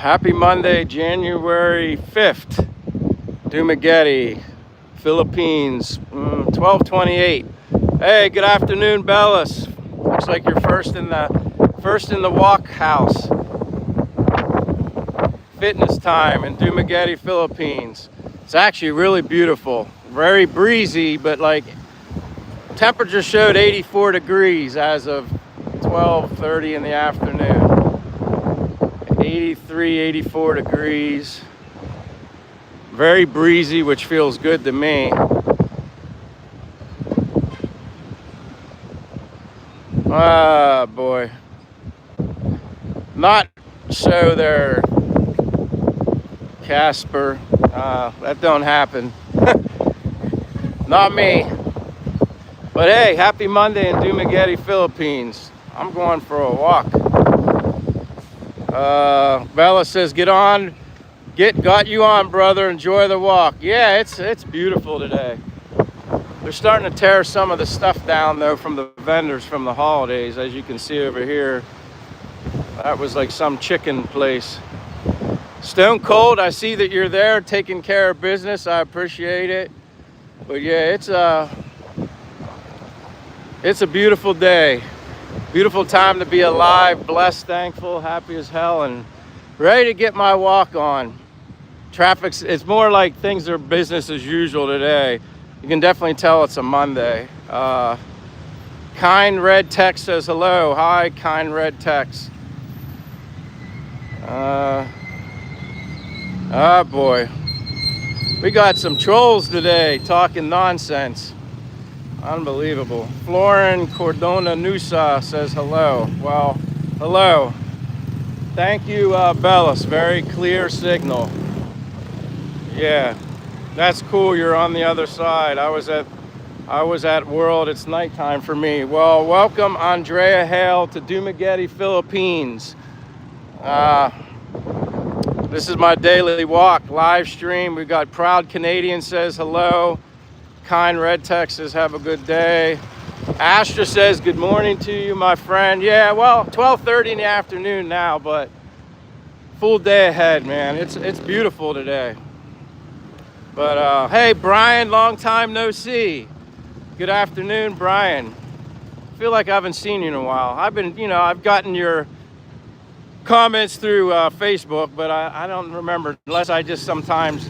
Happy Monday, January 5th, Dumaguete, Philippines, 12:28. Hey, good afternoon, Bellis. Looks like you're first in the walk house. Fitness time in Dumaguete, Philippines. It's actually really beautiful. Very breezy, but like temperature showed 84 degrees as of 12:30 in the afternoon. 83, 84 degrees. Very breezy, which feels good to me. Ah, boy. Not so there, Casper. That don't happen. Not me. But hey, happy Monday in Dumaguete, Philippines. I'm going for a walk. Bella says, got you on, brother. Enjoy the walk. Yeah, it's beautiful today. They're starting to tear some of the stuff down though from the vendors from the holidays, as you can see over here. That was like some chicken place. Stone Cold, I see that you're there taking care of business. I appreciate it. But yeah, it's a beautiful day. Beautiful time to be alive, blessed, thankful, happy as hell, and ready to get my walk on. It's more like things are business as usual today. You can definitely tell it's a Monday. Kind Red Text says hello. Hi, Kind Red Text. Boy. We got some trolls today talking nonsense. Unbelievable. Florin Cordona Nusa says hello. Well, hello. Thank you, Bellis. Very clear signal. Yeah, that's cool. You're on the other side. I was at World. It's nighttime for me. Well, welcome, Andrea Hale, to Dumaguete, Philippines. This is my daily walk live stream. We got Proud Canadian says hello. Kind Red Text says have a good day. Astra says good morning to you, my friend. Yeah, well, 12:30 in the afternoon now, but full day ahead, man. It's beautiful today. But hey, Brian, long time no see. Good afternoon, Brian. I feel like I haven't seen you in a while. I've gotten your comments through Facebook, but I don't remember, unless I just sometimes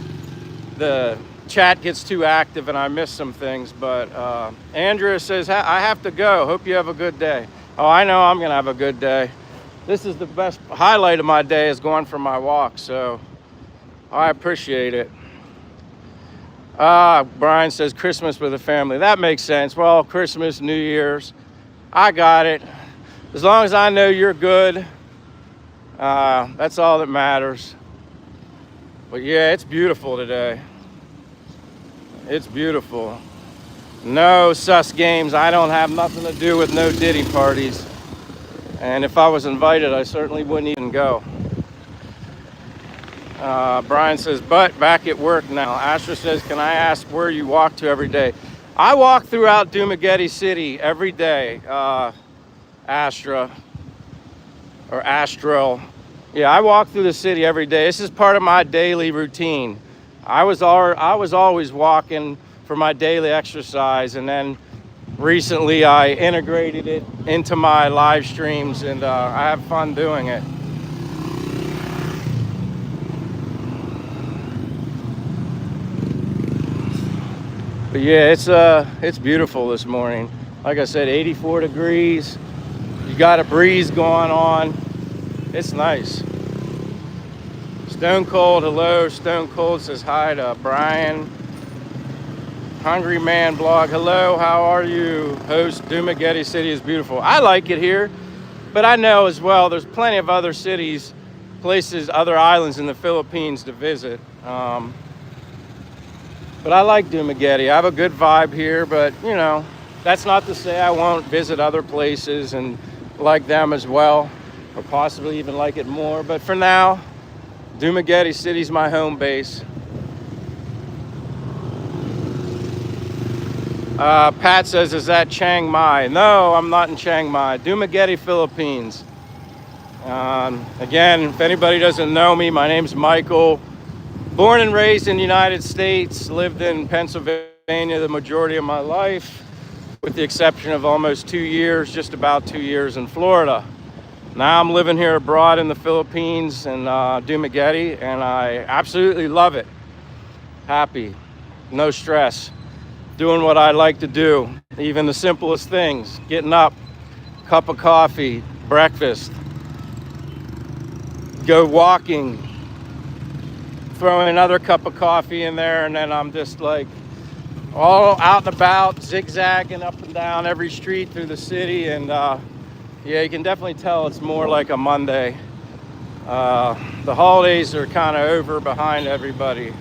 the chat gets too active and I miss some things. But Andrea says, I have to go. Hope you have a good day. Oh, I know I'm gonna have a good day. This is the best highlight of my day, is going for my walk, so I appreciate it. Brian says Christmas with the family. That makes sense. Well, Christmas, New Year's, I got it. As long as I know you're good, that's all that matters. But yeah, it's beautiful today. It's beautiful. No sus games. I don't have nothing to do with no Diddy parties. And if I was invited, I certainly wouldn't even go. Brian says, but back at work now. Astra says, can I ask where you walk to every day? I walk throughout Dumaguete City every day, Astra, or Astral. Yeah, I walk through the city every day. This is part of my daily routine. I was always walking for my daily exercise, and then recently I integrated it into my live streams, and I have fun doing it. But yeah, it's beautiful this morning. Like I said, 84 degrees. You got a breeze going on. It's nice. Stone Cold, hello. Stone Cold says hi to Brian. Hungry Man blog, hello, how are you? Host, Dumaguete City is beautiful. I like it here, but I know as well there's plenty of other cities, places, other islands in the Philippines to visit. But I like Dumaguete. I have a good vibe here, but you know, that's not to say I won't visit other places and like them as well, or possibly even like it more. But for now, Dumaguete City's my home base. Pat says, is that Chiang Mai? No, I'm not in Chiang Mai. Dumaguete, Philippines. Again, if anybody doesn't know me, my name's Michael. Born and raised in the United States, lived in Pennsylvania the majority of my life, with the exception of almost 2 years, just about 2 years in Florida. Now I'm living here abroad in the Philippines in Dumaguete, and I absolutely love it. Happy, no stress, doing what I like to do, even the simplest things, getting up, cup of coffee, breakfast, go walking, throw another cup of coffee in there, and then I'm just like all out and about, zigzagging up and down every street through the city. And yeah, you can definitely tell it's more like a Monday. The holidays are kind of over behind everybody.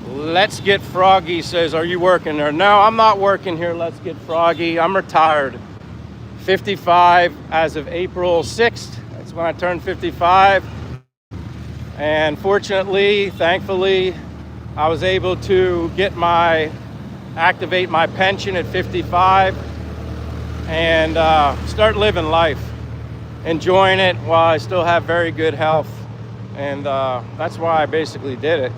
Let's Get Froggy says, are you working there? No, I'm not working here. Let's Get Froggy. I'm retired. 55 as of April 6th. That's when I turned 55. And fortunately, thankfully, I was able to activate my pension at 55 and start living life, enjoying it while I still have very good health. And that's why I basically did it.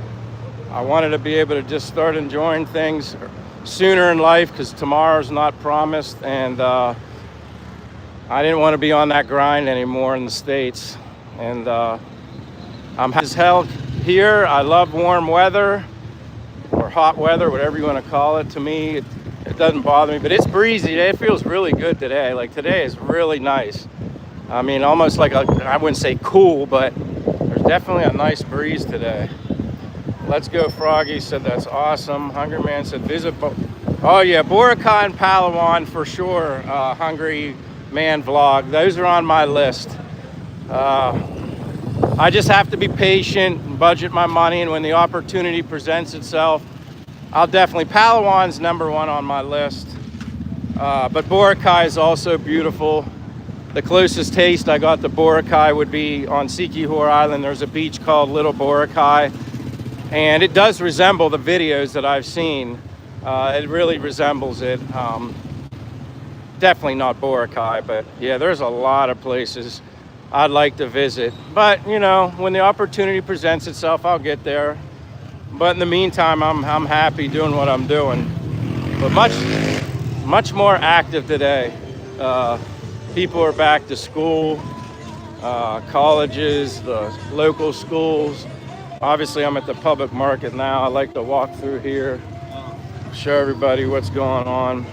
I wanted to be able to just start enjoying things sooner in life, because tomorrow's not promised, and I didn't want to be on that grind anymore in the States. And I'm happy as hell here. I love warm weather, or hot weather, whatever you want to call it. To me, it doesn't bother me, but it's breezy. It feels really good today. Like, today is really nice. I mean, almost like I wouldn't say cool, but there's definitely a nice breeze today. Let's Go Froggy said that's awesome. Hungry Man said visit. Oh yeah, Boracay and Palawan for sure. Hungry Man vlog. Those are on my list. I just have to be patient and budget my money, and when the opportunity presents itself, I'll definitely. Palawan's number one on my list. But Boracay is also beautiful. The closest taste I got to Boracay would be on Sikihor Island. There's a beach called Little Boracay. And it does resemble the videos that I've seen. It really resembles it. Definitely not Boracay, but yeah, there's a lot of places I'd like to visit. But, you know, when the opportunity presents itself, I'll get there. But in the meantime, I'm happy doing what I'm doing. But much more active today. People are back to school, colleges, the local schools. Obviously, I'm at the public market now. I like to walk through here, show everybody what's going on.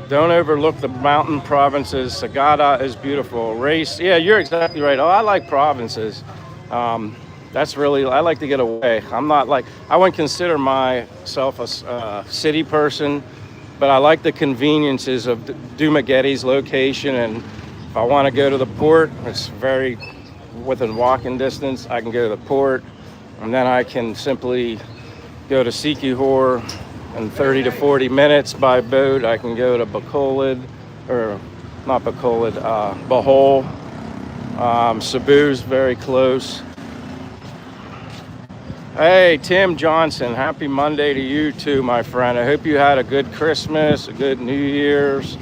Don't overlook the mountain provinces. Sagada is beautiful. Race, yeah, you're exactly right. Oh, I like provinces. That's really, I like to get away. I'm not like, I wouldn't consider myself a city person, but I like the conveniences of Dumaguete's location. And if I want to go to the port, it's very within walking distance. I can go to the port. And then I can simply go to Sikihor in 30 to 40 minutes by boat. I can go to Bacolod, or not Bacolod, Bohol. Cebu's very close. Hey, Tim Johnson, happy Monday to you too, my friend. I hope you had a good Christmas, a good New Year's.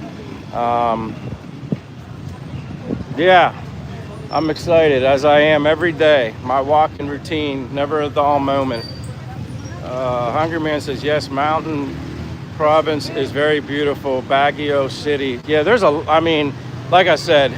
Yeah. I'm excited, as I am every day. My walking routine, never a dull moment. Hungry Man says, yes, mountain province is very beautiful. Baguio City. Yeah, I mean, like I said,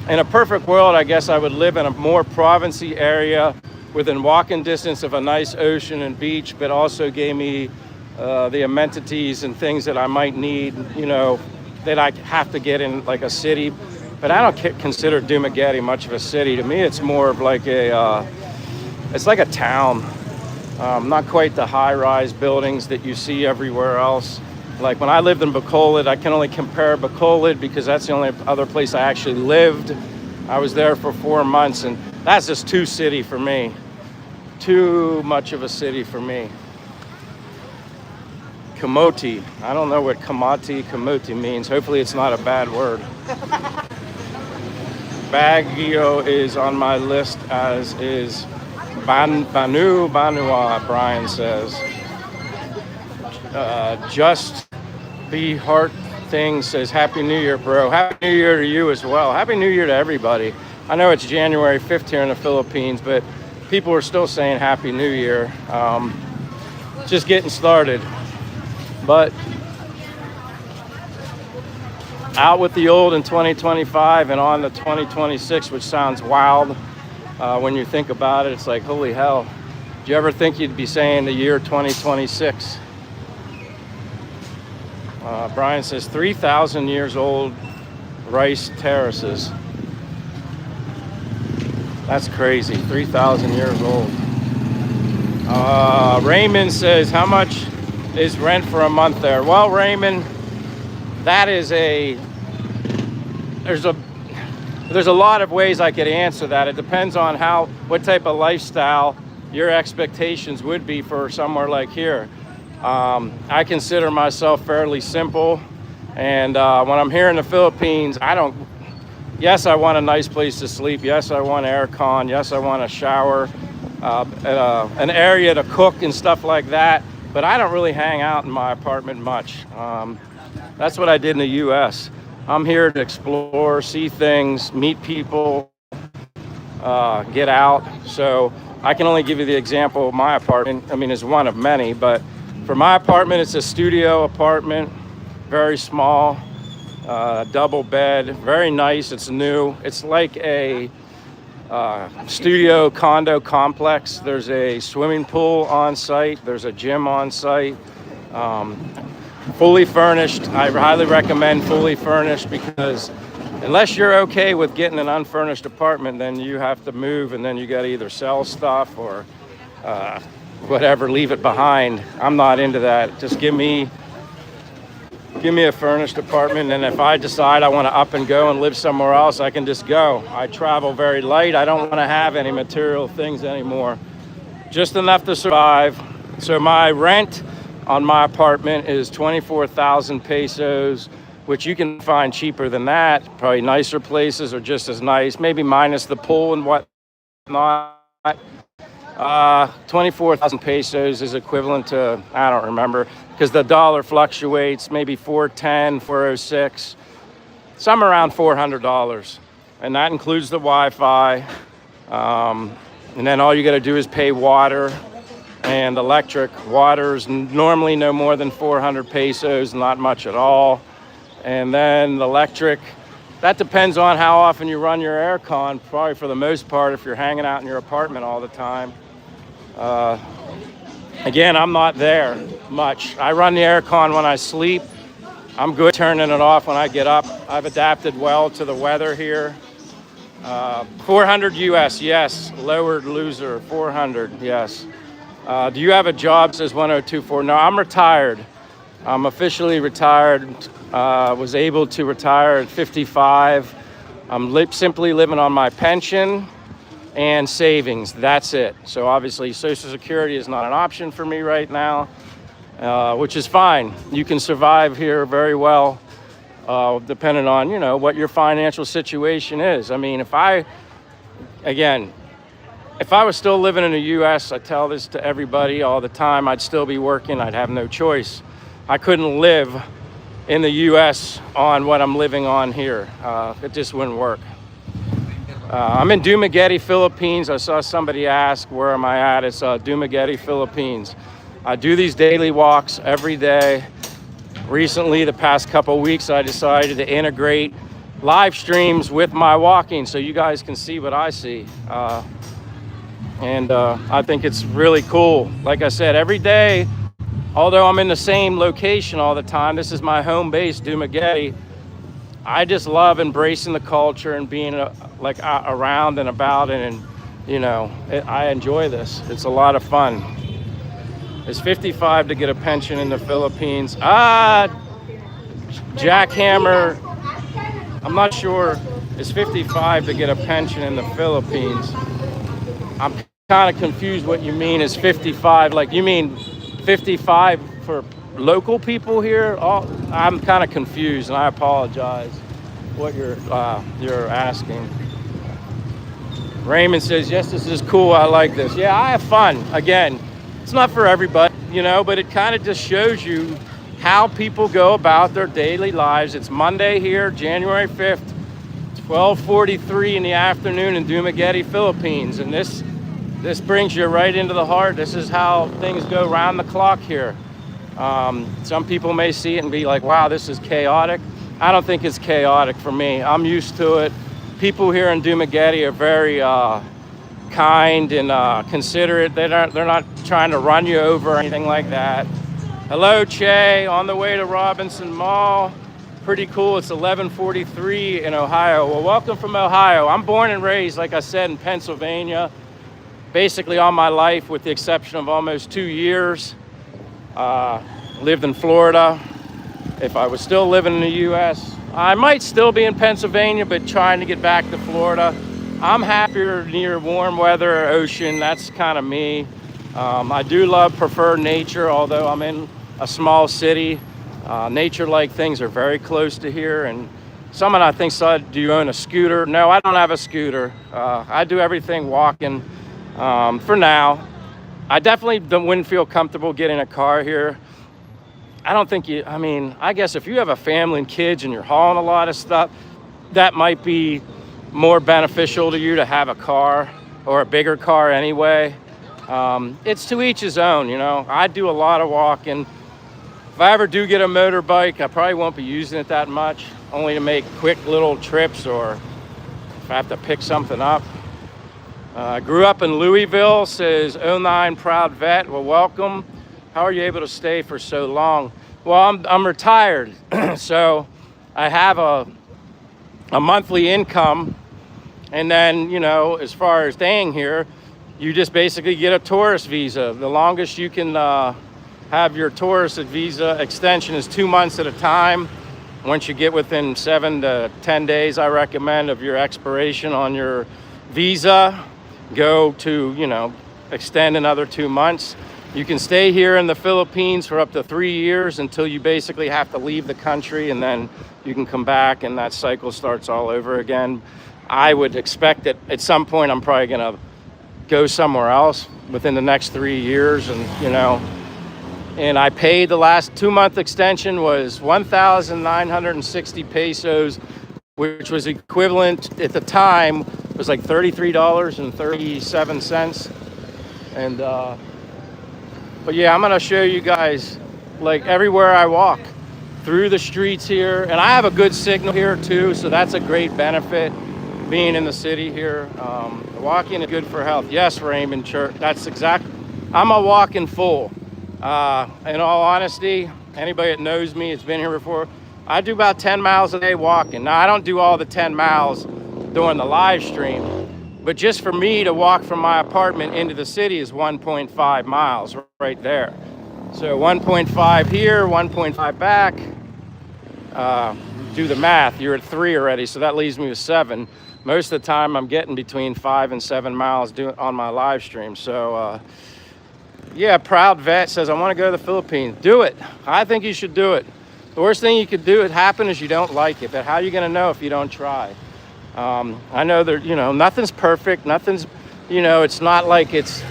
in a perfect world, I guess I would live in a more provincy area within walking distance of a nice ocean and beach, but also gave me the amenities and things that I might need, you know, that I have to get in like a city. But I don't consider Dumaguete much of a city. To me, it's more of like it's like a town. Not quite the high-rise buildings that you see everywhere else. Like when I lived in Bacolod, I can only compare Bacolod because that's the only other place I actually lived. I was there for 4 months, and that's just too city for me. Too much of a city for me. Kamoti. I don't know what Kamoti means. Hopefully it's not a bad word. Baguio is on my list, as is Banua, Brian says. Just Be Heart Thing says, Happy New Year, bro. Happy New Year to you as well. Happy New Year to everybody. I know it's January 5th here in the Philippines, but people are still saying Happy New Year. Just getting started. But out with the old in 2025 and on to 2026, which sounds wild when you think about it. It's like, holy hell. Do you ever think you'd be saying the year 2026? Brian says 3,000 years old rice terraces. That's crazy, 3,000 years old. Raymond says, how much is rent for a month there? Well, Raymond, that is there's a lot of ways I could answer that. It depends on what type of lifestyle your expectations would be for somewhere like here. I consider myself fairly simple, and when I'm here in the Philippines, yes, I want a nice place to sleep. Yes, I want air con. Yes, I want a shower, an area to cook and stuff like that. But I don't really hang out in my apartment much. That's what I did in the U.S. I'm here to explore, see things, meet people, get out. So I can only give you the example of my apartment. I mean, it's one of many, but for my apartment, it's a studio apartment, very small, double bed, very nice. It's new. It's like a studio condo complex. There's a swimming pool on site. There's a gym on site. Fully furnished. I highly recommend fully furnished, because unless you're okay with getting an unfurnished apartment, then you have to move, and then you got to either sell stuff or whatever, leave it behind. I'm not into that. Just give me a furnished apartment, and if I decide I want to up and go and live somewhere else, I can just go. I travel very light. I don't want to have any material things anymore. Just enough to survive. So my rent on my apartment is 24,000 pesos, which you can find cheaper than that. Probably nicer places are just as nice, maybe minus the pool and whatnot. 24,000 pesos is equivalent to, I don't remember, because the dollar fluctuates, maybe 410, 406, some around $400. And that includes the Wi-Fi. And then all you got to do is pay water and electric. Water is normally no more than 400 pesos, not much at all. And then the electric, that depends on how often you run your aircon. Probably for the most part, if you're hanging out in your apartment all the time. Again, I'm not there much. I run the aircon when I sleep. I'm good turning it off when I get up. I've adapted well to the weather here. 400 US, yes. Lowered loser, 400, yes. Do you have a job, says 1024? No, I'm retired. I'm officially retired. Was able to retire at 55. I'm simply living on my pension and savings. That's it. So obviously Social Security is not an option for me right now, which is fine. You can survive here very well, depending on, what your financial situation is. I mean, if I was still living in the U.S., I tell this to everybody all the time, I'd still be working. I'd have no choice. I couldn't live in the U.S. on what I'm living on here. It just wouldn't work. I'm in Dumaguete, Philippines. I saw somebody ask, where am I at? It's Dumaguete, Philippines. I do these daily walks every day. Recently, the past couple weeks, I decided to integrate live streams with my walking so you guys can see what I see. And I think it's really cool. Like I said, every day, although I'm in the same location all the time, this is my home base, Dumaguete, I just love embracing the culture and being around and about, and I enjoy this. It's a lot of fun. It's 55 to get a pension in the Philippines. Jackhammer, I'm not sure. It's 55 to get a pension in the Philippines. I'm kind of confused what you mean is 55. Like, you mean 55 for local people here? I'm kind of confused, and I apologize what you're asking. Raymond says, yes, this is cool. I like this. Yeah, I have fun. Again, it's not for everybody, but it kind of just shows you how people go about their daily lives. It's Monday here, January 5th. It's 12:43 in the afternoon in Dumaguete, Philippines, and this brings you right into the heart. This is how things go round the clock here. Some people may see it and be like, wow, this is chaotic. I don't think it's chaotic for me. I'm used to it. People here in Dumaguete are very kind and considerate. They're not trying to run you over or anything like that. Hello, Che, on the way to Robinson Mall. Pretty cool. It's 11:43 in Ohio. Well, welcome from Ohio. I'm born and raised, like I said, in Pennsylvania, basically all my life with the exception of almost 2 years. Lived in Florida. If I was still living in the US, I might still be in Pennsylvania, but trying to get back to Florida. I'm happier near warm weather, ocean. That's kind of me. I do prefer nature, although I'm in a small city. Nature-like things are very close to here. And someone I think said, do you own a scooter? No, I don't have a scooter. I do everything walking for now. I definitely wouldn't feel comfortable getting a car here. I don't think I guess if you have a family and kids and you're hauling a lot of stuff, that might be more beneficial to you to have a car or a bigger car anyway. It's to each his own, you know. I do a lot of walking. If I ever do get a motorbike, I probably won't be using it that much, only to make quick little trips or if I have to pick something up. Grew up in Louisville, says '09 proud vet. Well, welcome. How are you able to stay for so long? Well, I'm retired, so I have a monthly income, and then, you know, as far as staying here, you just basically get a tourist visa. The longest you can have your tourist visa extension is 2 months at a time. Once you get within 7 to 10 days, I recommend, of your expiration on your visa, go to, you know, extend another 2 months. You can stay here in the Philippines for up to 3 years until you basically have to leave the country, and then you can come back and that cycle starts all over again. I would expect that at some point I'm probably gonna go somewhere else within the next 3 years, and you know, and I paid, the last 2-month extension was 1,960 pesos, which was equivalent at the time, it was like $33.37. And but yeah, I'm gonna show you guys like everywhere I walk through the streets here, and I have a good signal here too, so that's a great benefit being in the city here. Walking is good for health. Yes, Raymond Church, that's exactly, I'm a walking fool. In all honesty, anybody that knows me, has been here before, I do about 10 miles a day walking. Now, I don't do all the 10 miles during the live stream, but just for me to walk from my apartment into the city is 1.5 miles right there. So 1.5 here, 1.5 back. Do the math, you're at 3 already, so that leaves me with 7. Most of the time I'm getting between 5 and 7 miles on my live stream. So yeah, proud vet says, I want to go to the Philippines. Do it. I think you should do it. The worst thing you could do it happen is you don't like it, but how are you going to know if you don't try? I know that, you know, nothing's perfect. Nothing's, you know, it's not like it's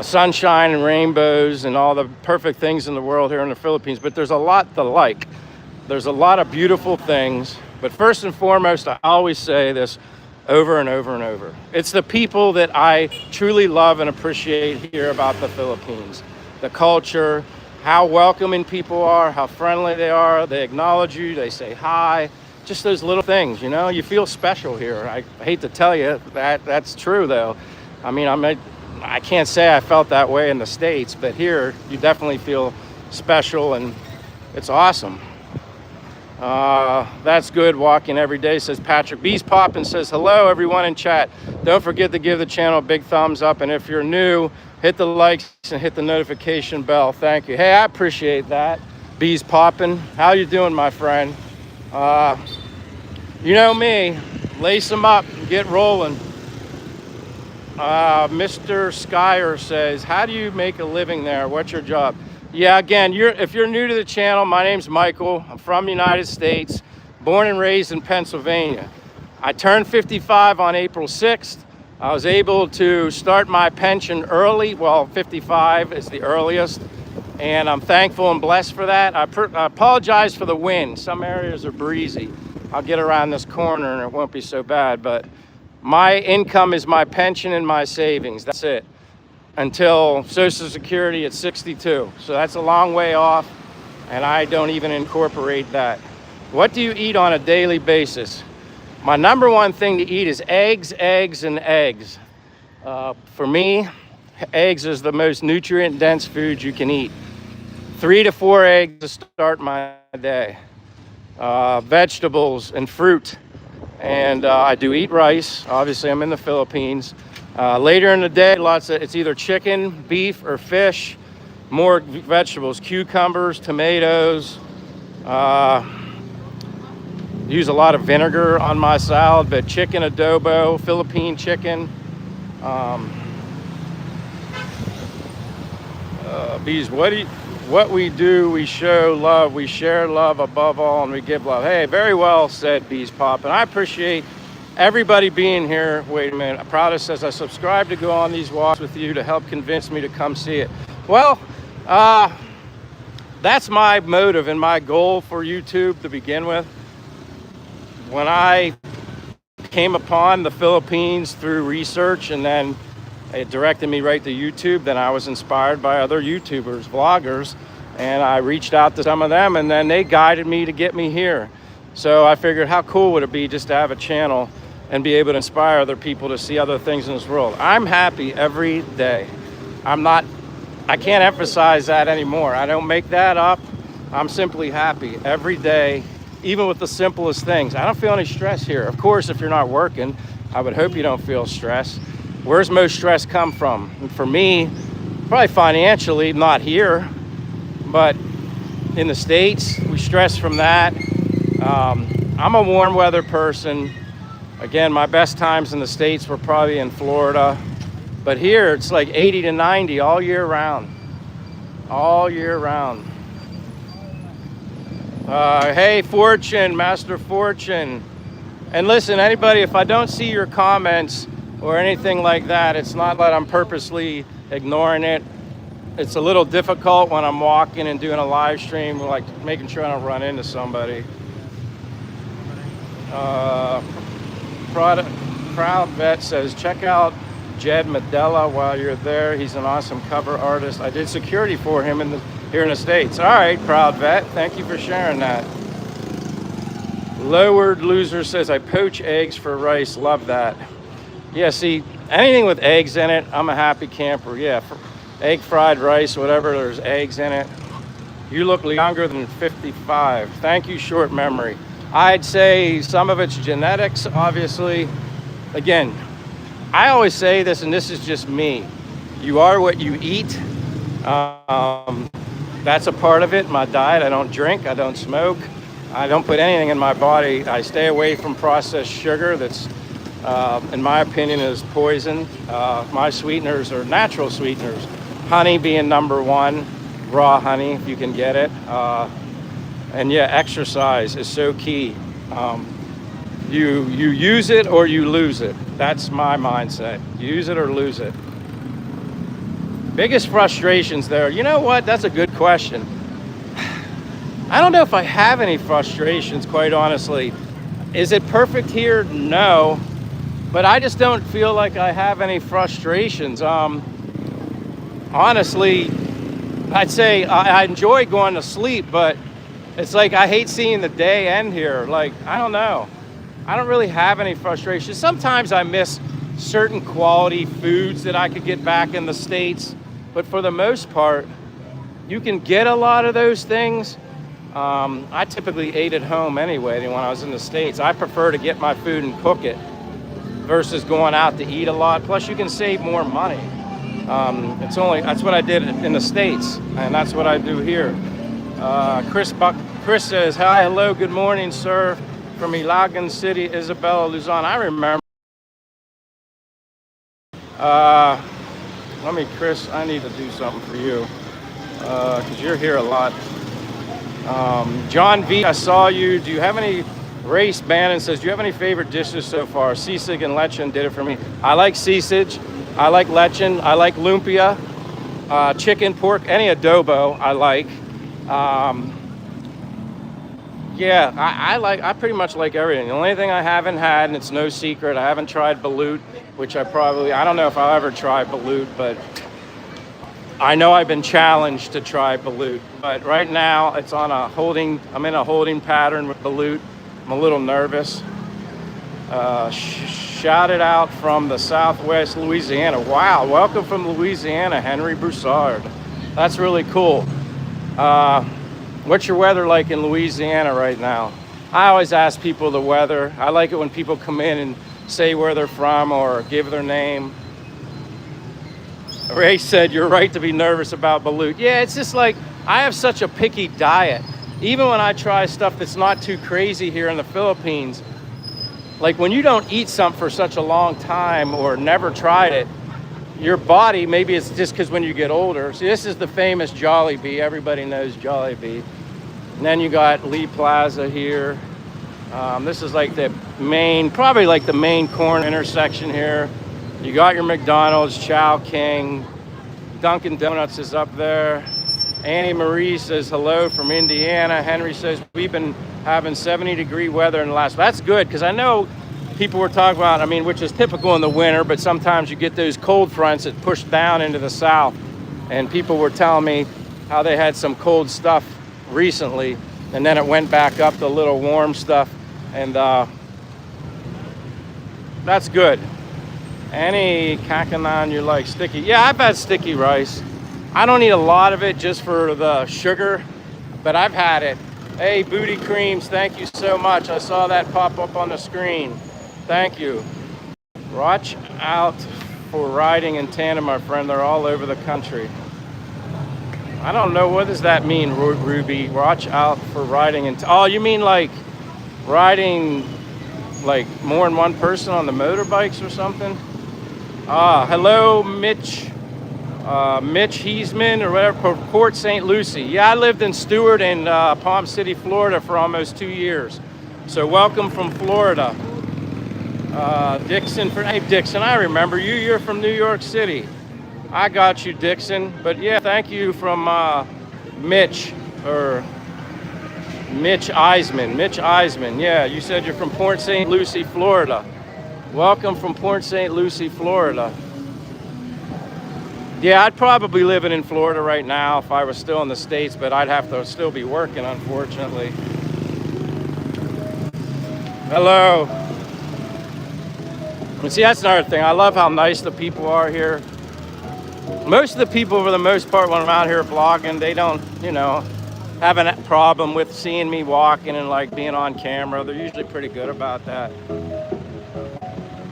sunshine and rainbows and all the perfect things in the world here in the Philippines, but there's a lot to like. There's a lot of beautiful things, but first and foremost, I always say this over and over and over. It's the people that I truly love and appreciate here about the Philippines. The culture, how welcoming people are, how friendly they are. They acknowledge you, they say hi. Just those little things, you know, you feel special here. I hate to tell you that that's true though. I mean, I can't say I felt that way in the States, but here you definitely feel special, and it's awesome. That's good walking every day, says Patrick. Bees Poppin' says, hello everyone in chat. Don't forget to give the channel a big thumbs up, and if you're new, hit the likes and hit the notification bell. Thank you. Hey, I appreciate that. Bees Poppin'. How you doing, my friend? You know me, lace them up and get rolling. Mr. Skyer says, how do you make a living there? What's your job? Yeah, again, if you're new to the channel, my name's Michael. I'm from the United States, born and raised in Pennsylvania. I turned 55 on April 6th. I was able to start my pension early. Well, 55 is the earliest, and I'm thankful and blessed for that. I apologize for the wind. Some areas are breezy. I'll get around this corner and it won't be so bad. But my income is my pension and my savings. That's it. Until Social Security at 62. So that's a long way off, and I don't even incorporate that. What do you eat on a daily basis? My number one thing to eat is eggs, eggs, and eggs. For me, eggs is the most nutrient-dense food you can eat. 3 to 4 eggs to start my day. Vegetables and fruit. And I do eat rice. Obviously, I'm in the Philippines. Later in the day, it's either chicken, beef, or fish. More vegetables, cucumbers, tomatoes. Use a lot of vinegar on my salad, but chicken adobo, Philippine chicken. Bees, what we do, we show love, we share love above all, and we give love. Hey, very well said, Bees Pop, and I appreciate everybody being here. Wait a minute, Prada says, I subscribe to go on these walks with you to help convince me to come see it. Well, that's my motive and my goal for YouTube to begin with. When I came upon the Philippines through research, and then it directed me right to YouTube, then I was inspired by other YouTubers, vloggers, and I reached out to some of them, and then they guided me to get me here. So I figured, how cool would it be just to have a channel and be able to inspire other people to see other things in this world? I'm happy every day. I can't emphasize that anymore. I don't make that up. I'm simply happy every day, even with the simplest things. I don't feel any stress here. Of course, if you're not working, I would hope you don't feel stress. Where's most stress come from? And for me, probably financially, not here, but in the States, we stress from that. I'm a warm weather person. Again, my best times in the States were probably in Florida. But here, it's like 80 to 90 all year round. All year round. Hey, Fortune, Master Fortune. And listen, anybody, if I don't see your comments or anything like that, it's not that I'm purposely ignoring it. It's a little difficult when I'm walking and doing a live stream, like making sure I don't run into somebody. Proud Vet says, check out Jed Medella while you're there. He's an awesome cover artist. I did security for him here in the States. All right, Proud Vet, thank you for sharing that. Lowered Loser says, I poach eggs for rice. Love that. Yeah, see, anything with eggs in it, I'm a happy camper. Yeah, egg fried rice, whatever, there's eggs in it. You look younger than 55. Thank you, short memory. I'd say some of it's genetics, obviously. Again, I always say this, and this is just me. You are what you eat. That's a part of it, my diet. I don't drink, I don't smoke. I don't put anything in my body. I stay away from processed sugar that's, in my opinion, is poison. My sweeteners are natural sweeteners. Honey being number one, raw honey if you can get it. And yeah, exercise is so key. You use it or you lose it. That's my mindset. Use it or lose it. Biggest frustrations there. You know what? That's a good question. I don't know if I have any frustrations, quite honestly. Is it perfect here? No. But I just don't feel like I have any frustrations. Honestly, I'd say I enjoy going to sleep, but it's like I hate seeing the day end here. Like, I don't know. I don't really have any frustrations. Sometimes I miss certain quality foods that I could get back in the States, but for the most part, you can get a lot of those things. I typically ate at home anyway when I was in the States. I prefer to get my food and cook it versus going out to eat a lot. Plus, you can save more money. That's what I did in the States, and that's what I do here. Chris says, hi, hello, good morning, sir, from Ilagan City, Isabella, Luzon. I remember. Chris, I need to do something for you because you're here a lot. John V, I saw you. Do you have any, Race Bannon says, do you have any favorite dishes so far? Sisig and lechon did it for me. I like sisig. I like lechon. I like lumpia, chicken, pork, any adobo I like. Yeah, I pretty much like everything. The only thing I haven't had, and it's no secret, I haven't tried balut, which I don't know if I'll ever try balut, but I know I've been challenged to try balut. But right now it's on I'm in a holding pattern with balut. I'm a little nervous. Shout it out from the Southwest Louisiana. Wow, welcome from Louisiana, Henry Broussard. That's really cool. What's your weather like in Louisiana right now? I always ask people the weather. I like it when people come in and say where they're from or give their name. Ray said, you're right to be nervous about balut. Yeah, it's just like, I have such a picky diet. Even when I try stuff that's not too crazy here in the Philippines, like when you don't eat something for such a long time or never tried it, your body, maybe it's just because when you get older. See, this is the famous Jollibee. Everybody knows Jollibee. And then you got Lee Plaza here. This is like the main, probably like the main corner intersection here. You got your McDonald's, Chow King, Dunkin' Donuts is up there. Annie Marie says hello from Indiana. Henry says we've been having 70-degree weather in the last. That's good, because I know people were talking about, which is typical in the winter, but sometimes you get those cold fronts that push down into the south. And people were telling me how they had some cold stuff recently, and then it went back up to a little warm stuff, and that's good. Any kakanan you like? Sticky? Yeah, I've had sticky rice. I don't eat a lot of it just for the sugar, but I've had it. Hey, Booty Creams, thank you so much. I saw that pop up on the screen. Thank you. Watch out for riding in tandem, my friend. They're all over the country. I don't know, what does that mean, Ruby? Watch out for riding in oh, you mean like riding like more than one person on the motorbikes or something? Hello, Mitch. Mitch Heisman or whatever, Port St. Lucie. Yeah, I lived in Stewart and Palm City, Florida for almost 2 years. So welcome from Florida. Dixon, hey Dixon, I remember you. You're from New York City. I got you, Dixon. But yeah, thank you from Mitch, or Mitch Eisman. Mitch Eisman, yeah, you said you're from Port St. Lucie, Florida. Welcome from Port St. Lucie, Florida. Yeah, I'd probably living in Florida right now if I was still in the States, but I'd have to still be working, unfortunately. Hello. And see, that's another thing. I love how nice the people are here. Most of the people, for the most part, when I'm out here vlogging, they don't, have a problem with seeing me walking and like being on camera. They're usually pretty good about that.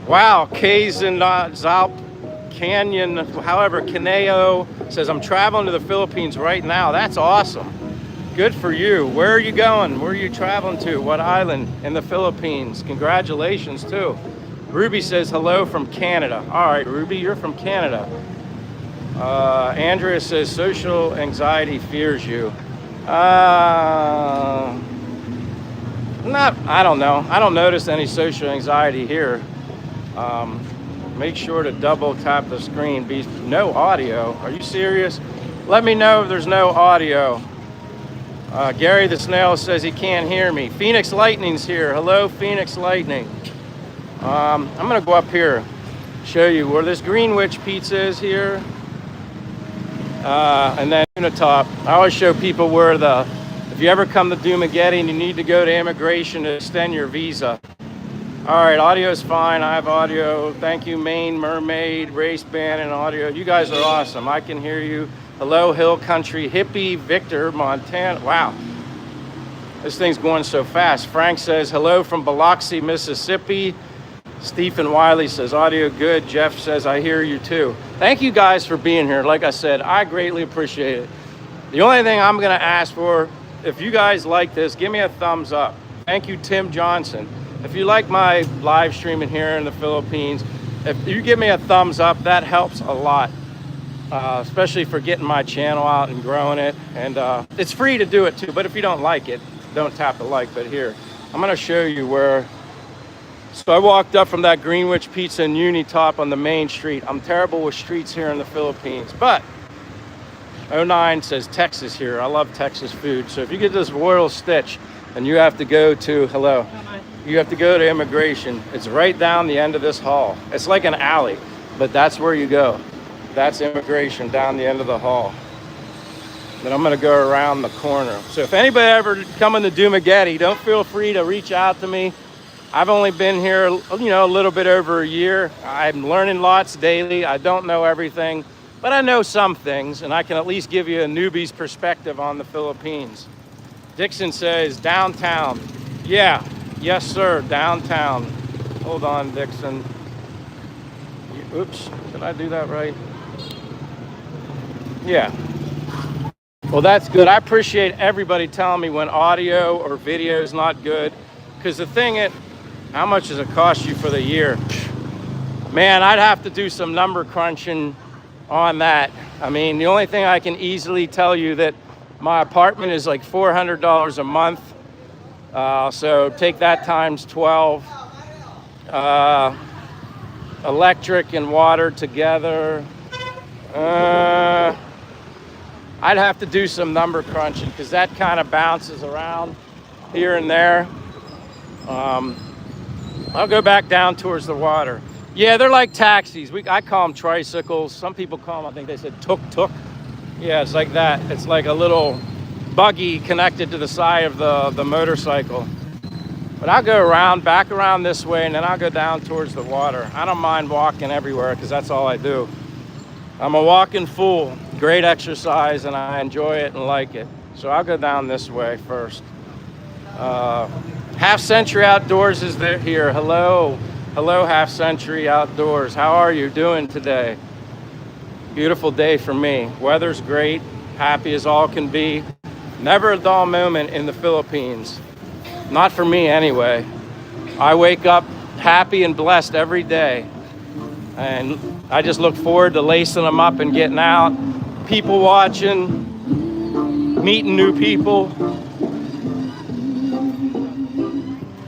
Wow, K's in Zalp Canyon, however, Caneo says, I'm traveling to the Philippines right now. That's awesome. Good for you. Where are you going? Where are you traveling to? What island in the Philippines? Congratulations, too. Ruby says hello from Canada. All right, Ruby, you're from Canada. Andrea says social anxiety fears you. I don't know. I don't notice any social anxiety here. Make sure to double tap the screen. No audio. Are you serious? Let me know if there's no audio. Gary the Snail says he can't hear me. Phoenix Lightning's here. Hello, Phoenix Lightning. I'm gonna go up here, show you where this Greenwich Pizza is here. And then Unitop. I always show people where if you ever come to Dumaguete and you need to go to immigration to extend your visa. All right, audio is fine. I have audio. Thank you, Maine Mermaid, Race Band, and audio. You guys are awesome. I can hear you. Hello, Hill Country, Hippie, Victor, Montana. Wow, this thing's going so fast. Frank says, hello from Biloxi, Mississippi. Stephen Wiley says, audio good. Jeff says, I hear you too. Thank you guys for being here. Like I said, I greatly appreciate it. The only thing I'm gonna ask for, if you guys like this, give me a thumbs up. Thank you, Tim Johnson. If you like my live streaming here in the Philippines, if you give me a thumbs up, that helps a lot, especially for getting my channel out and growing it. And it's free to do it too, but if you don't like it, don't tap the like. But here, I'm gonna show you where. So I walked up from that Greenwich Pizza in Unitop on the main street. I'm terrible with streets here in the Philippines, but 09 says Texas here. I love Texas food. So if you get this royal stitch, and you have to go to, hello, you have to go to immigration. It's right down the end of this hall. It's like an alley, but that's where you go. That's immigration down the end of the hall. Then I'm gonna go around the corner. So if anybody ever coming to Dumaguete, don't feel free to reach out to me. I've only been here, a little bit over a year. I'm learning lots daily. I don't know everything, but I know some things, and I can at least give you a newbie's perspective on the Philippines. Dixon says downtown. Yeah, yes sir, downtown. Hold on, Dixon. Oops, did I do that right? Yeah. Well, that's good. I appreciate everybody telling me when audio or video is not good, because the thing is, how much does it cost you for the year? Man, I'd have to do some number crunching on that. I mean, the only thing I can easily tell you that my apartment is like $400 a month. So take that times 12. Electric and water together. I'd have to do some number crunching because that kind of bounces around here and there. I'll go back down towards the water. Yeah, they're like taxis. I call them tricycles. Some people call them, I think they said tuk-tuk. Yeah, it's like that. It's like a little buggy connected to the side of the motorcycle. But I'll go back around this way, and then I'll go down towards the water. I don't mind walking everywhere because that's all I do. I'm a walking fool. Great exercise, and I enjoy it and like it. So I'll go down this way first. Half Century Outdoors is there here. Hello, Half Century Outdoors. How are you doing today? Beautiful day for me. Weather's great. Happy as all can be. Never a dull moment in the Philippines. Not for me anyway. I wake up happy and blessed every day. And I just look forward to lacing them up and getting out. People watching, meeting new people.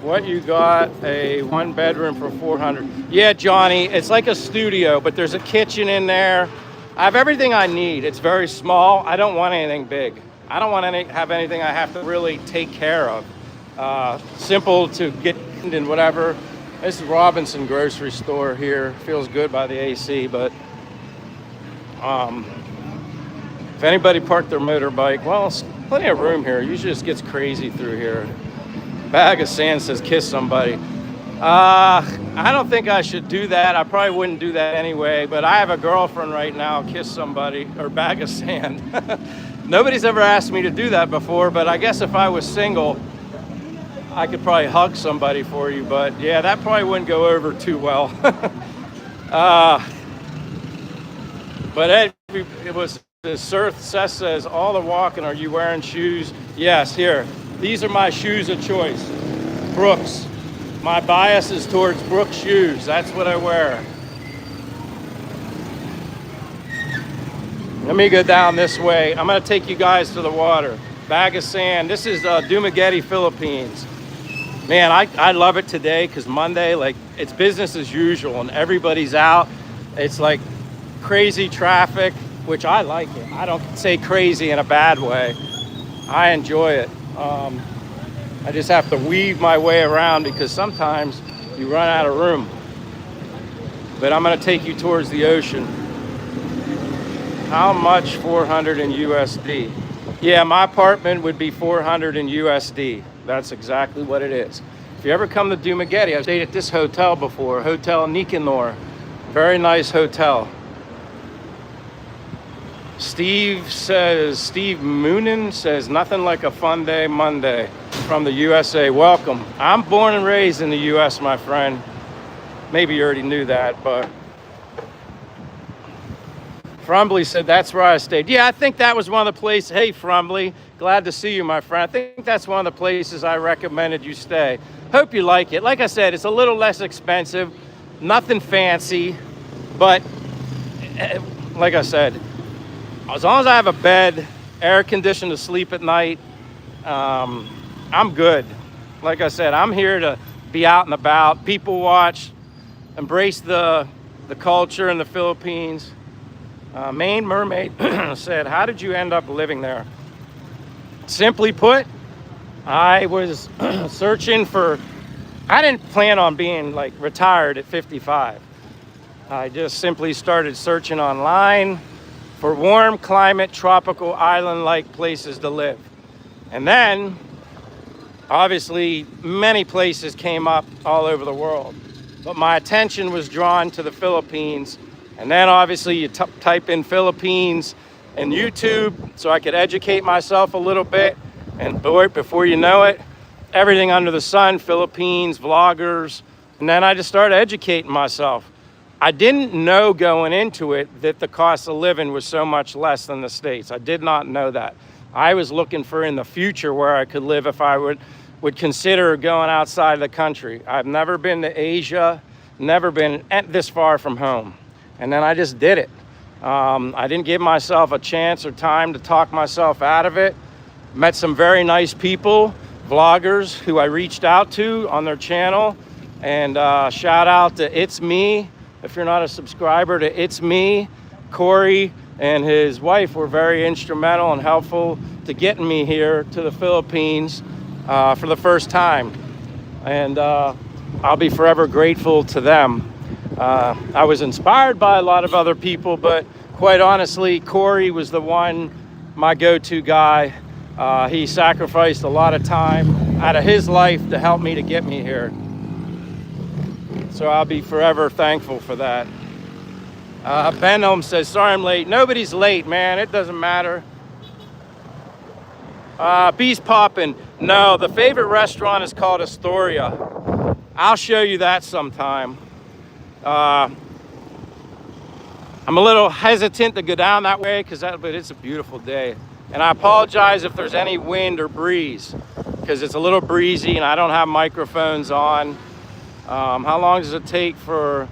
What you got? A 1-bedroom for $400. Yeah, Johnny, it's like a studio, but there's a kitchen in there. I have everything I need. It's very small. I don't want anything big. I don't want to have anything I have to really take care of. Simple to get and whatever. This is Robinson grocery store here. Feels good by the AC, but if anybody parked their motorbike, well, it's plenty of room here. Usually just gets crazy through here. Bag of sand says kiss somebody. I don't think I should do that. I probably wouldn't do that anyway, but I have a girlfriend right now. Kiss somebody or bag of sand. Nobody's ever asked me to do that before, but I guess if I was single, I could probably hug somebody for you, but yeah, that probably wouldn't go over too well. But it was, Seth says, all the walking, are you wearing shoes? Yes, here. These are my shoes of choice. Brooks. My bias is towards Brooks shoes. That's what I wear. Let me go down this way. I'm gonna take you guys to the water. Bag of sand. This is Dumaguete, Philippines. Man, I love it today because Monday, like, it's business as usual and everybody's out. It's like crazy traffic, which I like it. I don't say crazy in a bad way. I enjoy it. I just have to weave my way around because sometimes you run out of room. But I'm gonna take you towards the ocean. How much? 400 in USD. Yeah, my apartment would be 400 in USD. That's exactly what it is. If you ever come to Dumaguete, I've stayed at this hotel before, Hotel Nicanor. Very nice hotel. Steve Moonen says, nothing like a fun day Monday from the USA. Welcome. I'm born and raised in the US, my friend. Maybe you already knew that, but Frumbly said, that's where I stayed. Yeah, I think that was one of the places. Hey, Frumbly, glad to see you, my friend. I think that's one of the places I recommended you stay. Hope you like it. Like I said, it's a little less expensive, nothing fancy, but like I said, as long as I have a bed, air conditioned to sleep at night, I'm good. Like I said, I'm here to be out and about, people watch, embrace the culture in the Philippines. Maine Mermaid said, how did you end up living there? Simply put, I was searching for, I didn't plan on being like retired at 55. I just simply started searching online for warm climate, tropical island-like places to live. And then, obviously, many places came up all over the world. But my attention was drawn to the Philippines. And then obviously you type in Philippines in YouTube so I could educate myself a little bit. And boy, before you know it, everything under the sun, Philippines, vloggers. And then I just started educating myself. I didn't know going into it that the cost of living was so much less than the States. I did not know that. I was looking for in the future where I could live if I would consider going outside of the country. I've never been to Asia, never been this far from home. And then I just did it. I didn't give myself a chance or time to talk myself out of it. Met some very nice people, vloggers who I reached out to on their channel. And shout out to It's Me. If you're not a subscriber to It's Me, Corey and his wife were very instrumental and helpful to getting me here to the Philippines for the first time. And I'll be forever grateful to them. I was inspired by a lot of other people, but quite honestly, Corey was the one, my go-to guy. He sacrificed a lot of time out of his life to help me to get me here. So I'll be forever thankful for that. Benham says, sorry I'm late. Nobody's late, man. It doesn't matter. Bees popping. No, the favorite restaurant is called Astoria. I'll show you that sometime. I'm a little hesitant to go down that way but it's a beautiful day. And I apologize if there's any wind or breeze because it's a little breezy and I don't have microphones on. How long does it take for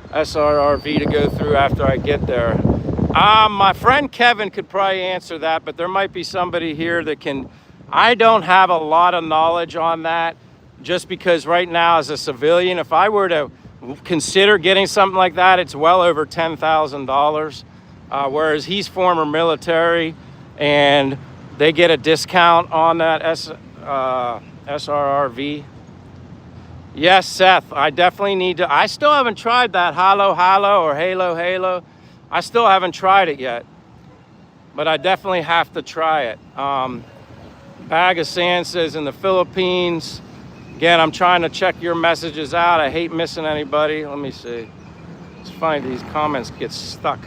SRRV to go through after I get there? My friend Kevin could probably answer that, but there might be somebody here that can. I don't have a lot of knowledge on that just because right now as a civilian, if I were to consider getting something like that, it's well over $10,000. Whereas he's former military and they get a discount on that SRRV. Yes, Seth, I definitely need to. I still haven't tried that Halo or Halo. I still haven't tried it yet, but I definitely have to try it. Bag of Sand says in the Philippines. Again, I'm trying to check your messages out. I hate missing anybody. Let me see. It's funny, these comments get stuck.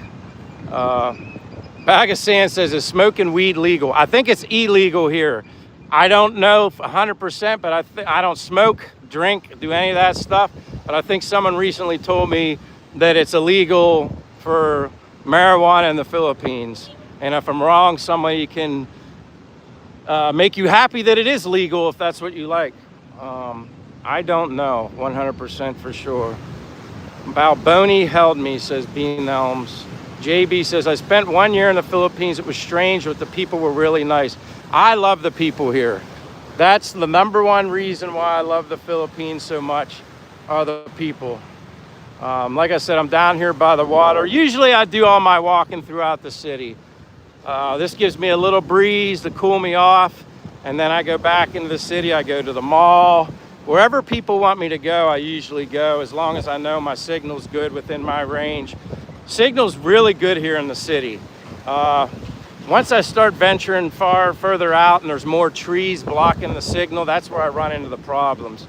Bag of Sand says, is smoking weed legal? I think it's illegal here. I don't know 100%, but I don't smoke, drink, do any of that stuff. But I think someone recently told me that it's illegal for marijuana in the Philippines. And if I'm wrong, somebody can make you happy that it is legal if that's what you like. I don't know 100% for sure. Balboni held me, says Bean Elms. JB says, I spent 1 year in the Philippines. It was strange, but the people were really nice. I love the people here. That's the number one reason why I love the Philippines so much, are the people. Like I said, I'm down here by the water. Usually I do all my walking throughout the city. This gives me a little breeze to cool me off. And then I go back into the city. I go to the mall. Wherever people want me to go, I usually go, as long as I know my signal's good within my range. Signal's really good here in the city. Once I start venturing further out and there's more trees blocking the signal, that's where I run into the problems.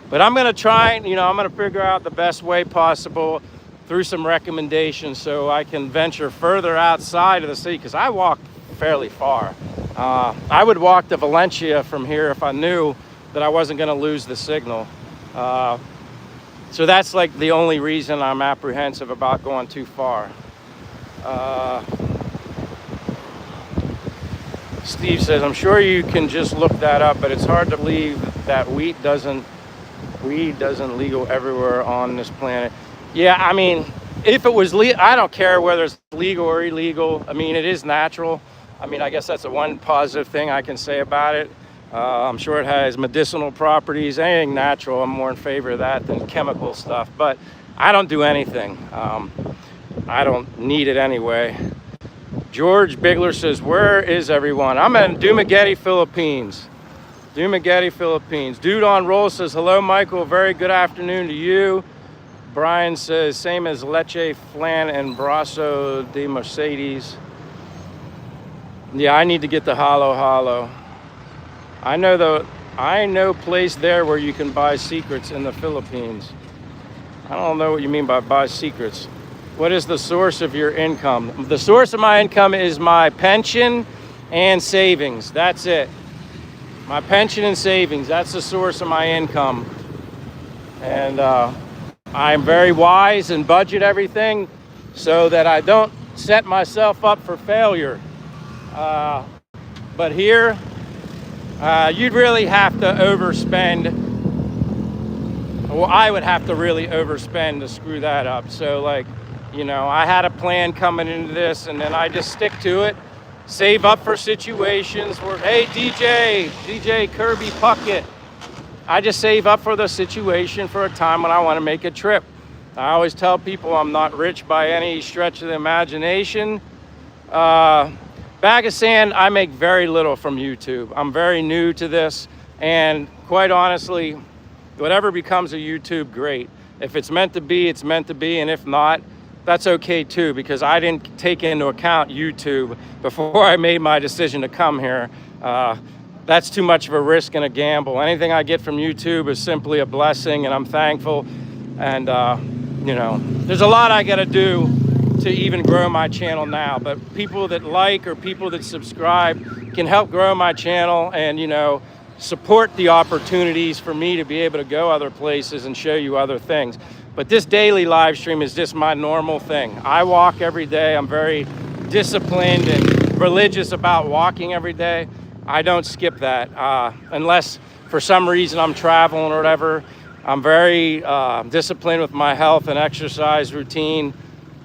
But I'm gonna try, I'm gonna figure out the best way possible through some recommendations so I can venture further outside of the city, because I walk fairly far. I would walk to Valencia from here if I knew that I wasn't gonna lose the signal. So that's like the only reason I'm apprehensive about going too far. Steve says, I'm sure you can just look that up, but it's hard to believe that weed doesn't legal everywhere on this planet. Yeah, I mean, if it was legal, I don't care whether it's legal or illegal. I mean, it is natural. I mean, I guess that's the one positive thing I can say about it. I'm sure it has medicinal properties. Anything natural, I'm more in favor of that than chemical stuff. But I don't do anything. I don't need it anyway. George Bigler says, where is everyone? I'm in Dumaguete, Philippines. Dumaguete, Philippines. Dude on roll says, hello, Michael. Very good afternoon to you. Brian says, same as Leche, Flan, and Brasso de Mercedes. Yeah, I need to get the Halo Halo. I know place there where you can buy secrets in the Philippines. I don't know what you mean by buy secrets. What is the source of your income? The source of my income is my pension and savings. That's it. My pension and savings, that's the source of my income. And I'm very wise and budget everything so that I don't set myself up for failure. But here, you'd really have to overspend. Well, I would have to really overspend to screw that up. So like, you know, I had a plan coming into this and then I just stick to it. Save up for situations where, hey, DJ Kirby Puckett. I just save up for the situation for a time when I want to make a trip. I always tell people I'm not rich by any stretch of the imagination. Bag of sand, I make very little from YouTube. I'm very new to this, and quite honestly, whatever becomes a YouTube, great. If it's meant to be, it's meant to be, and if not, that's okay too, because I didn't take into account YouTube before I made my decision to come here. That's too much of a risk and a gamble. Anything I get from YouTube is simply a blessing, and I'm thankful. And you know, there's a lot I gotta do to even grow my channel now, but people that like or people that subscribe can help grow my channel and, you know, support the opportunities for me to be able to go other places and show you other things. But this daily live stream is just my normal thing. I walk every day. I'm very disciplined and religious about walking every day. I don't skip that unless for some reason I'm traveling or whatever. I'm very disciplined with my health and exercise routine.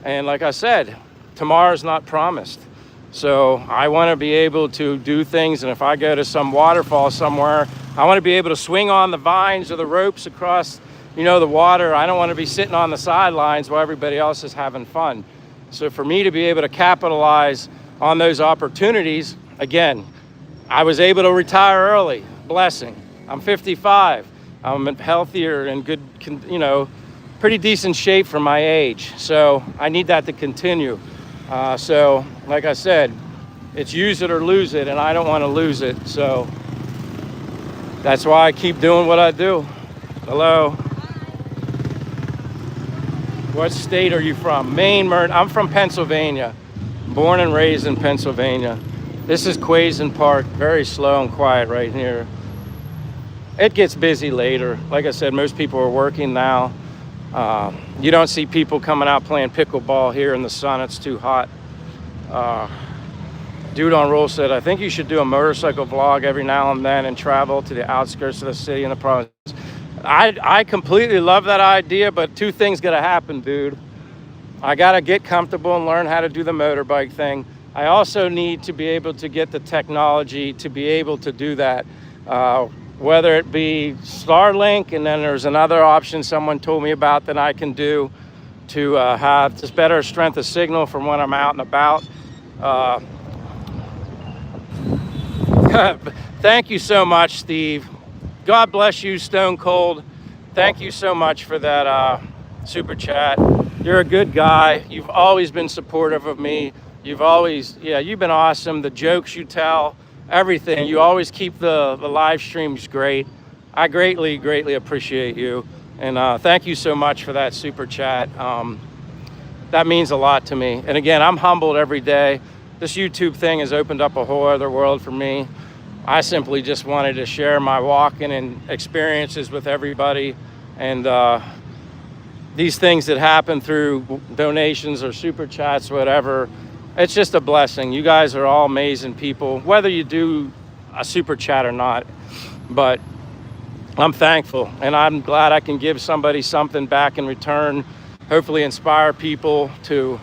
And like I said, tomorrow's not promised. So I want to be able to do things. And if I go to some waterfall somewhere, I want to be able to swing on the vines or the ropes across, you know, the water. I don't want to be sitting on the sidelines while everybody else is having fun. So for me to be able to capitalize on those opportunities, again, I was able to retire early, blessing. I'm 55. I'm healthier and good, you know, pretty decent shape for my age. So I need that to continue. So like I said, it's use it or lose it, and I don't want to lose it. So that's why I keep doing what I do. Hello. What state are you from? Maine, I'm from Pennsylvania. Born and raised in Pennsylvania. This is Quaison Park, very slow and quiet right here. It gets busy later. Like I said, most people are working now. You don't see people coming out playing pickleball here in the sun. It's too hot. Dude on roll said, I think you should do a motorcycle vlog every now and then and travel to the outskirts of the city and the province. I completely love that idea, but two things gotta happen, dude. I gotta get comfortable and learn how to do the motorbike thing. I also need to be able to get the technology to be able to do that. Whether it be Starlink, and then there's another option someone told me about that I can do to have just better strength of signal from when I'm out and about. Thank you so much, Steve. God bless you, Stone Cold. Thank you so much for that super chat. You're a good guy. You've always been supportive of me. You've been awesome. The jokes you tell, everything. You always keep the live streams great. I greatly appreciate you. And thank you so much for that super chat. That means a lot to me. And again, I'm humbled every day. This YouTube thing has opened up a whole other world for me. I simply just wanted to share my walking and experiences with everybody. And these things that happen through donations or super chats, whatever, it's just a blessing. You guys are all amazing people, whether you do a super chat or not. But I'm thankful, and I'm glad I can give somebody something back in return. Hopefully inspire people to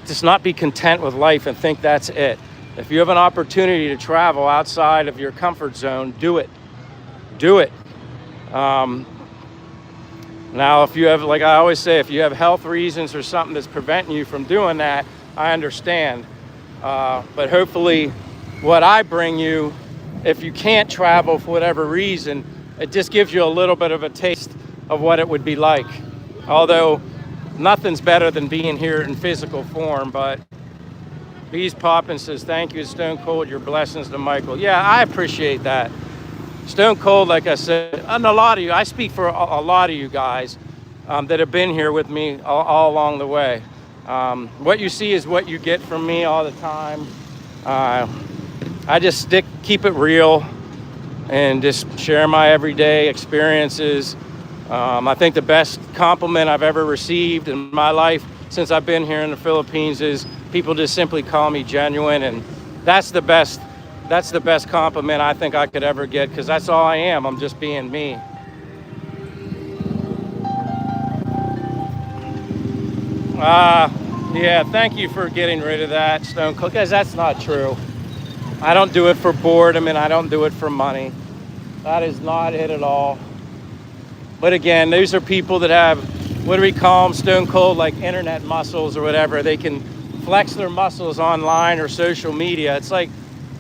just not be content with life and think that's it. If you have an opportunity to travel outside of your comfort zone, do it. Do it. Now, if you have, like I always say, if you have health reasons or something that's preventing you from doing that, I understand. But hopefully what I bring you if you can't travel for whatever reason, it just gives you a little bit of a taste of what it would be like. Although nothing's better than being here in physical form. But Bees Poppin says, thank you, Stone Cold, your blessings to Michael. Yeah, I appreciate that. Stone Cold, like I said, and a lot of you, I speak for a lot of you guys that have been here with me all along the way. What you see is what you get from me all the time. I just keep it real and just share my everyday experiences. I think the best compliment I've ever received in my life since I've been here in the Philippines is people just simply call me genuine, and that's the best compliment I think I could ever get, because that's all I am. I'm just being me. Yeah, thank you for getting rid of that, Stone Cold, because that's not true. I don't do it for boredom, and I don't do it for money. That is not it at all. But again, these are people that have, what do we call them, Stone Cold, like internet muscles or whatever. They can flex their muscles online or social media. It's like,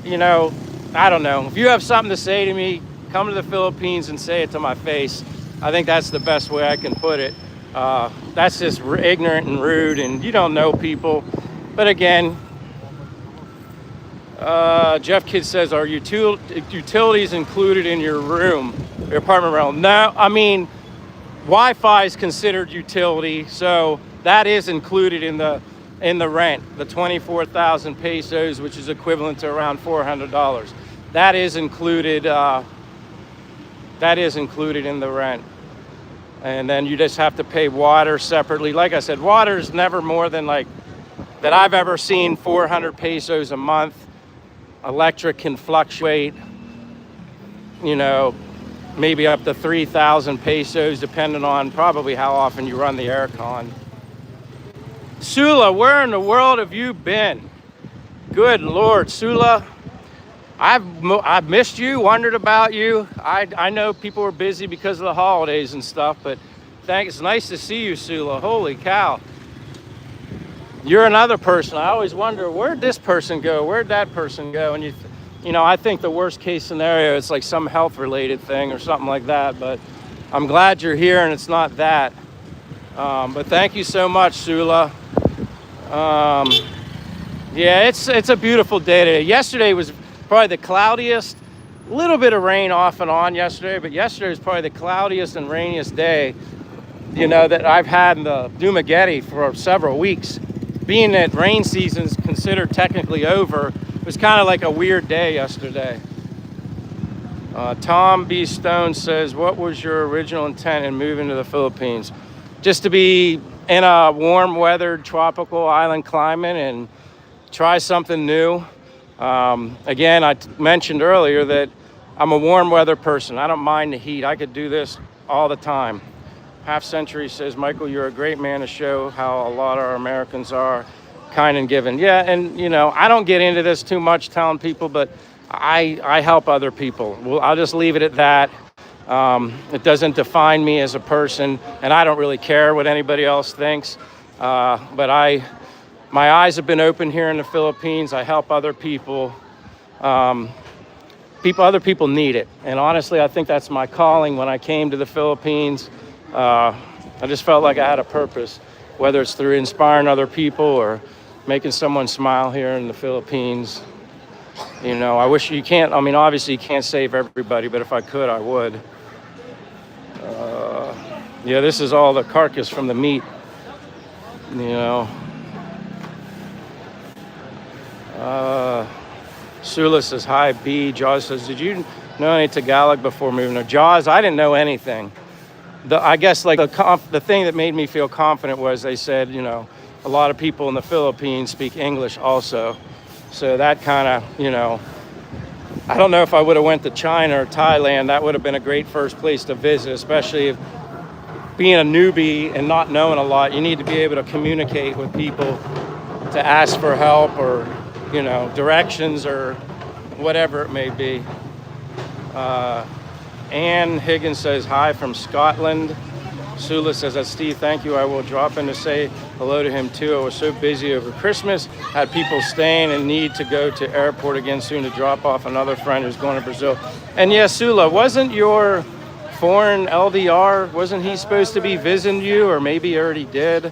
you know, I don't know. If you have something to say to me, come to the Philippines and say it to my face. I think that's the best way I can put it. That's just ignorant and rude, and you don't know people. But again, Jeff Kidd says, are utilities included in your room, your apartment rental? No, I mean, Wi-Fi is considered utility, so that is included in the rent, the 24,000 pesos, which is equivalent to around $400. That is included. That is included in the rent. And then you just have to pay water separately. Like I said, water is never more than, like, that I've ever seen, 400 pesos a month. Electric can fluctuate, you know, maybe up to 3,000 pesos, depending on probably how often you run the aircon. Sula, where in the world have you been? Good Lord, Sula. I've missed you, wondered about you. I know people were busy because of the holidays and stuff, but it's nice to see you, Sula. Holy cow. You're another person. I always wonder, where'd this person go? Where'd that person go? And you know, I think the worst case scenario, it's like some health related thing or something like that, but I'm glad you're here and it's not that. But thank you so much, Sula. Yeah, it's a beautiful day today. Yesterday was probably the cloudiest, a little bit of rain off and on yesterday, but yesterday was probably the cloudiest and rainiest day, you know, that I've had in the Dumaguete for several weeks. Being that rain season's considered technically over, it was kind of like a weird day yesterday. Tom B. Stone says, what was your original intent in moving to the Philippines? Just to be in a warm weathered tropical island climate and try something new. Again, I mentioned earlier that I'm a warm weather person. I don't mind the heat. I could do this all the time. Half Century says, Michael, you're a great man to show how a lot of our Americans are kind and giving. Yeah, and you know, I don't get into this too much telling people, but I help other people. Well, I'll just leave it at that. It doesn't define me as a person, and I don't really care what anybody else thinks. But my eyes have been open here in the Philippines. I help other people. Other people need it. And honestly, I think that's my calling when I came to the Philippines. I just felt like I had a purpose, whether it's through inspiring other people or making someone smile here in the Philippines. You know, I wish you can't, I mean, obviously you can't save everybody, but if I could, I would. Yeah, this is all the carcass from the meat, you know. Sula says, hi, B. Jaws says, did you know any Tagalog before moving to Jaws? I didn't know anything. I guess like the thing that made me feel confident was they said, you know, a lot of people in the Philippines speak English also. So that kind of, you know, I don't know if I would have went to China or Thailand, that would have been a great first place to visit, especially if being a newbie and not knowing a lot, you need to be able to communicate with people to ask for help or, you know, directions or whatever it may be. Ann Higgins says, hi from Scotland. Sula says, Steve, thank you. I will drop in to say hello to him too. I was so busy over Christmas, had people staying and need to go to airport again soon to drop off another friend who's going to Brazil. And yes, Sula, wasn't your foreign LDR, wasn't he supposed to be visiting you, or maybe he already did?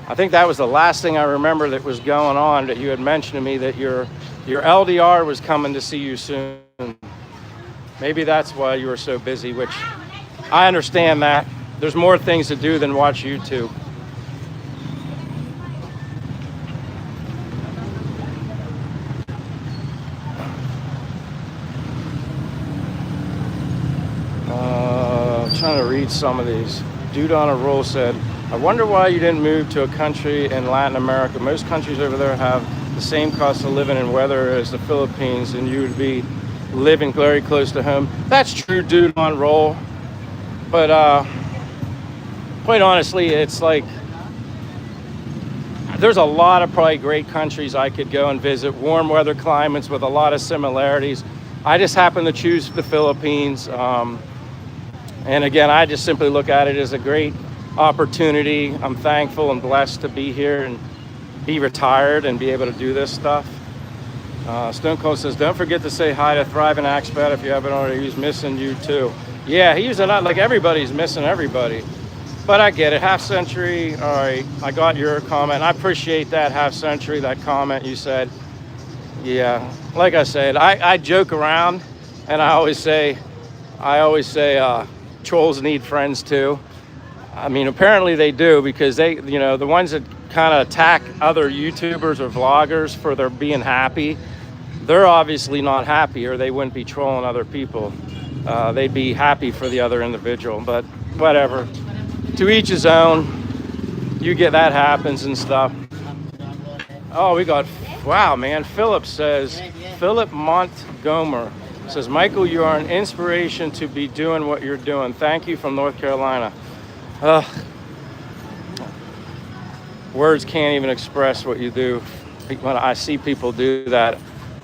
I think that was the last thing I remember that was going on, that you had mentioned to me that your LDR was coming to see you soon. Maybe that's why you were so busy, which I understand that. There's more things to do than watch YouTube. Trying to read some of these. Dude on a Roll said, I wonder why you didn't move to a country in Latin America. Most countries over there have the same cost of living and weather as the Philippines, and you would be living very close to home. That's true, Dude on Roll. But quite honestly, it's like there's a lot of probably great countries I could go and visit, warm weather climates with a lot of similarities. I just happen to choose the Philippines. And again, I just simply look at it as a great opportunity. I'm thankful and blessed to be here and be retired and be able to do this stuff. Stone Cold says, don't forget to say hi to Thriving Expat if you haven't already. He's missing you too. Yeah, he's not like everybody's missing everybody. But I get it. Half Century, all right, I got your comment. I appreciate that, Half Century, that comment you said. Yeah, like I said, I joke around and I always say, trolls need friends too. I mean, apparently they do, because they, the ones that kind of attack other YouTubers or vloggers for their being happy, they're obviously not happy, or they wouldn't be trolling other people. They'd be happy for the other individual, but whatever. To each his own. You get that happens and stuff. Oh, we got, wow, man. Philip says, Philip Montgomery says, Michael, you are an inspiration to be doing what you're doing. Thank you, from North Carolina. Words can't even express what you do when I see people do that.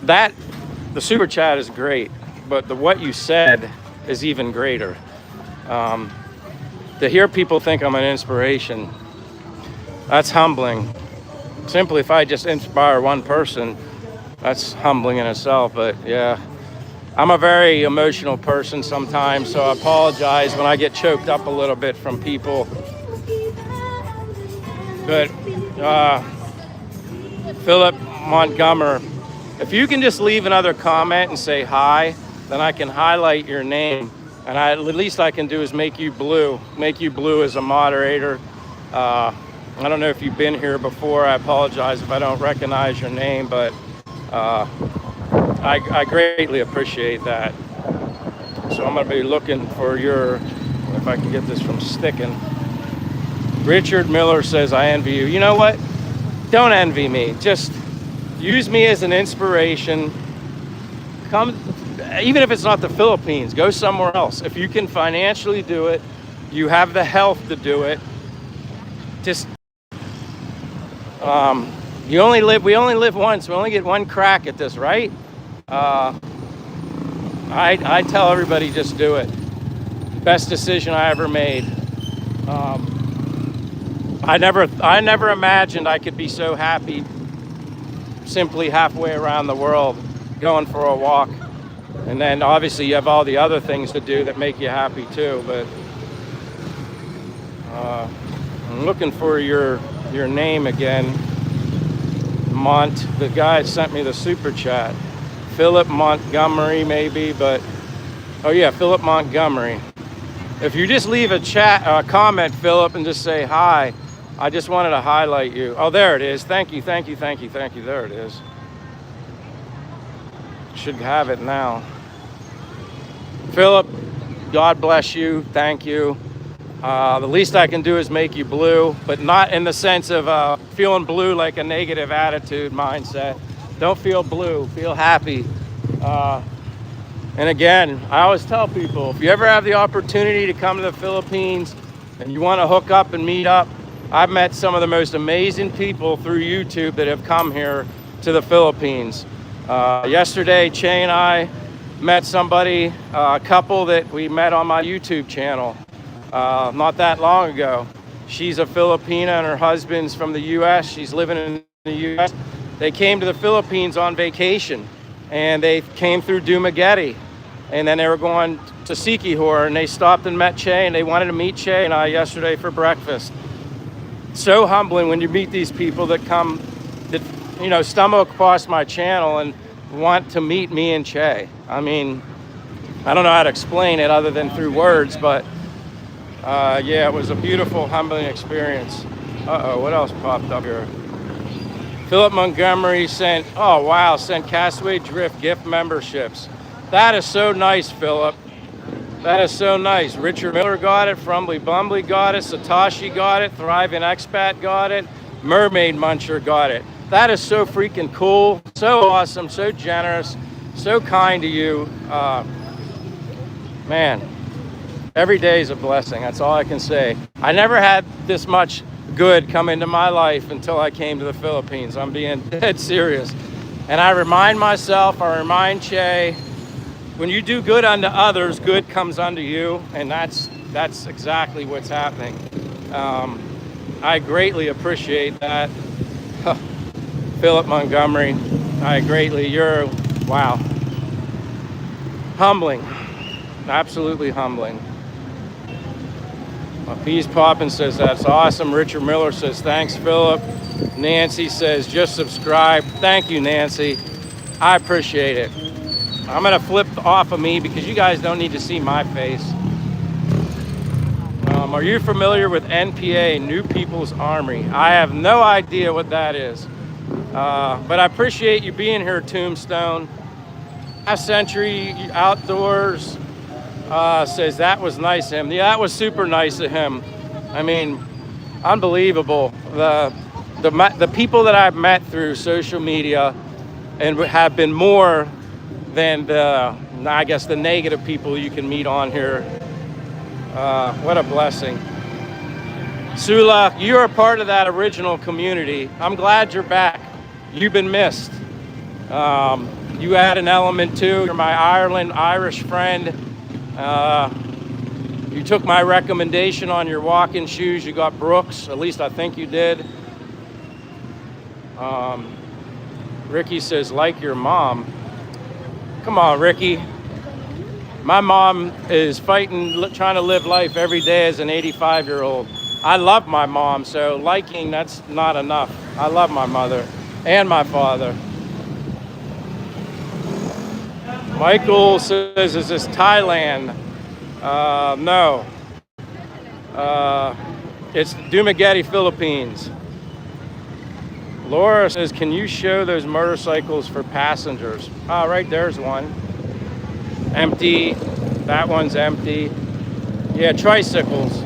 The super chat is great, but what you said is even greater. To hear people think I'm an inspiration, that's humbling. Simply, if I just inspire one person, that's humbling in itself. But yeah, I'm a very emotional person sometimes, so I apologize when I get choked up a little bit from people. But Philip Montgomery, if you can just leave another comment and say hi, then I can highlight your name. And at least I can do is make you blue as a moderator. I don't know if you've been here before. I apologize if I don't recognize your name, but I greatly appreciate that. So I'm gonna be looking for if I can get this from sticking. Richard Miller says, I envy you. You know what? Don't envy me. Just use me as an inspiration. Come, even if it's not the Philippines, go somewhere else. If you can financially do it, you have the health to do it. Just, we only live once. We only get one crack at this, right? I tell everybody, just do it. Best decision I ever made. I never imagined I could be so happy simply halfway around the world going for a walk. And then obviously you have all the other things to do that make you happy too. But I'm looking for your name again. The guy sent me the super chat. Philip Montgomery maybe, but oh yeah, Philip Montgomery. If you just leave a comment, Philip, and just say hi, I just wanted to highlight you. Oh, there it is. Thank you. There it is. Should have it now. Philip, God bless you. Thank you. The least I can do is make you blue, but not in the sense of feeling blue like a negative attitude mindset. Don't feel blue, feel happy. And again, I always tell people, if you ever have the opportunity to come to the Philippines and you want to hook up and meet up, I've met some of the most amazing people through YouTube that have come here to the Philippines. Yesterday, Che and I met somebody, a couple that we met on my YouTube channel not that long ago. She's a Filipina and her husband's from the U.S. She's living in the U.S. They came to the Philippines on vacation, and they came through Dumaguete, and then they were going to Siquijor, and they stopped and met Che, and they wanted to meet Che and I yesterday for breakfast. So humbling when you meet these people that come, that, you know, stumble across my channel and want to meet me and Che. I mean, I don't know how to explain it other than through words, but yeah, it was a beautiful, humbling experience. Uh-oh, what else popped up here? Philip Montgomery sent, oh wow, sent Castaway Drift gift memberships. That is so nice, Philip. That is so nice. Richard Miller got it, Frumbly Bumbly got it, Satoshi got it, Thriving Expat got it, Mermaid Muncher got it. That is so freaking cool, so awesome, so generous, so kind to you. Man, every day is a blessing, that's all I can say. I never had this much good come into my life until I came to the Philippines. I'm being dead serious. And I remind myself, I remind Che, when you do good unto others, good comes unto you, and that's exactly what's happening. I greatly appreciate that. Philip Montgomery, you're, wow. Humbling, absolutely humbling. Peas Poppin says, that's awesome. Richard Miller says, thanks, Philip. Nancy says, just subscribe. Thank you, Nancy. I appreciate it. I'm gonna flip off of me because you guys don't need to see my face. Are you familiar with NPA, New People's Army? I have no idea what that is. But I appreciate you being here, Tombstone. Last Century Outdoors says that was nice of him. Yeah, that was super nice of him. I mean, unbelievable. The people that I've met through social media and have been more than I guess the negative people you can meet on here. What a blessing. Sula, you're a part of that original community. I'm glad you're back. You've been missed. You add an element too. You're my Irish friend. You took my recommendation on your walking shoes. You got Brooks, at least I think you did. Ricky says, like your mom. Come on, Ricky. My mom is fighting, trying to live life every day as an 85-year-old. I love my mom, so liking, that's not enough. I love my mother and my father. Michael says, is this Thailand? No. It's Dumaguete, Philippines. Laura says, can you show those motorcycles for passengers? Oh, right there's one. Empty. That one's empty. Yeah, tricycles.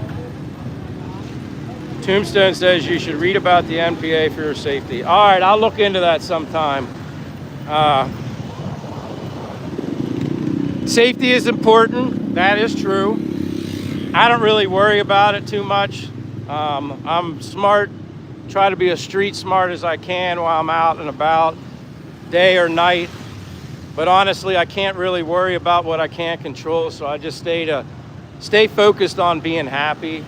Tombstone says you should read about the NPA for your safety. All right, I'll look into that sometime. Safety is important. That is true. I don't really worry about it too much. I'm smart. Try to be as street smart as I can while I'm out and about, day or night. But honestly, I can't really worry about what I can't control, so I just stay focused on being happy.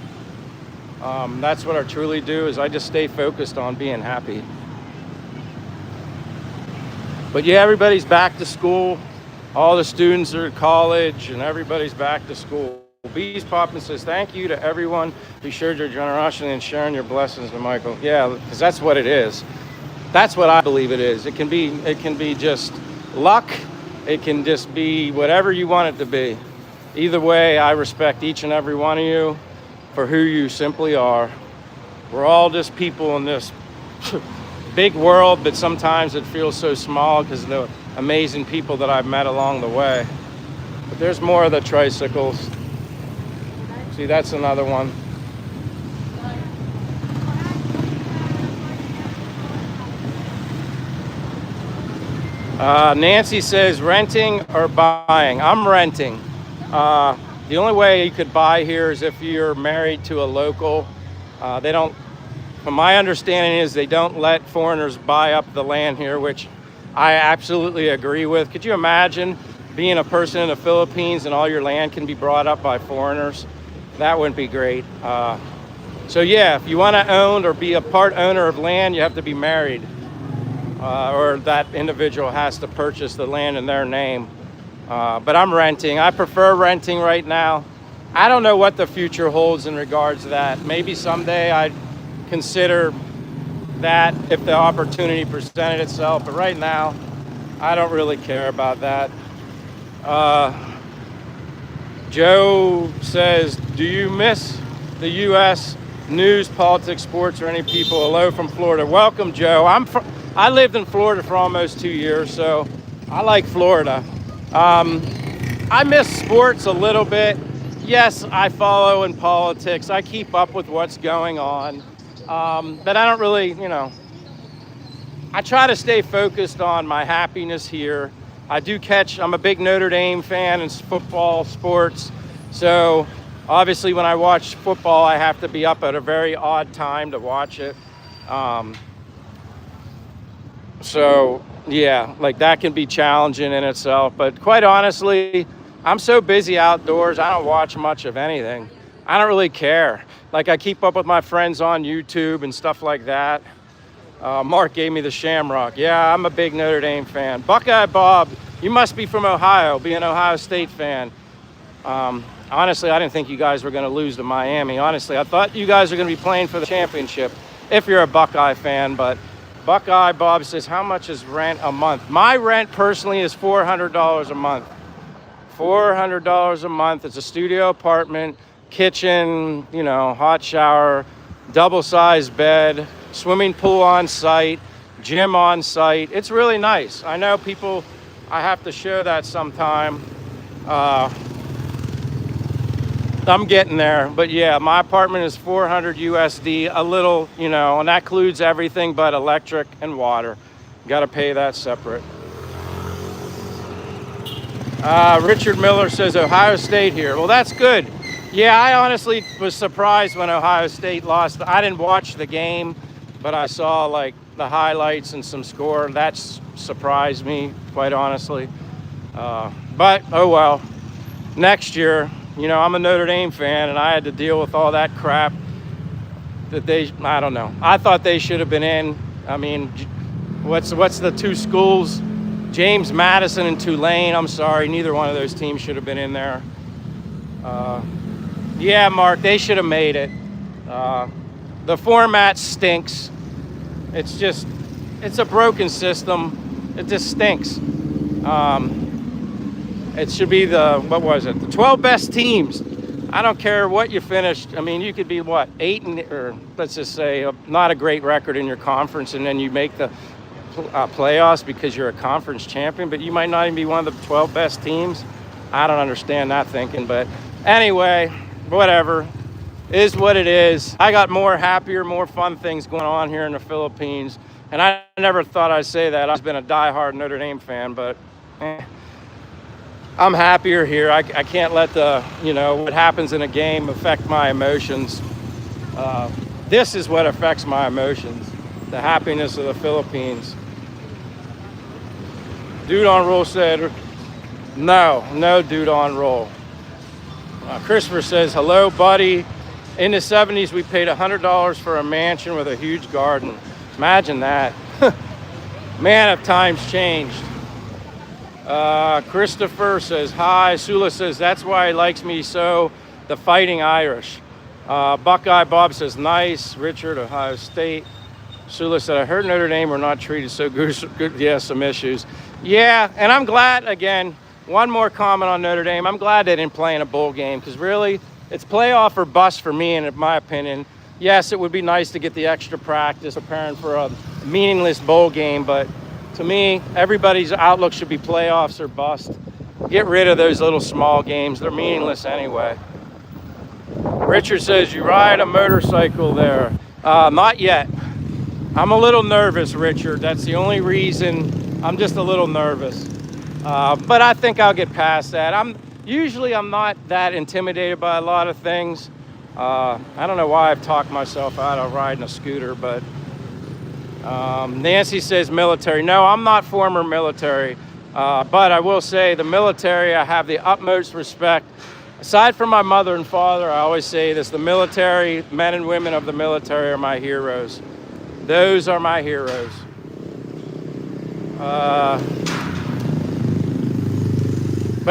That's what I truly do, is I just stay focused on being happy. But yeah, everybody's back to school. All the students are at college, and everybody's back to school. Bees Poppin says, thank you to everyone who shared your generosity and sharing your blessings to Michael. Yeah, because that's what it is. That's what I believe it is. It can be just luck. It can just be whatever you want it to be. Either way, I respect each and every one of you for who you simply are. We're all just people in this big world, but sometimes it feels so small because of the amazing people that I've met along the way. But there's more of the tricycles. See, that's another one. Nancy says, renting or buying? I'm renting. The only way you could buy here is if you're married to a local. They don't, from my understanding is they don't let foreigners buy up the land here, which I absolutely agree with. Could you imagine being a person in the Philippines and all your land can be brought up by foreigners? That wouldn't be great. So yeah, if you want to own or be a part owner of land, you have to be married, or that individual has to purchase the land in their name. But I'm renting. I prefer renting right now. I don't know what the future holds in regards to that. Maybe someday I'd consider that if the opportunity presented itself. But right now, I don't really care about that. Joe says, do you miss the U.S. news, politics, sports, or any people? Hello from Florida. Welcome, Joe. I lived in Florida for almost 2 years, so I like Florida. I miss sports a little bit. Yes, I follow in politics. I keep up with what's going on. But I don't really, I try to stay focused on my happiness here. I'm a big Notre Dame fan in football, sports. So obviously when I watch football, I have to be up at a very odd time to watch it. So yeah, like that can be challenging in itself. But quite honestly, I'm so busy outdoors, I don't watch much of anything. I don't really care. Like I keep up with my friends on YouTube and stuff like that. Mark gave me the Shamrock. Yeah, I'm a big Notre Dame fan. Buckeye Bob, you must be from Ohio, be an Ohio State fan. Honestly, I didn't think you guys were going to lose to Miami. Honestly, I thought you guys were going to be playing for the championship if you're a Buckeye fan. But Buckeye Bob says, how much is rent a month? My rent personally is $400 a month. $400 a month. It's a studio apartment, kitchen, hot shower, double-sized bed, swimming pool on site, gym on site. It's really nice. I know people, I have to show that sometime. I'm getting there, but yeah, my apartment is 400 USD, a little, and that includes everything but electric and water. Got to pay that separate. Richard Miller says Ohio State here. Well, that's good. Yeah, I honestly was surprised when Ohio State lost. I didn't watch the game, but I saw like the highlights and some score. That surprised me, quite honestly. But oh well. Next year, I'm a Notre Dame fan, and I had to deal with all that crap that I don't know. I thought they should have been in. I mean, what's the two schools? James Madison and Tulane. I'm sorry, neither one of those teams should have been in there. Yeah, Mark, they should have made it. The format stinks. It's a broken system. It just stinks. It should be the 12 best teams. I don't care what you finished. I mean, you could be or let's just say not a great record in your conference, and then you make the playoffs because you're a conference champion, but you might not even be one of the 12 best teams. I don't understand that thinking, but anyway, whatever. Is what it is. I got more happier, more fun things going on here in the Philippines, and I never thought I'd say that. I've been a diehard Notre Dame fan, but I'm happier here. I can't let what happens in a game affect my emotions. This is what affects my emotions, the happiness of the Philippines. Dude on Roll said, no dude on Roll. Christopher says, hello, buddy. In the 70s, we paid $100 for a mansion with a huge garden. Imagine that. Man, have times changed. Christopher says, hi. Sula says, that's why he likes me so, the Fighting Irish. Buckeye Bob says, nice. Richard, Ohio State. Sula said, I heard Notre Dame were not treated so good. Yeah, some issues. Yeah, and I'm glad, again, one more comment on Notre Dame. I'm glad they didn't play in a bowl game because really, it's playoff or bust for me, in my opinion. Yes, it would be nice to get the extra practice preparing for a meaningless bowl game, but to me, everybody's outlook should be playoffs or bust. Get rid of those little small games. They're meaningless anyway. Richard says, you ride a motorcycle there. Not yet. I'm a little nervous, Richard. That's the only reason. I'm just a little nervous. But I think I'll get past that. I'm not that intimidated by a lot of things. I don't know why I've talked myself out of riding a scooter, but Nancy says military. No, I'm not former military, but I will say the military, I have the utmost respect aside from my mother and father, I always say this, the military, men and women of the military are my heroes. Those are my heroes. But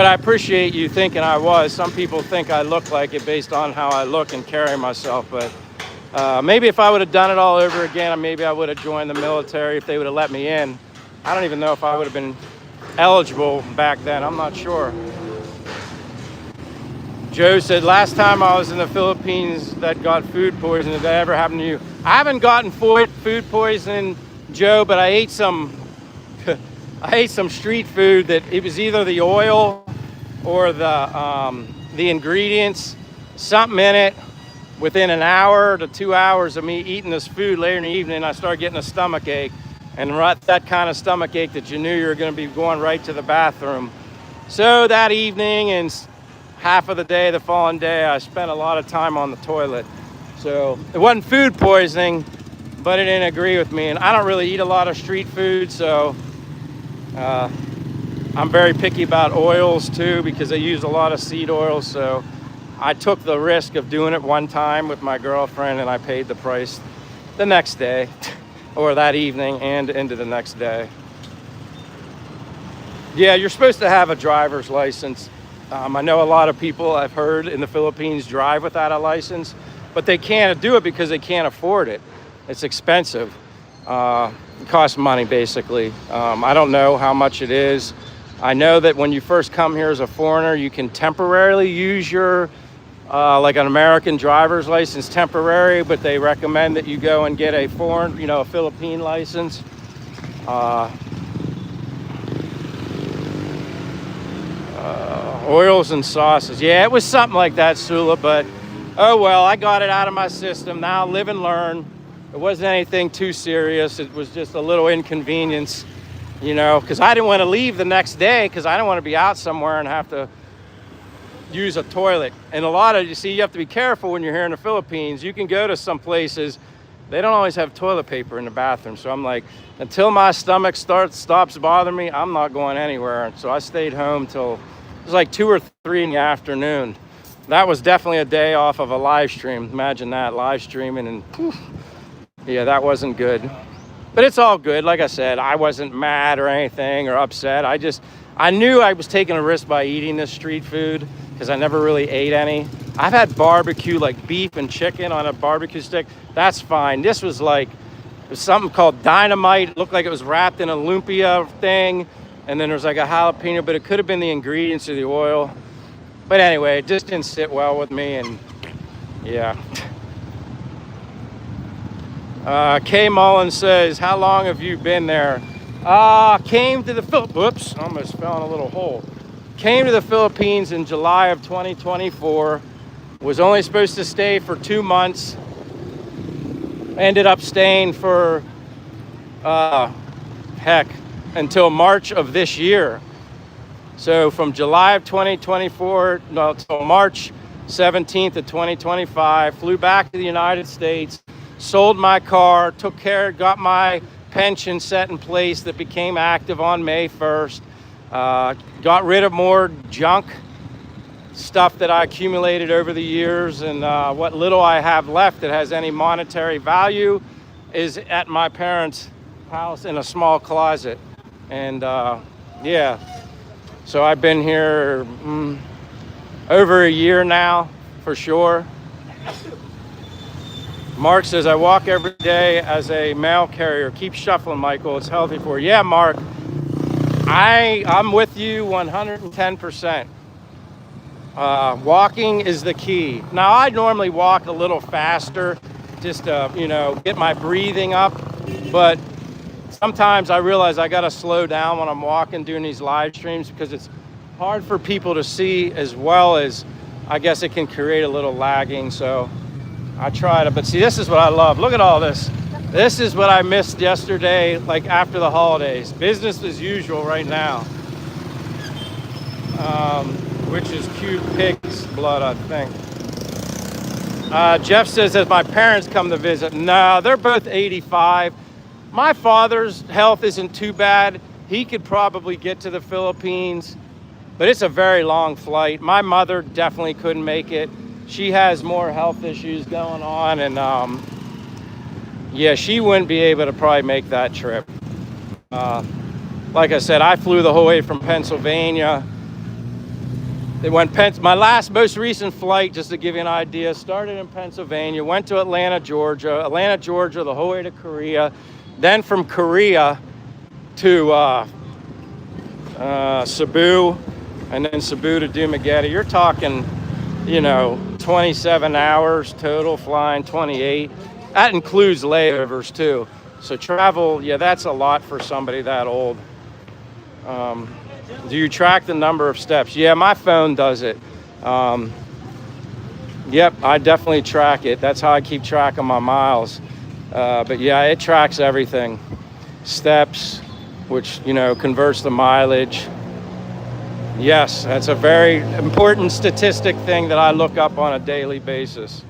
I appreciate you thinking I was. Some people think I look like it based on how I look and carry myself. But maybe if I would have done it all over again, maybe I would have joined the military if they would have let me in. I don't even know if I would have been eligible back then. I'm not sure. Joe said, last time I was in the Philippines that got food poisoning, did that ever happen to you? I haven't gotten food poisoning, Joe, but I ate some street food that it was either the oil or the ingredients, something in it. Within an hour to 2 hours of me eating this food later in the evening, I started getting a stomach ache. And that kind of stomach ache that you knew you were going to be going right to the bathroom. So that evening and half of the day, the following day, I spent a lot of time on the toilet. So it wasn't food poisoning, but it didn't agree with me. And I don't really eat a lot of street food, so I'm very picky about oils too, because I use a lot of seed oils. So I took the risk of doing it one time with my girlfriend, and I paid the price the next day or that evening and into the next day. Yeah, you're supposed to have a driver's license. I know a lot of people I've heard in the Philippines drive without a license, but they can't do it because they can't afford it. It's expensive. It costs money, basically. I don't know how much it is. I know that when you first come here as a foreigner, you can temporarily use your like an American driver's license temporary, but they recommend that you go and get a foreign, a Philippine license. Oils and sauces. Yeah, it was something like that, Sula, but oh well, I got it out of my system. Now live and learn. It wasn't anything too serious. It was just a little inconvenience, because I didn't want to leave the next day because I didn't want to be out somewhere and have to use a toilet. And you have to be careful when you're here in the Philippines. You can go to some places, they don't always have toilet paper in the bathroom. So I'm like, until my stomach stops bothering me, I'm not going anywhere. And so I stayed home till it was like 2 or 3 in the afternoon. That was definitely a day off of a live stream. Imagine that, live streaming, and whew, yeah, that wasn't good. But it's all good. Like I said, I wasn't mad or anything or upset. I knew I was taking a risk by eating this street food because I never really ate any. I've had barbecue, like beef and chicken on a barbecue stick. That's fine. This was like, it was something called dynamite. It looked like it was wrapped in a lumpia thing. And then there's like a jalapeno, but it could have been the ingredients or the oil. But anyway, it just didn't sit well with me, and yeah. Kay Mullen says, how long have you been there? Came to the Philippines. Whoops, almost fell in a little hole. Came to the Philippines in July of 2024. Was only supposed to stay for 2 months. Ended up staying for, until March of this year. So from July of 2024 until March 17th of 2025, flew back to the United States, sold my car, got my pension set in place that became active on May 1st, got rid of more junk stuff that I accumulated over the years, and what little I have left that has any monetary value is at my parents' house in a small closet. And yeah, so I've been here over a year now, for sure. Mark says, I walk every day as a mail carrier. Keep shuffling, Michael. It's healthy for you. Yeah, Mark, I'm with you 110%. Walking is the key. Now, I normally walk a little faster just to, get my breathing up. But sometimes I realize I got to slow down when I'm walking, doing these live streams, because it's hard for people to see, as well as I guess it can create a little lagging. So I try to, but see, this is what I love. Look at all this. This is what I missed yesterday, like after the holidays. Business as usual right now. Which is cute pig's blood, I think. Jeff says, as my parents come to visit. No, they're both 85. My father's health isn't too bad. He could probably get to the Philippines, but it's a very long flight. My mother definitely couldn't make it. She has more health issues going on, and yeah, she wouldn't be able to probably make that trip. Like I said, I flew the whole way from Pennsylvania. My most recent flight, just to give you an idea, started in Pennsylvania, went to Atlanta, Georgia, the whole way to Korea, then from Korea to Cebu, and then Cebu to Dumaguete. You're talking, 27 hours total, flying 28. That includes layovers too. So travel, yeah, that's a lot for somebody that old. Do you track the number of steps? Yeah, my phone does it. Yep, I definitely track it. That's how I keep track of my miles. But yeah, it tracks everything. Steps, which, converts the mileage. Yes, that's a very important statistic thing that I look up on a daily basis.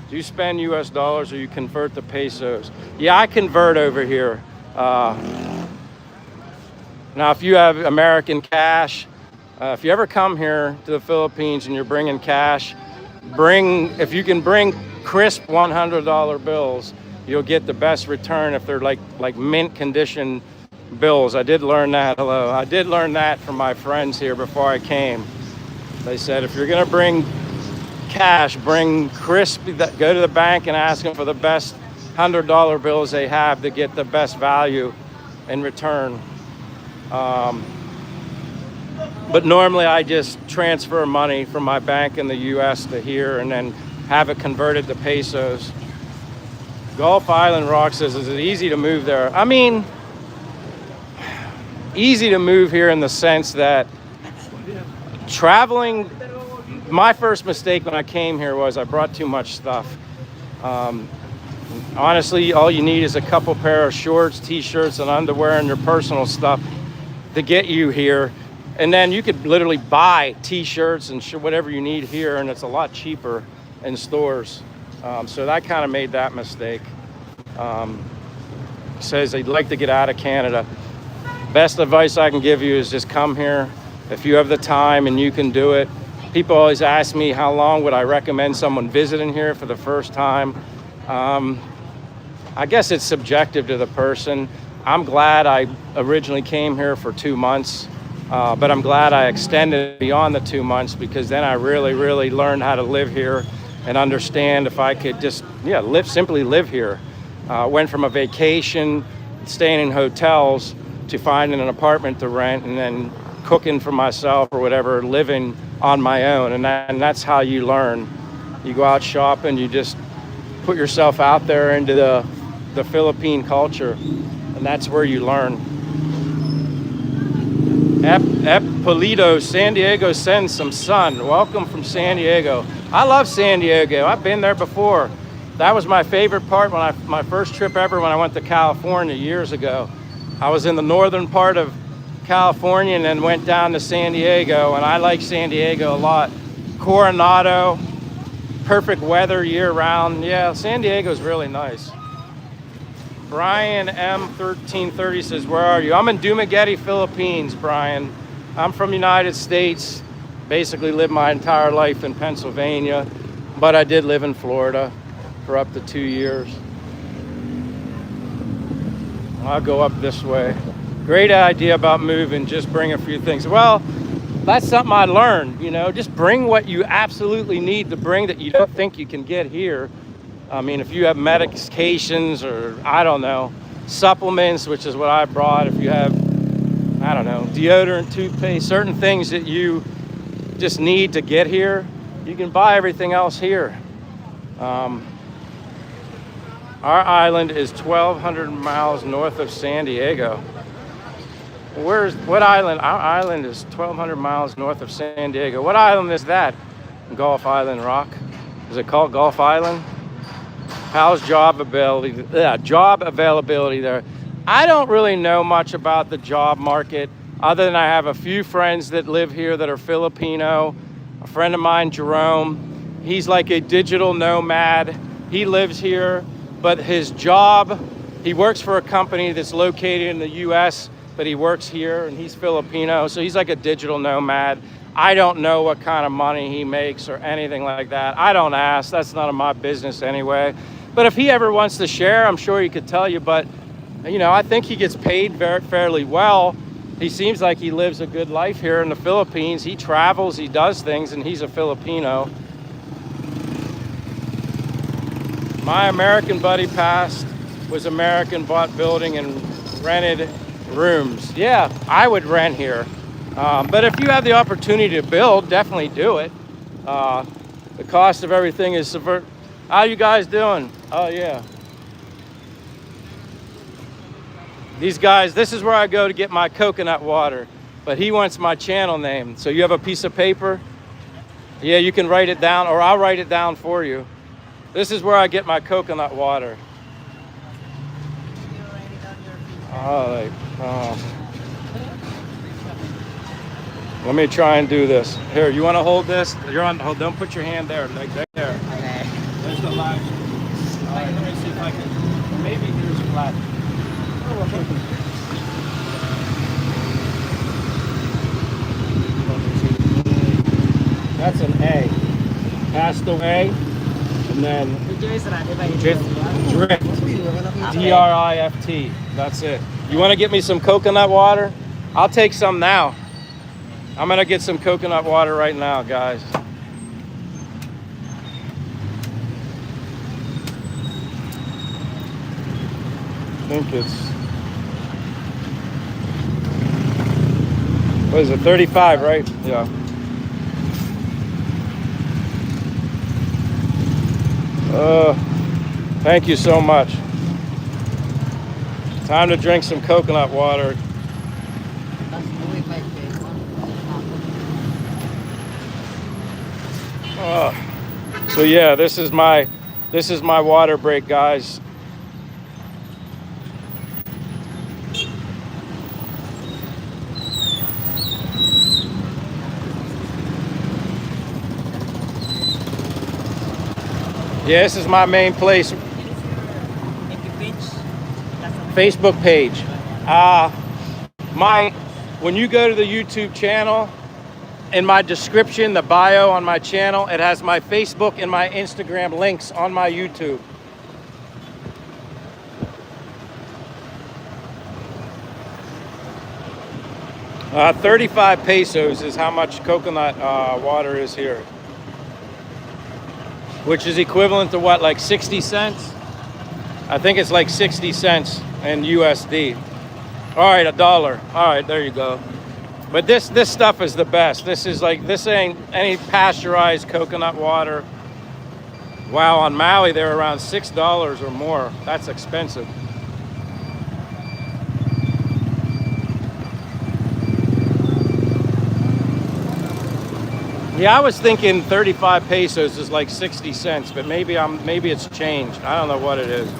Do you spend US dollars or you convert the pesos? Yeah, I convert over here. Now, if you have American cash, if you ever come here to the Philippines and you're bringing cash, if you can bring crisp $100 bills, you'll get the best return if they're like mint condition bills. I did learn that. Hello. I did learn that from my friends here before I came. They said, if you're going to bring cash, bring crisp, go to the bank and ask them for the best $100 bills they have to get the best value in return. But normally I just transfer money from my bank in the US to here and then have it converted to pesos. Gulf Island Rock says, is it easy to move there? I mean, easy to move here in the sense that traveling, my first mistake when I came here was I brought too much stuff. Honestly, all you need is a couple pair of shorts, t-shirts, and underwear and your personal stuff to get you here. And then you could literally buy t-shirts and whatever you need here, and it's a lot cheaper in stores. So that kind of made that mistake. Says they'd like to get out of Canada. Best advice I can give you is just come here if you have the time and you can do it. People always ask me how long would I recommend someone visiting here for the first time. I guess it's subjective to the person. I'm glad I originally came here for 2 months, but I'm glad I extended beyond the 2 months because then I really, really learned how to live here and understand if I could just, simply live here. Went from a vacation, staying in hotels, to finding an apartment to rent and then cooking for myself or whatever, living on my own. And that's how you learn. You go out shopping, you just put yourself out there into the Philippine culture, and that's where you learn. Polito, San Diego sends some sun. Welcome from San Diego. I love San Diego. I've been there before. That was my favorite part my first trip ever when I went to California years ago. I was in the northern part of California and then went down to San Diego, and I like San Diego a lot. Coronado, perfect weather year round. Yeah, San Diego's really nice. Brian M1330 says, where are you? I'm in Dumaguete, Philippines, Brian. I'm from the United States. Basically lived my entire life in Pennsylvania, but I did live in Florida for up to 2 years. I'll go up this way. Great idea about moving, just bring a few things. Well, that's something I learned, just bring what you absolutely need to bring that you don't think you can get here. I mean, if you have medications or, I don't know, supplements, which is what I brought, if you have, I don't know, deodorant, toothpaste, certain things that you just need to get here, you can buy everything else here. Our island is 1,200 miles north of San Diego. What island? Our island is 1,200 miles north of San Diego. What island is that? Gulf Island Rock. Is it called Gulf Island? How's job availability? Job availability there. I don't really know much about the job market other than I have a few friends that live here that are Filipino. A friend of mine, Jerome, he's like a digital nomad. He lives here, but his job, he works for a company that's located in the US but he works here and he's Filipino, so he's like a digital nomad. I don't know what kind of money he makes or anything like that. I don't ask. That's none of my business anyway. But if he ever wants to share, I'm sure he could tell you. But, you know, I think he gets paid fairly well. He seems like he lives a good life here in the Philippines. He travels, he does things, and he's a Filipino. My American buddy passed, was American, bought building and rented rooms. Yeah, I would rent here. But if you have the opportunity to build, definitely do it. The cost of everything is subvert. How you guys doing? Oh yeah. These guys, this is where I go to get my coconut water. But he wants my channel name. So you have a piece of paper? Yeah, you can write it down, or I'll write it down for you. This is where I get my coconut water. Let me try and do this. Here, you want to hold this? You're on. Hold. Don't put your hand there. Like there. Okay. There's the live. All right. Let me see if I can. Maybe here's flat. That's an A. Passed away, and then drift. D-R-I-F-T. That's it. You want to get me some coconut water? I'll take some now. I'm gonna get some coconut water right now, guys. I think it's, what is it, 35, right? Yeah. Thank you so much. Time to drink some coconut water. So yeah, this is my water break, guys. Yeah, this is my main place. Facebook page. When you go to the YouTube channel, in my description, the bio on my channel, it has my Facebook and my Instagram links on my YouTube. Uh, 35 pesos is how much coconut water is here. Which is equivalent to what, like 60 cents? I think it's like 60 cents in USD. All right, $1. All right, there you go. But this stuff is the best. This ain't any pasteurized coconut water. Wow, on Maui they're around $6 or more. That's expensive. Yeah, I was thinking 35 pesos is like 60 cents, but maybe it's changed. I don't know what it is.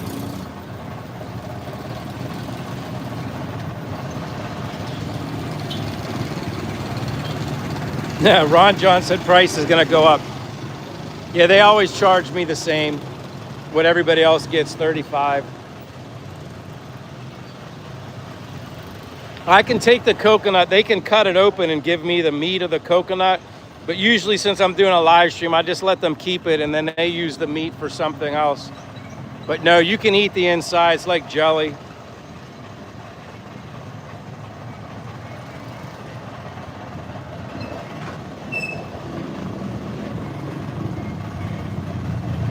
Yeah, Ron John said price is gonna go up. Yeah, they always charge me the same. What everybody else gets, 35. I can take the coconut, they can cut it open and give me the meat of the coconut. But usually, since I'm doing a live stream, I just let them keep it and then they use the meat for something else. But no, you can eat the inside. It's like jelly.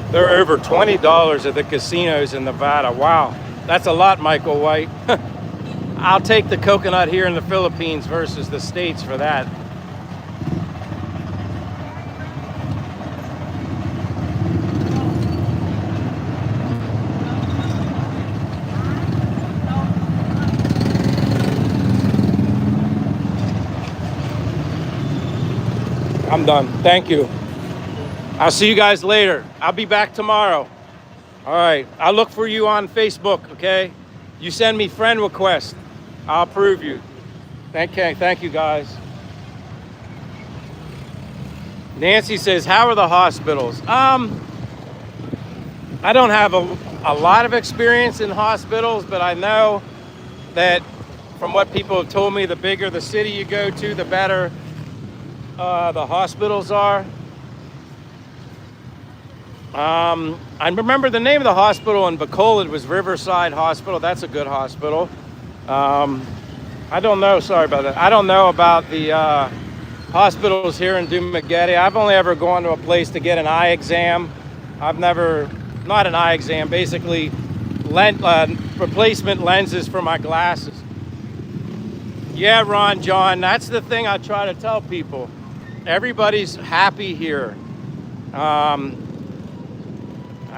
They're over $20 at the casinos in Nevada. Wow, that's a lot, Michael White. I'll take the coconut here in the Philippines versus the States for that. I'm done. Thank you. I'll see you guys later. I'll be back tomorrow. All right. I'll look for you on Facebook, okay? You send me friend requests. I'll approve you. Thank you, guys. Nancy says, how are the hospitals? I don't have a lot of experience in hospitals, but I know that from what people have told me, the bigger the city you go to, the better the hospitals are. I remember the name of the hospital in Bacolod was Riverside Hospital. That's a good hospital. I don't know. Sorry about that. I don't know about the hospitals here in Dumaguete. I've only ever gone to a place to get an eye exam. I've never, not an eye exam, basically replacement lenses for my glasses. Yeah, Ron John, that's the thing I try to tell people. Everybody's happy here. I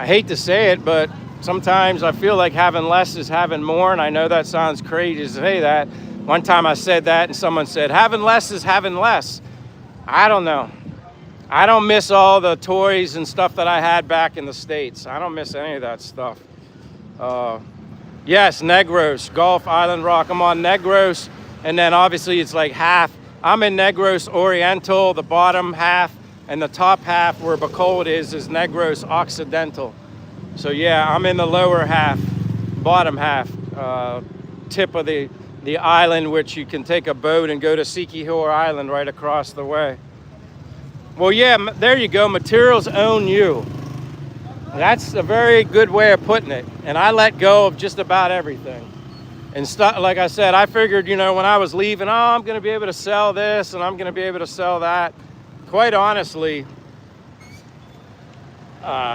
hate to say it, but sometimes I feel like having less is having more, and I know that sounds crazy to say that. One time I said that and someone said, having less is having less. I don't know. I don't miss all the toys and stuff that I had back in the States. I don't miss any of that stuff. Yes, Negros, Gulf Island Rock. I'm on Negros, and then obviously it's like half. I'm in Negros Oriental, the bottom half, and the top half where Bacolod is Negros Occidental. So yeah, I'm in the lower half, bottom half, tip of the island, which you can take a boat and go to Siquijor Island right across the way. Well, yeah, there you go. Materials own you. That's a very good way of putting it. And I let go of just about everything. And like I said, I figured, you know, when I was leaving, oh, I'm going to be able to sell this and I'm going to be able to sell that. Quite honestly,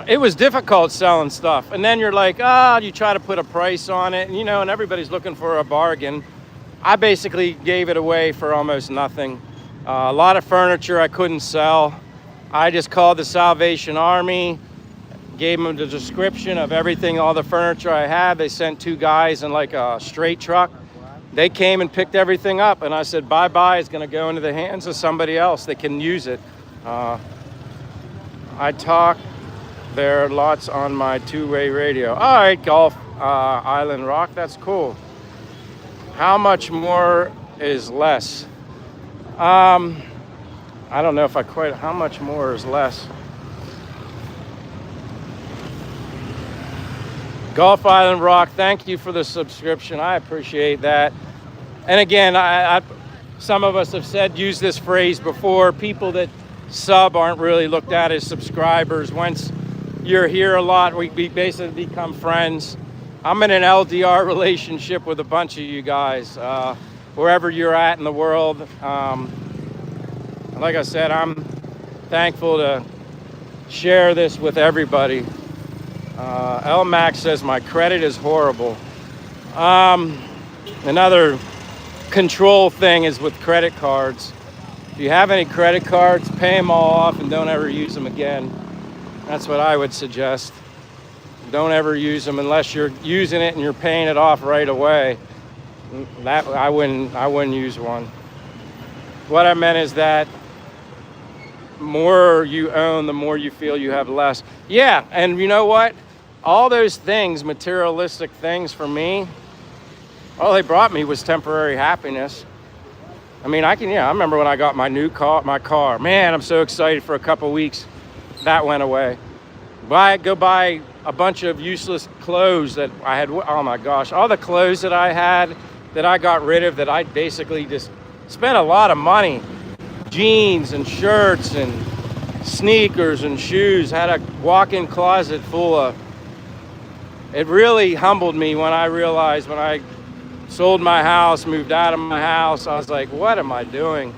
it was difficult selling stuff. And then you're like, you try to put a price on it, and, you know, and everybody's looking for a bargain. I basically gave it away for almost nothing. A lot of furniture I couldn't sell. I just called the Salvation Army, gave them the description of everything, all the furniture I had. They sent 2 guys in like a straight truck. They came and picked everything up, and I said, bye-bye, it's gonna go into the hands of somebody else that can use it. I talk there lots on my 2-way radio. All right, Gulf Island Rock, that's cool. How much more is less? I don't know if I quite, how much more is less? Gulf Island Rock, thank you for the subscription. I appreciate that. And again, some of us have said, use this phrase before, people that sub aren't really looked at as subscribers. Once you're here a lot, we basically become friends. I'm in an LDR relationship with a bunch of you guys, wherever you're at in the world. Like I said, I'm thankful to share this with everybody. L Max says my credit is horrible. Another control thing is with credit cards. If you have any credit cards, pay them all off and don't ever use them again. That's what I would suggest. Don't ever use them unless you're using it and you're paying it off right away. That I wouldn't use one. What I meant is that more you own, the more you feel you have less. Yeah, and you know what? All those things, materialistic things for me, all they brought me was temporary happiness. I mean, I remember when I got my car. Man, I'm so excited for a couple weeks. That went away. Go buy a bunch of useless clothes that I had. Oh my gosh, all the clothes that I had that I got rid of, that I basically just spent a lot of money. Jeans and shirts and sneakers and shoes. Had a walk-in closet full of. It really humbled me when I realized, when I sold my house, moved out of my house, I was like, what am I doing?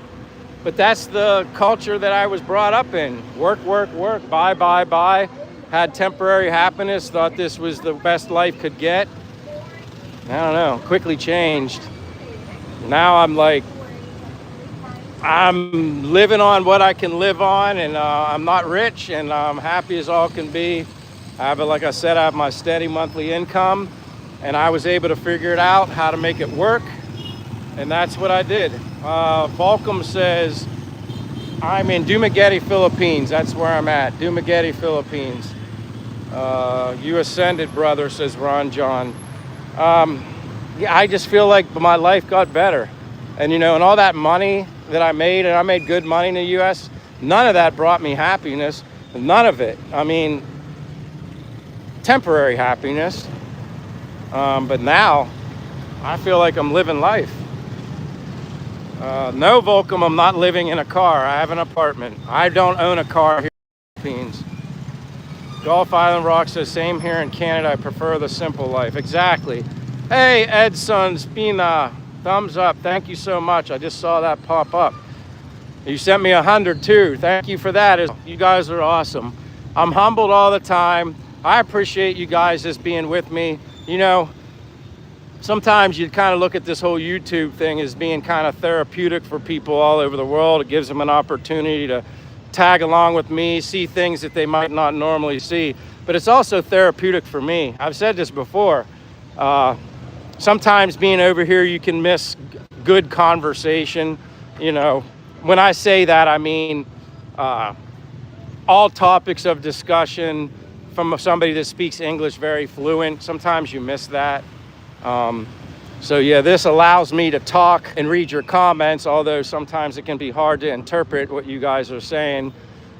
But that's the culture that I was brought up in. Work, work, work, buy, buy, buy. Had temporary happiness, thought this was the best life could get. I don't know, quickly changed. Now I'm like, I'm living on what I can live on, and I'm not rich, and I'm happy as all can be. Like I said, I have my steady monthly income, and I was able to figure it out, how to make it work, and that's what I did. Volcom says, I'm in Dumaguete, Philippines. That's where I'm at, Dumaguete, Philippines. You ascended, brother, says Ron John. Yeah, I just feel like my life got better. And, you know, and all that money that I made, and I made good money in the U.S., none of that brought me happiness. None of it. I mean, temporary happiness. But now, I feel like I'm living life. No, Volcom, I'm not living in a car. I have an apartment. I don't own a car here in the Philippines. Gulf Island Rock says, same here in Canada. I prefer the simple life. Exactly. Hey, Edson Spina, thumbs up. Thank you so much. I just saw that pop up. You sent me 100 too. Thank you for that. You guys are awesome. I'm humbled all the time. I appreciate you guys just being with me. You know, sometimes you kind of look at this whole YouTube thing as being kind of therapeutic for people all over the world. It gives them an opportunity to tag along with me, see things that they might not normally see. But it's also therapeutic for me. I've said this before. Sometimes being over here, you can miss good conversation. You know, when I say that, I mean all topics of discussion from somebody that speaks English very fluent. Sometimes you miss that. So yeah, this allows me to talk and read your comments, although sometimes it can be hard to interpret what you guys are saying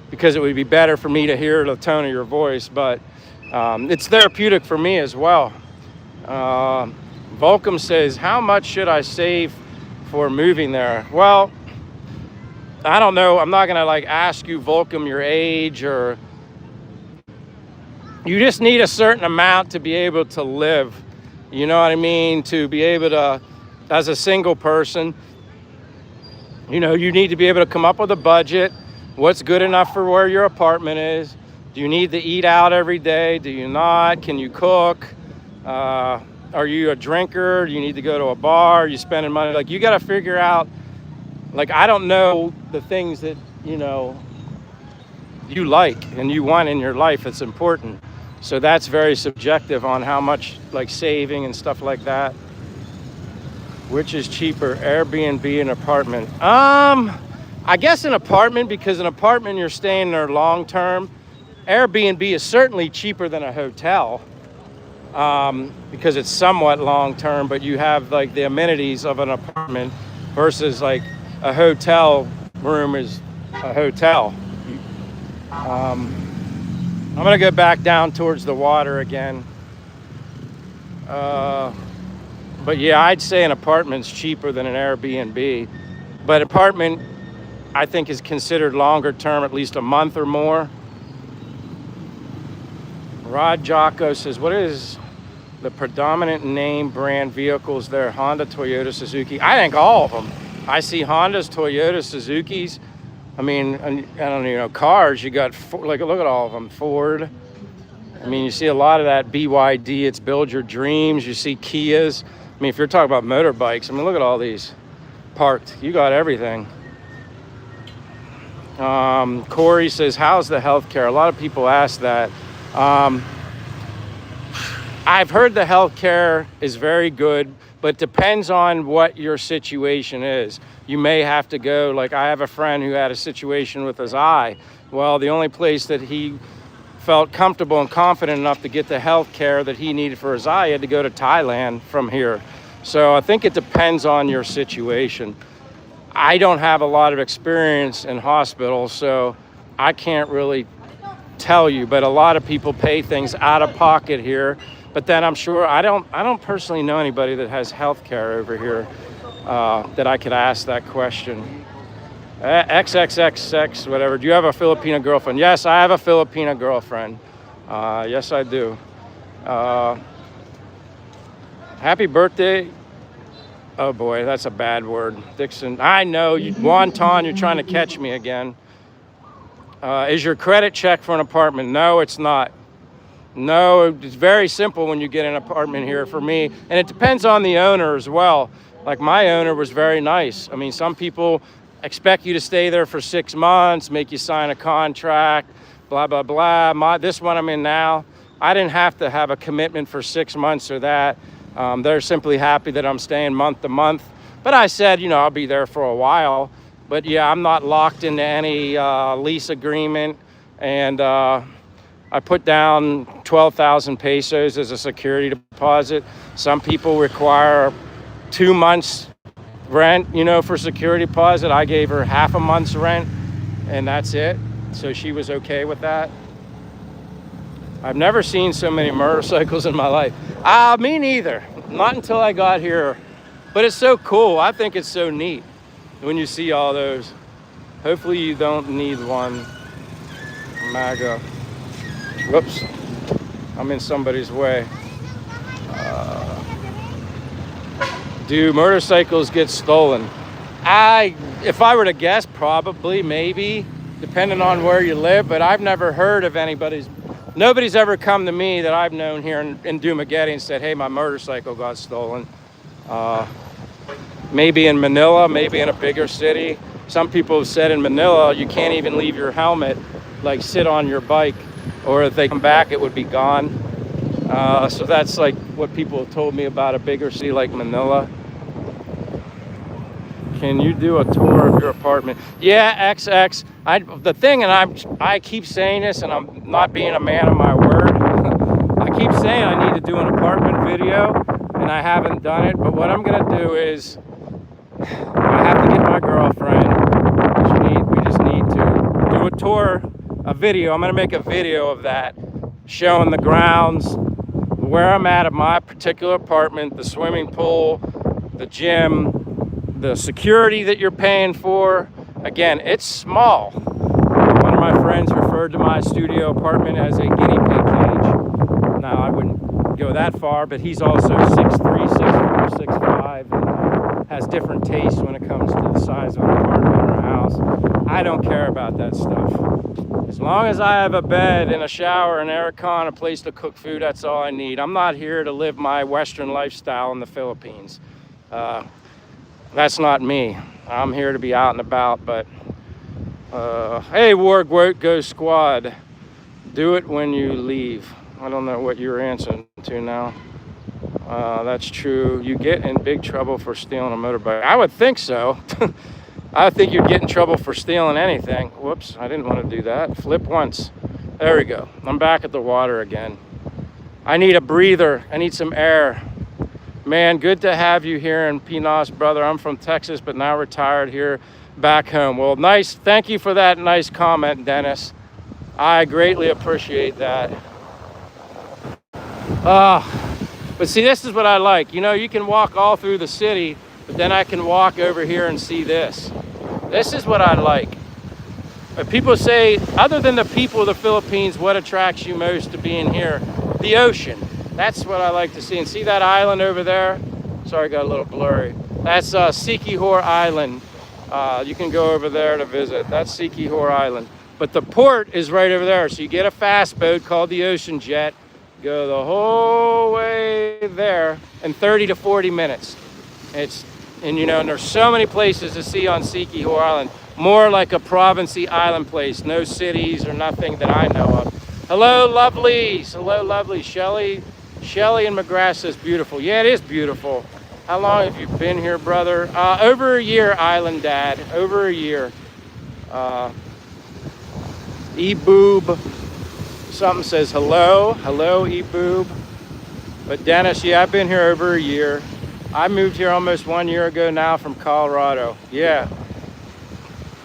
because it would be better for me to hear the tone of your voice, but it's therapeutic for me as well. Volcom says, how much should I save for moving there? Well, I don't know. I'm not gonna like ask you, Volcom, your age, or you just need a certain amount to be able to live. You know what I mean? To be able to, as a single person, you know, you need to be able to come up with a budget. What's good enough for where your apartment is? Do you need to eat out every day? Do you not? Can you cook? Are you a drinker? Do you need to go to a bar? Are you spending money? Like, you got to figure out, like, I don't know the things that, you know, you like and you want in your life. It's important. So that's very subjective on how much, like, saving and stuff like that. Which is cheaper, Airbnb, an apartment? I guess an apartment, because an apartment you're staying there long term. Airbnb is certainly cheaper than a hotel because it's somewhat long term, but you have like the amenities of an apartment versus like a hotel room is a hotel. I'm gonna go back down towards the water again. But yeah, I'd say an apartment's cheaper than an Airbnb. But apartment, I think, is considered longer term, at least a month or more. Rod Jocko says, what is the predominant name brand vehicles there? Honda, Toyota, Suzuki. I think all of them. I see Hondas, Toyotas, Suzukis. I mean, I don't even know, cars, you got, like, look at all of them. Ford. I mean, you see a lot of that BYD, it's Build Your Dreams. You see Kias. I mean, if you're talking about motorbikes, I mean, look at all these parked. You got everything. Corey says, how's the healthcare? A lot of people ask that. I've heard the healthcare is very good, but depends on what your situation is. You may have to go, like I have a friend who had a situation with his eye. Well, the only place that he felt comfortable and confident enough to get the health care that he needed for his eye, he had to go to Thailand from here. So I think it depends on your situation. I don't have a lot of experience in hospitals, so I can't really tell you, but a lot of people pay things out of pocket here. But then I'm sure, I don't personally know anybody that has health care over here that I could ask that question. XXXX, whatever. Do you have a Filipino girlfriend? Yes, I have a Filipino girlfriend. Yes, I do. Happy birthday. Oh boy, that's a bad word. Dixon, I know, you, Wonton, you're trying to catch me again. Is your credit check for an apartment? No, it's not. No, it's very simple when you get an apartment here for me. And it depends on the owner as well. Like my owner was very nice. I mean, some people expect you to stay there for 6 months, make you sign a contract, blah, blah, blah. This one I'm in now, I didn't have to have a commitment for 6 months or that. They're simply happy that I'm staying month to month. But I said, you know, I'll be there for a while. But yeah, I'm not locked into any lease agreement. And I put down 12,000 pesos as a security deposit. Some people require 2 months rent, you know, for security deposit. I gave her half a month's rent and that's it. So she was okay with that. I've never seen so many motorcycles in my life. Me neither. Not until I got here. But it's so cool. I think it's so neat when you see all those. Hopefully you don't need one. MAGA. Whoops. I'm in somebody's way. Do motorcycles get stolen? If I were to guess, probably, maybe, depending on where you live, but I've never heard of nobody's ever come to me that I've known here in Dumaguete and said, hey, my motorcycle got stolen. Maybe in Manila, maybe in a bigger city. Some people have said in Manila, you can't even leave your helmet, like sit on your bike, or if they come back, it would be gone. So that's like what people have told me about a bigger city like Manila. Can you do a tour of your apartment? Yeah, XX. The thing, and I keep saying this, and I'm not being a man of my word. I keep saying I need to do an apartment video, and I haven't done it. But what I'm gonna do is, I have to get my girlfriend. We just need to do a tour, a video. I'm gonna make a video of that, showing the grounds, where I'm at my particular apartment, the swimming pool, the gym, the security that you're paying for. Again, it's small. One of my friends referred to my studio apartment as a guinea pig cage. Now, I wouldn't go that far, but he's also 6'3", 6'4", 6'5", and has different tastes when it comes to the size of an apartment or a house. I don't care about that stuff. As long as I have a bed and a shower and aircon, a place to cook food, that's all I need. I'm not here to live my Western lifestyle in the Philippines. That's not me. I'm here to be out and about, but hey, Warg Go Squad, do it when you leave. I don't know what you're answering to now. That's true. You get in big trouble for stealing a motorbike. I would think so. I think you'd get in trouble for stealing anything. Whoops, I didn't want to do that. Flip once. There we go. I'm back at the water again. I need a breather. I need some air. Man, good to have you here in Pinas, brother. I'm from Texas, but now retired here back home. Well, nice. Thank you for that nice comment, Dennis. I greatly appreciate that. But see, this is what I like. You know, you can walk all through the city, but then I can walk over here and see this. This is what I like. But people say, other than the people of the Philippines, what attracts you most to being here? The ocean. That's what I like to see. And see that island over there? Sorry, got a little blurry. That's Siquijor Island. You can go over there to visit. That's Siquijor Island. But the port is right over there. So you get a fast boat called the Ocean Jet, go the whole way there in 30 to 40 minutes. And you know, and there's so many places to see on Siquijor Island. More like a province-y island place. No cities or nothing that I know of. Hello, lovelies. Hello, lovely. Shelly and McGrath says beautiful. Yeah, it is beautiful. How long have you been here, brother? Over a year, Island Dad. Over a year. E-Boob. Something says hello. Hello, E-Boob. But Dennis, yeah, I've been here over a year. I moved here almost 1 year ago now from Colorado. Yeah.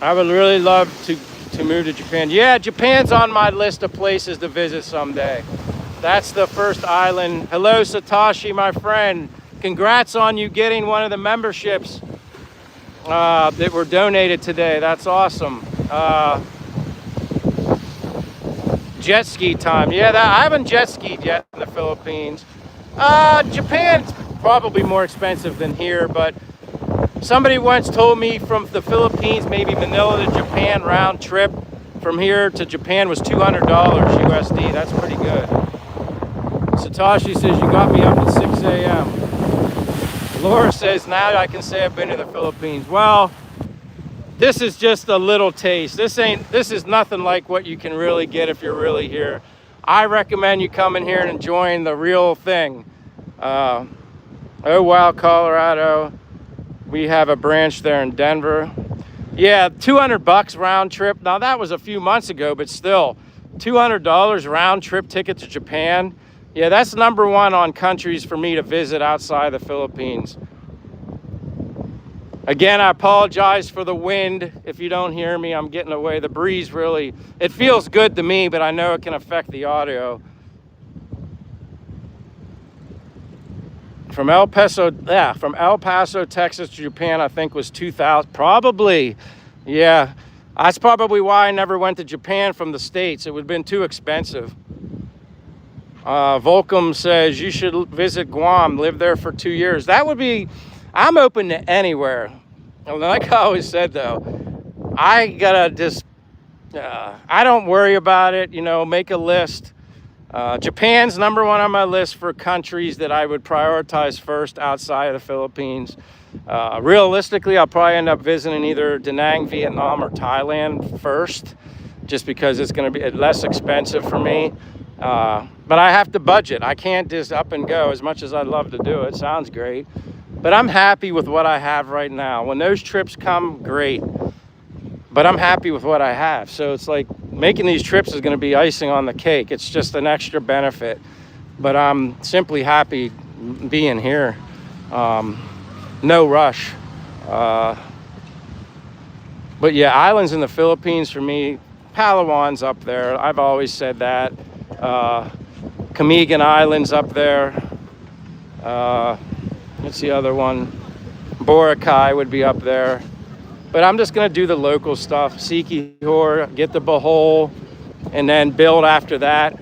I would really love to move to Japan. Yeah, Japan's on my list of places to visit someday. That's the first island. Hello, Satoshi, my friend. Congrats on you getting one of the memberships that were donated today. That's awesome. Jet ski time. Yeah, I haven't jet skied yet in the Philippines. Japan's probably more expensive than here, but somebody once told me from the Philippines, maybe Manila to Japan round trip from here to Japan was $200 USD. That's pretty good. Satoshi says, you got me up at 6 a.m. Laura says, now I can say I've been to the Philippines. Well, this is just a little taste. This is nothing like what you can really get if you're really here. I recommend you coming here and enjoying the real thing. Oh wow, Colorado. We have a branch there in Denver. Yeah, $200 round trip. Now that was a few months ago, but still, $200 round trip ticket to Japan. Yeah, that's number one on countries for me to visit outside the Philippines. Again, I apologize for the wind. If you don't hear me, I'm getting away. The breeze really, it feels good to me, but I know it can affect the audio. From El Paso, yeah, from El Paso, Texas to Japan, I think was 2,000. Probably, yeah. That's probably why I never went to Japan from the States. It would have been too expensive. Volcom says you should visit Guam, live there for 2 years. That would be, I'm open to anywhere. And like I always said though, I gotta just, I don't worry about it, you know, make a list. Japan's number one on my list for countries that I would prioritize first outside of the Philippines. Realistically, I'll probably end up visiting either Da Nang, Vietnam, or Thailand first, just because it's going to be less expensive for me. But I have to budget. I can't just up and go as much as I'd love to do it. Sounds great. But I'm happy with what I have right now. When those trips come, great. But I'm happy with what I have. So it's like making these trips is going to be icing on the cake. It's just an extra benefit. But I'm simply happy being here. No rush. But yeah, islands in the Philippines for me, Palawan's up there. I've always said that. Camigan Island's up there. What's the other one? Boracay would be up there. But I'm just going to do the local stuff. Sikihor, get the Bohol, and then build after that.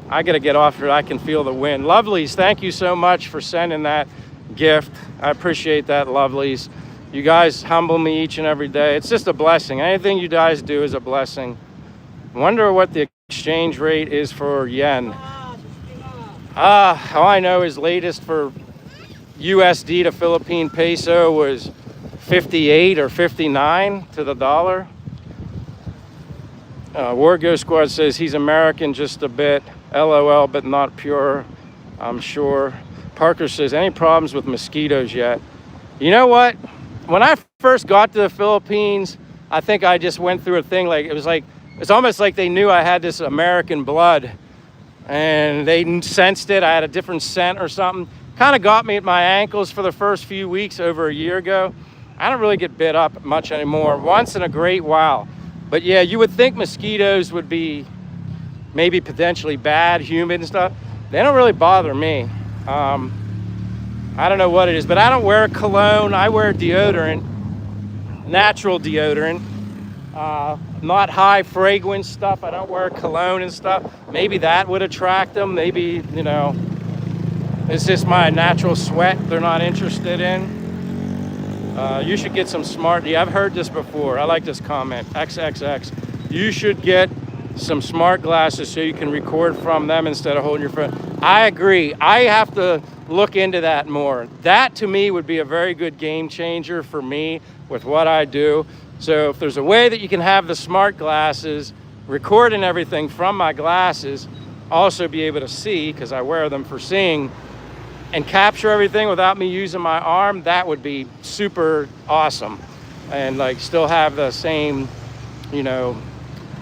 I got to get off here. I can feel the wind. Lovelies, thank you so much for sending that gift. I appreciate that, lovelies. You guys humble me each and every day. It's just a blessing. Anything you guys do is a blessing. Wonder what the exchange rate is for yen. All I know is latest for USD to Philippine peso was 58 or 59 to the dollar. Wargo Squad says he's American just a bit. LOL, but not pure, I'm sure. Parker says, any problems with mosquitoes yet? You know what? When I first got to the Philippines, I think I just went through a thing it's almost like they knew I had this American blood and they sensed it. I had a different scent or something. Kind of got me at my ankles for the first few weeks over a year ago. I don't really get bit up much anymore, once in a great while. But yeah, you would think mosquitoes would be maybe potentially bad, humid and stuff. They don't really bother me. I don't know what it is, but I don't wear cologne. I wear deodorant, natural deodorant, not high fragrance stuff. I don't wear cologne and stuff. Maybe that would attract them. Maybe, you know, it's just my natural sweat they're not interested in. You should get some smart, I've heard this before. I like this comment, XXX. You should get some smart glasses so you can record from them instead of holding your phone. I agree. I have to look into that more. That to me would be a very good game changer for me with what I do. So if there's a way that you can have the smart glasses, recording everything from my glasses, also be able to see, because I wear them for seeing, and capture everything without me using my arm, that would be super awesome. And like still have the same, you know,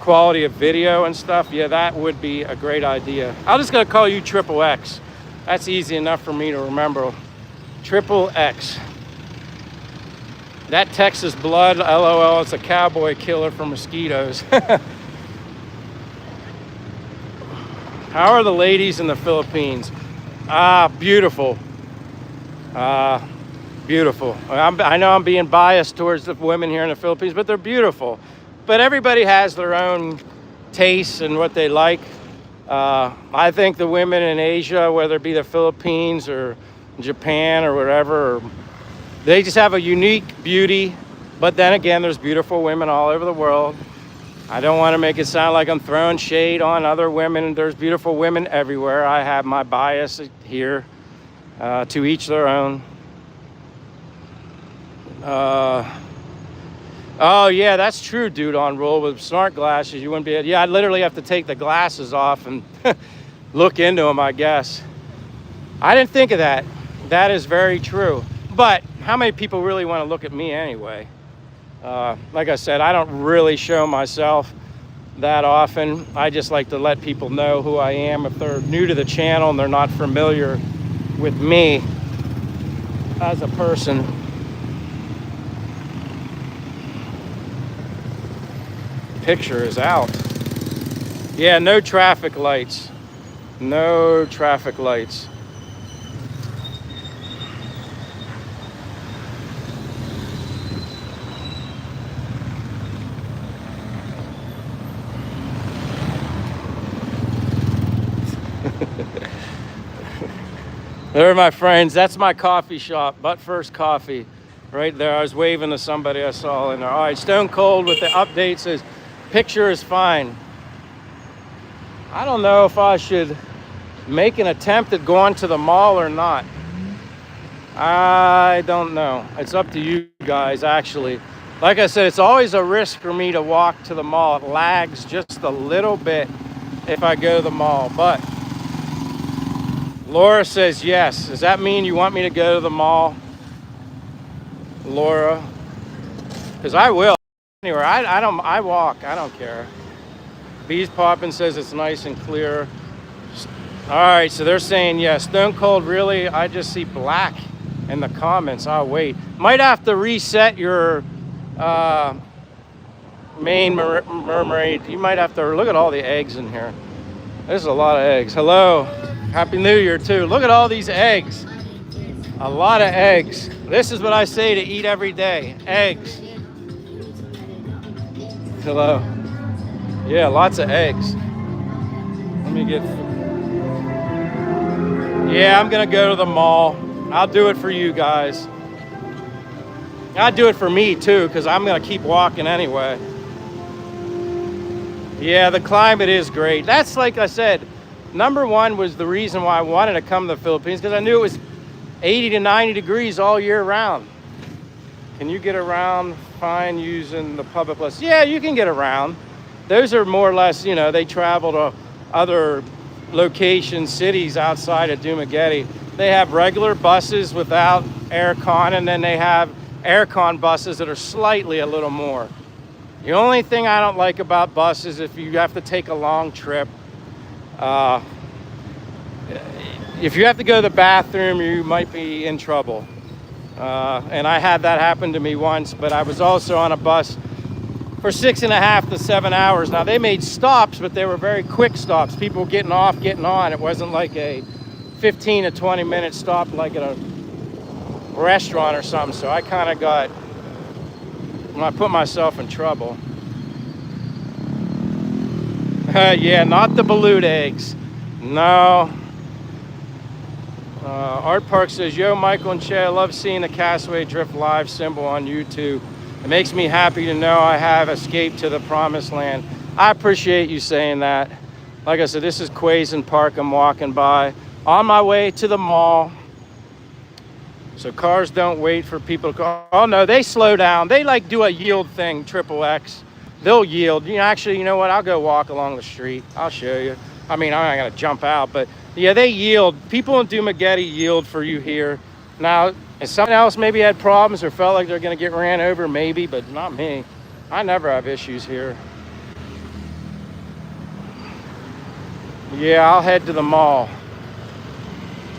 quality of video and stuff. Yeah, that would be a great idea. I'm just gonna call you Triple X. That's easy enough for me to remember. Triple X. That Texas blood, LOL, it's a cowboy killer for mosquitoes. How are the ladies in the Philippines? Beautiful. Beautiful. I know I'm being biased towards the women here in the Philippines, but they're beautiful. But everybody has their own tastes and what they like. I think the women in Asia, whether it be the Philippines or Japan or wherever, they just have a unique beauty. But then again, there's beautiful women all over the world. I don't want to make it sound like I'm throwing shade on other women. There's beautiful women everywhere. I have my bias here, to each their own. Oh yeah, that's true, dude. On roll with smart glasses, you wouldn't be. Yeah, I'd literally have to take the glasses off and look into them, I guess. I didn't think of that. That is very true. But how many people really want to look at me anyway? Like I said, I don't really show myself that often. I just like to let people know who I am if they're new to the channel and they're not familiar with me as a person. Picture is out. Yeah, no traffic lights. No traffic lights. They're my friends. That's my coffee shop, Butt First Coffee, right there. I was waving to somebody I saw in there. All right, Stone Cold with the update says, picture is fine. I don't know if I should make an attempt at going to the mall or not. I don't know. It's up to you guys, actually. Like I said, it's always a risk for me to walk to the mall. It lags just a little bit if I go to the mall, but Laura says yes. Does that mean you want me to go to the mall, Laura? Because I will. Anyway, I walk. I don't care. Bees Poppin says it's nice and clear. All right, so they're saying yes. Stone Cold, really? I just see black in the comments. I'll wait. Might have to reset your main mermaid. You might have to look at all the eggs in here. There's a lot of eggs. Hello. Happy New Year, too. Look at all these eggs. A lot of eggs. This is what I say to eat every day. Eggs. Hello. Yeah, lots of eggs. Let me get... Yeah, I'm going to go to the mall. I'll do it for you guys. I'll do it for me, too, because I'm going to keep walking anyway. Yeah, the climate is great. That's, like I said, number one was the reason why I wanted to come to the Philippines, because I knew it was 80 to 90 degrees all year round. Can you get around fine using the public bus? Yeah, you can get around. Those are more or less, you know, they travel to other locations, cities outside of Dumaguete. They have regular buses without aircon, and then they have aircon buses that are slightly a little more. The only thing I don't like about buses, if you have to take a long trip, if you have to go to the bathroom, you might be in trouble. And I had that happen to me once, but I was also on a bus for 6.5 to 7 hours. Now, they made stops, but they were very quick stops. People getting off, getting on. It wasn't like a 15 to 20 minute stop like at a restaurant or something. So I kind of got, I put myself in trouble. Yeah, not the balut eggs. No. Art Park says, yo, Michael and Che, I love seeing the Castaway Drift live symbol on YouTube. It makes me happy to know I have escaped to the promised land. I appreciate you saying that. Like I said, this is Quaison Park I'm walking by. On my way to the mall. So cars don't wait for people to go. Oh no, they slow down. They like do a yield thing, Triple X. They'll yield. You know, actually, you know what? I'll go walk along the street. I'll show you. I mean, I'm not gonna jump out, but yeah, they yield. People in Dumaguete yield for you here. Now, if someone else maybe had problems or felt like they're gonna get ran over, maybe, but not me. I never have issues here. Yeah, I'll head to the mall.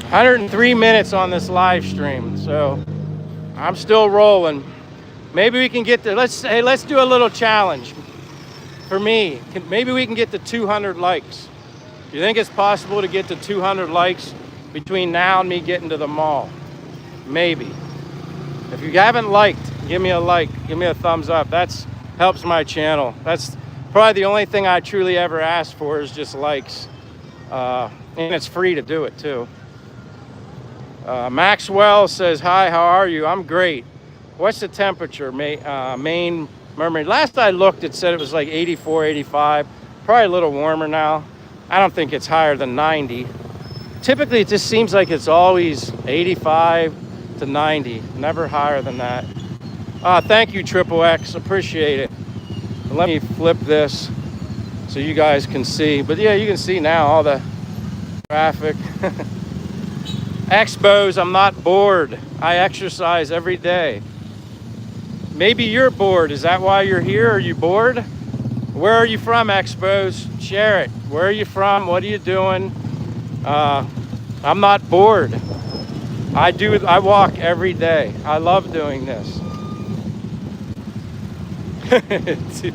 103 minutes on this live stream, so I'm still rolling. Maybe we can get to, let's do a little challenge for me. Maybe we can get to 200 likes. Do you think it's possible to get to 200 likes between now and me getting to the mall? Maybe. If you haven't liked, give me a like, give me a thumbs up. That helps my channel. That's probably the only thing I truly ever ask for is just likes. And it's free to do it too. Maxwell says, hi, how are you? I'm great. What's the temperature, Maine Mermaid? Last I looked, it said it was like 84, 85. Probably a little warmer now. I don't think it's higher than 90. Typically, it just seems like it's always 85 to 90. Never higher than that. Thank you, Triple X. Appreciate it. Let me flip this so you guys can see. But yeah, you can see now all the traffic. Expos, I'm not bored. I exercise every day. Maybe you're bored. Is that why you're here? Are you bored? Where are you from, Expos? Share it. Where are you from? What are you doing? I'm not bored. I walk every day. I love doing this.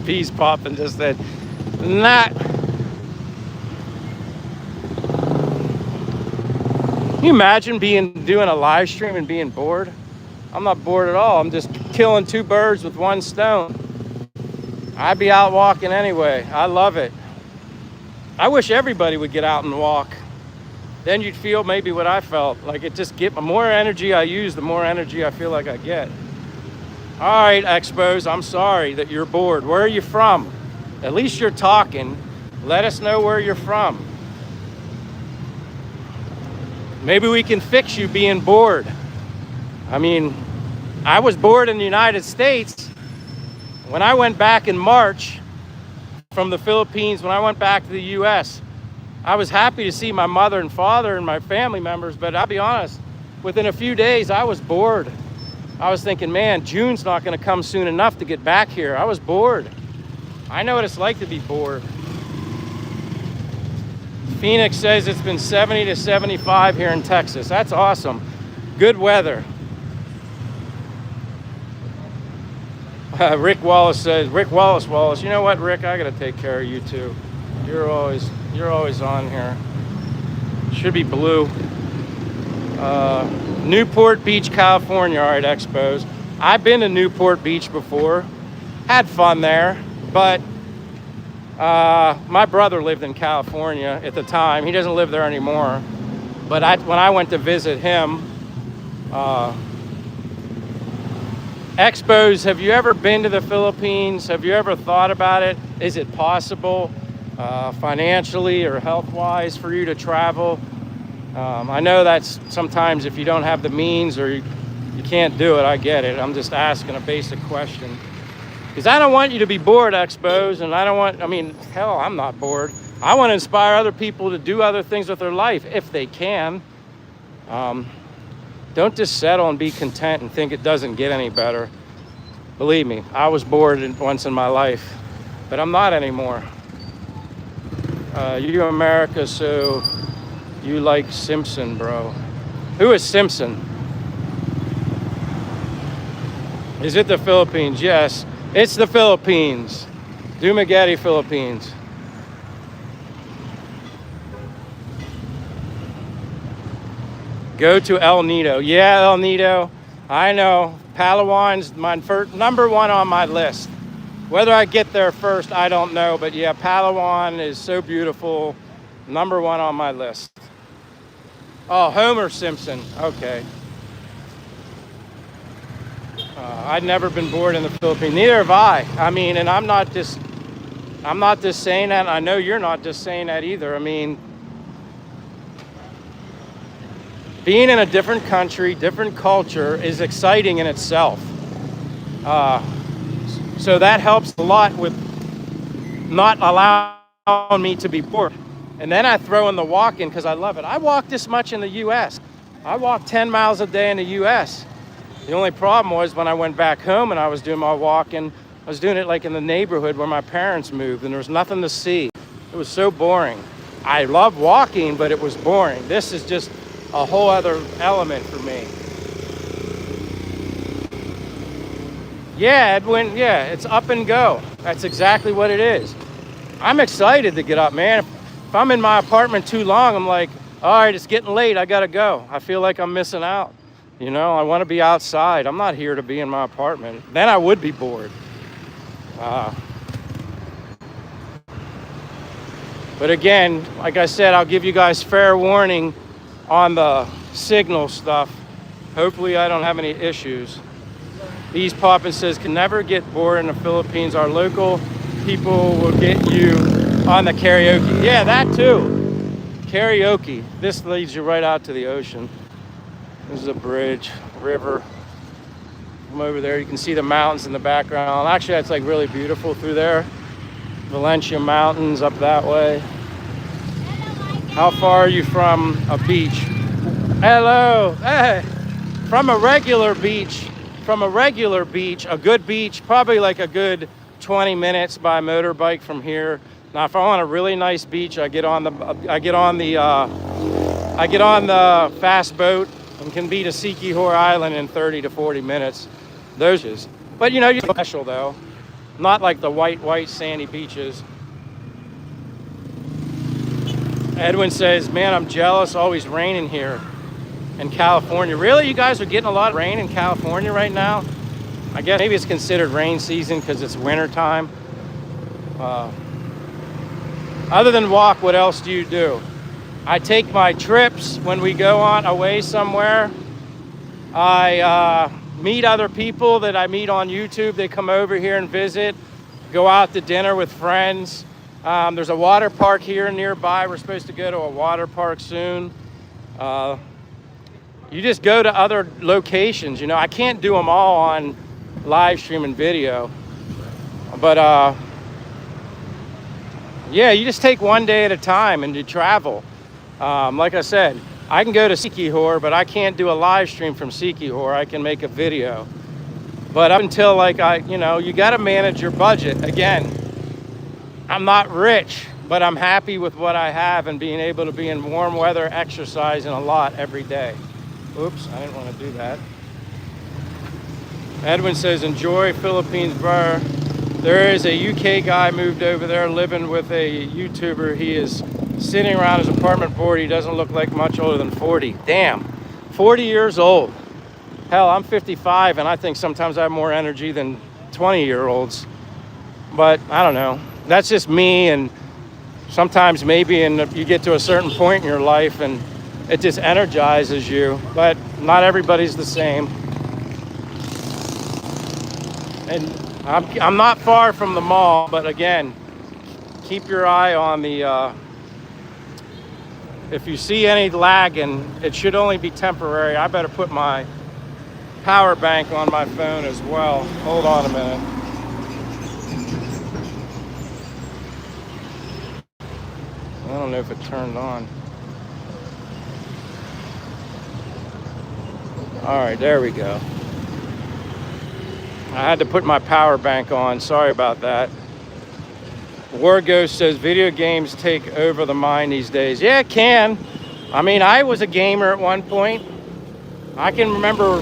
Peas popping just said, not. Can you imagine doing a live stream and being bored? I'm not bored at all. I'm just killing two birds with one stone. I'd be out walking anyway. I love it. I wish everybody would get out and walk. then you'd feel maybe what I felt. Like it just the more energy I use, the more energy I feel like I get. All right, Expos, I'm sorry that you're bored. Where are you from? At least you're talking. Let us know where you're from. Maybe we can fix you being bored. I mean, I was bored in the United States. When I went back in March from the Philippines, when I went back to the US, I was happy to see my mother and father and my family members, but I'll be honest, within a few days, I was bored. I was thinking, man, June's not gonna come soon enough to get back here. I was bored. I know what it's like to be bored. Phoenix says it's been 70 to 75 here in Texas. That's awesome. Good weather. Rick Wallace says, Rick Wallace, you know what, Rick? I gotta take care of you too. You're always on here. Should be blue. Newport Beach, California. All right, Expos. I've been to Newport Beach before. Had fun there, but my brother lived in California at the time. He doesn't live there anymore. But when I went to visit him, Expos, have you ever been to the Philippines? Have you ever thought about it? Is it possible financially or health-wise for you to travel? I know that's sometimes if you don't have the means or you can't do it, I get it. I'm just asking a basic question. Because I don't want you to be bored, Expos, and hell, I'm not bored. I want to inspire other people to do other things with their life if they can. Don't just settle and be content and think it doesn't get any better. Believe me, I was bored once in my life, but I'm not anymore. You're America, so you like Simpson, bro. Who is Simpson? Is it the Philippines? Yes, it's the Philippines. Dumaguete, Philippines. Go to El Nido. Yeah, El Nido. I know. Palawan's my number one on my list. Whether I get there first, I don't know. But yeah, Palawan is so beautiful. Number one on my list. Oh, Homer Simpson. Okay. I've never been bored in the Philippines. Neither have I. I mean, and I'm not just saying that. I know you're not just saying that either. I mean, being in a different country, different culture is exciting in itself. So that helps a lot with not allowing me to be bored. And then I throw in the walking because I love it. I walk this much in the U.S. I walk 10 miles a day in the U.S. The only problem was when I went back home and I was doing my walking, I was doing it like in the neighborhood where my parents moved and there was nothing to see. It was so boring. I love walking, but it was boring. This is just a whole other element for me. Yeah, Edwin, yeah, it's up and go. That's exactly what it is. I'm excited to get up, man. If I'm in my apartment too long, I'm like, all right, it's getting late, I gotta go. I feel like I'm missing out. You know, I wanna be outside. I'm not here to be in my apartment. Then I would be bored. But again, like I said, I'll give you guys fair warning on the signal stuff. Hopefully I don't have any issues. Bees Poppin says, can never get bored in the Philippines. Our local people will get you on the karaoke. Yeah, that too. Karaoke. This leads you right out to the ocean. This is a bridge, river. From over there, you can see the mountains in the background. Actually, that's like really beautiful through there. Valencia Mountains up that way. How far are you from a beach? Hello, hey. From a regular beach, a good beach, probably like a good 20 minutes by motorbike from here. Now, if I want a really nice beach, I get on the fast boat and can be to Siquijor Island in 30 to 40 minutes. Those is, but you know, you're special though, not like the white sandy beaches. Edwin says, man, I'm jealous, always raining here in California. Really, you guys are getting a lot of rain in California right now? I guess maybe it's considered rain season because it's winter time. Other than walk, what else do you do? I take my trips when we go on away somewhere. I meet other people that I meet on YouTube. They come over here and visit, go out to dinner with friends. There's a water park here nearby. We're supposed to go to a water park soon. You just go to other locations. You know, I can't do them all on live stream and video. But yeah, you just take one day at a time and you travel. Like I said, I can go to Sikihor, but I can't do a live stream from Sikihor. I can make a video. But up until you got to manage your budget. Again, I'm not rich, but I'm happy with what I have and being able to be in warm weather, exercising a lot every day. Oops, I didn't want to do that. Edwin says, enjoy Philippines, bro. There is a UK guy moved over there living with a YouTuber. He is sitting around his apartment board. He doesn't look like much older than 40. Damn, 40 years old. Hell, I'm 55 and I think sometimes I have more energy than 20-year-olds. But I don't know. That's just me, and sometimes maybe you get to a certain point in your life and it just energizes you. But not everybody's the same. And I'm not far from the mall, but again, keep your eye on the, if you see any lagging, it should only be temporary. I better put my power bank on my phone as well. Hold on a minute. I don't know if it turned on. All right, there we go. I had to put my power bank on. Sorry about that. War Ghost says video games take over the mind these days. Yeah, it can. I mean, I was a gamer at one point. I can remember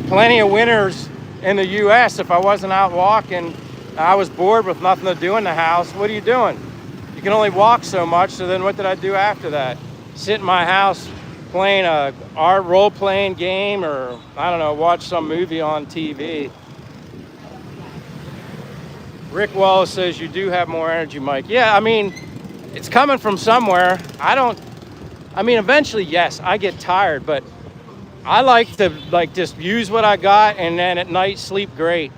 plenty of winters in the US if I wasn't out walking. I was bored with nothing to do in the house. What are you doing? You can only walk so much, so then what did I do after that? Sit in my house playing a role-playing game, or I don't know, watch some movie on TV. Rick Wallace says you do have more energy, Mike. Yeah, I mean, it's coming from somewhere. Eventually, yes, I get tired, but I like to just use what I got, and then at night sleep great.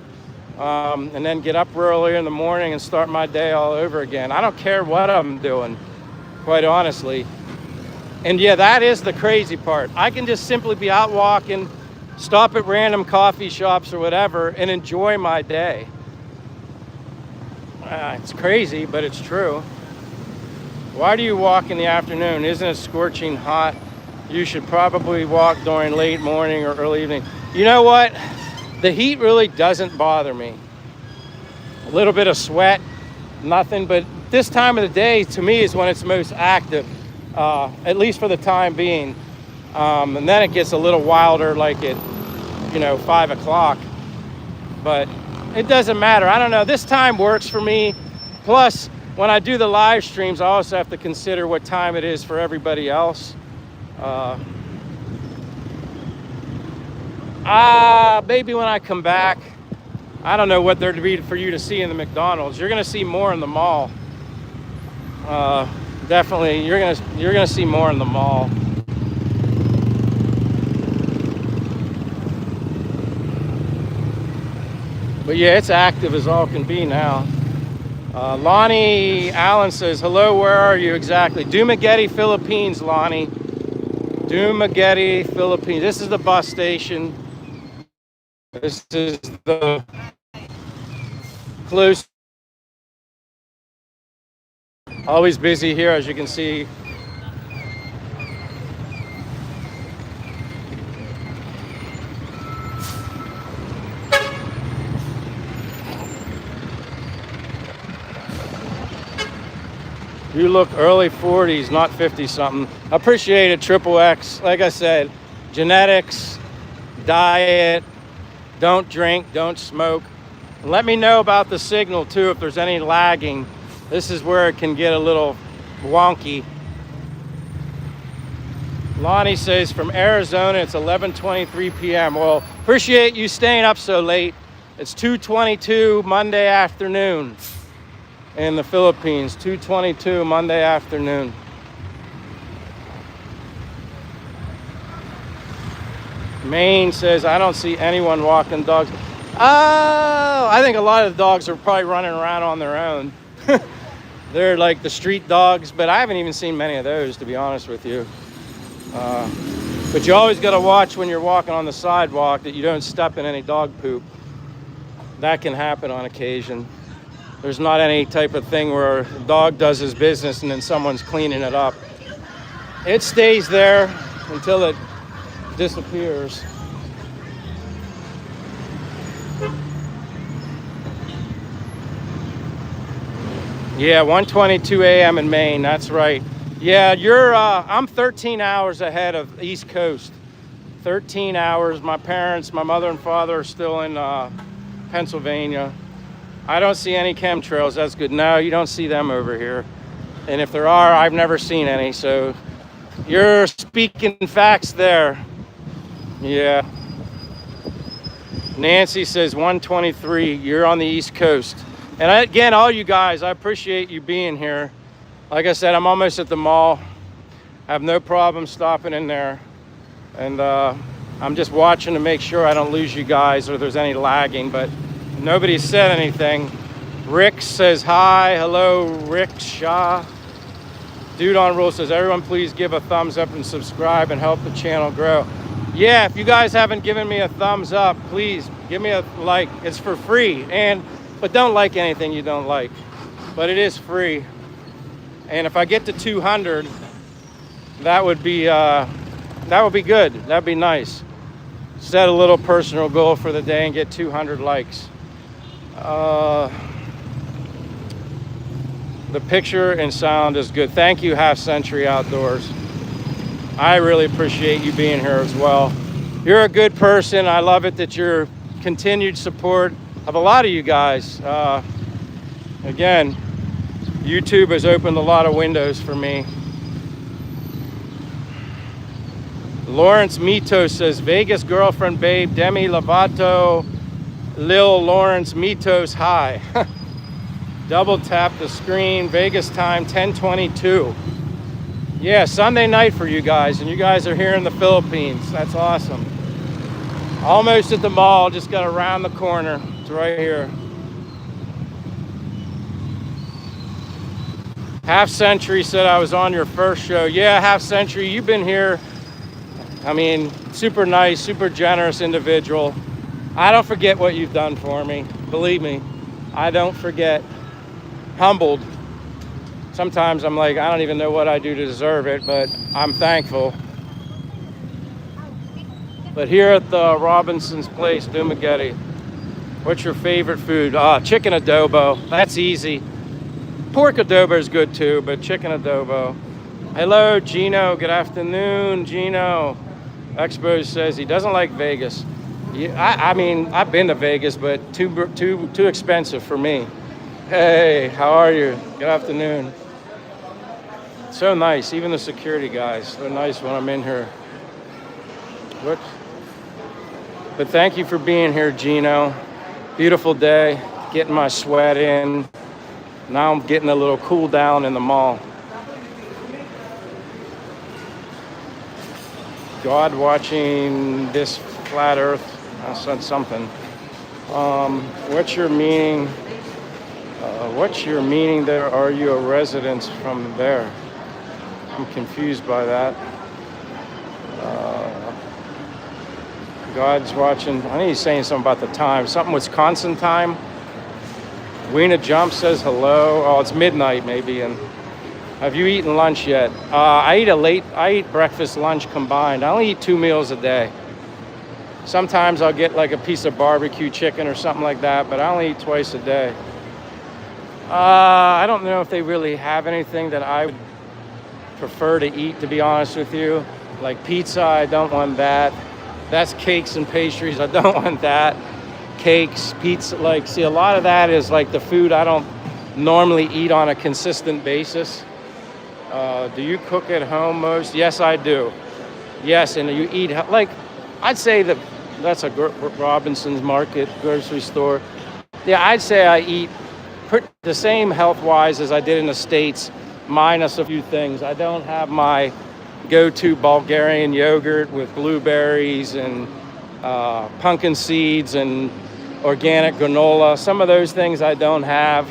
And then get up earlier in the morning and start my day all over again. I don't care what I'm doing, quite honestly. And yeah, that is the crazy part. I can just simply be out walking, stop at random coffee shops or whatever, and enjoy my day. It's crazy, but it's true. Why do you walk in the afternoon? Isn't it scorching hot? You should probably walk during late morning or early evening. You know what? The heat really doesn't bother me. A little bit of sweat, nothing, but this time of the day to me is when it's most active, at least for the time being. And then it gets a little wilder like at 5 o'clock, but it doesn't matter. I don't know, this time works for me. Plus, when I do the live streams, I also have to consider what time it is for everybody else. Maybe when I come back, I don't know what there to be for you to see in the McDonald's. You're gonna see more in the mall. Definitely, you're gonna see more in the mall. But yeah, it's active as all can be now. Lonnie Allen says, hello, where are you exactly? Dumaguete, Philippines, Lonnie. Dumaguete, Philippines. This is the bus station. This is the close. Always busy here, as you can see. You look early 40s, not 50 something. Appreciate it, Triple X. Like I said, genetics, diet, don't drink, don't smoke. And let me know about the signal too if there's any lagging. This is where it can get a little wonky. Lonnie says from Arizona, it's 11:23 p.m. Well, appreciate you staying up so late. It's 2:22 Monday afternoon in the Philippines, 2:22 Monday afternoon. Maine says, I don't see anyone walking dogs. Oh, I think a lot of the dogs are probably running around on their own. They're like the street dogs, but I haven't even seen many of those, to be honest with you. But you always got to watch when you're walking on the sidewalk that you don't step in any dog poop. That can happen on occasion. There's not any type of thing where a dog does his business and then someone's cleaning it up. It stays there until it disappears. Yeah, 1:22 a.m. in Maine, that's right. Yeah, I'm 13 hours ahead of the East Coast. 13 hours. My parents, my mother and father are still in Pennsylvania. I don't see any chemtrails, that's good. No, you don't see them over here. And if there are, I've never seen any, so you're speaking facts there. Yeah. Nancy says 1:23, you're on the East Coast. And again, all you guys, I appreciate you being here. Like I said, I'm almost at the mall. I have no problem stopping in there. And I'm just watching to make sure I don't lose you guys or there's any lagging, but nobody said anything. Rick says hi. Hello, Rick Shaw. Dude on Roll says, everyone please give a thumbs up and subscribe and help the channel grow. Yeah, if you guys haven't given me a thumbs up, please give me a like. It's for free. But don't like anything you don't like. But it is free. And if I get to 200, that would be good. That'd be nice. Set a little personal goal for the day and get 200 likes. The picture and sound is good. Thank you, Half Century Outdoors. I really appreciate you being here as well. You're a good person. I love it that you're continued support of a lot of you guys. Again, YouTube has opened a lot of windows for me. Lawrence Mito says, Vegas girlfriend babe, Demi Lovato, Lil Lawrence Mitos, hi. Double tap the screen, Vegas time 10:22. Yeah, Sunday night for you guys, and you guys are here in the Philippines. That's awesome. Almost at the mall, just got around the corner. It's right here. Half Century said I was on your first show. Yeah, Half Century, you've been here. I mean, super nice, super generous individual. I don't forget what you've done for me. Believe me, I don't forget. Humbled. Sometimes I'm like, I don't even know what I do to deserve it, but I'm thankful. But here at the Robinson's Place, Dumaguete, what's your favorite food? Chicken adobo. That's easy. Pork adobo is good too, but chicken adobo. Hello, Gino. Good afternoon, Gino. Expo says he doesn't like Vegas. Yeah, I mean, I've been to Vegas, but too expensive for me. Hey, how are you? Good afternoon. So nice. Even the security guys, they're nice when I'm in here. What? But thank you for being here, Gino. Beautiful day. Getting my sweat in. Now I'm getting a little cool down in the mall. God watching this flat earth. I said something. What's your meaning? What's your meaning there? Are you a resident from there? I'm confused by that. God's watching. I think he's saying something about the time. Something Wisconsin time. Weena Jump says hello. Oh, it's midnight maybe. And have you eaten lunch yet? I eat breakfast, lunch combined. I only eat 2 meals a day. Sometimes I'll get like a piece of barbecue chicken or something like that, but I only eat twice a day. I don't know if they really have anything that I would prefer to eat, to be honest with you. Like pizza, I don't want that. That's cakes and pastries, I don't want that. Cakes, pizza, see, a lot of that is like the food I don't normally eat on a consistent basis. Do you cook at home most? Yes, I do. Yes, and you eat, I'd say that's a Robinson's Market grocery store. Yeah, I'd say I eat the same health-wise as I did in the States, minus a few things. I don't have my go-to Bulgarian yogurt with blueberries and pumpkin seeds and organic granola. Some of those things I don't have.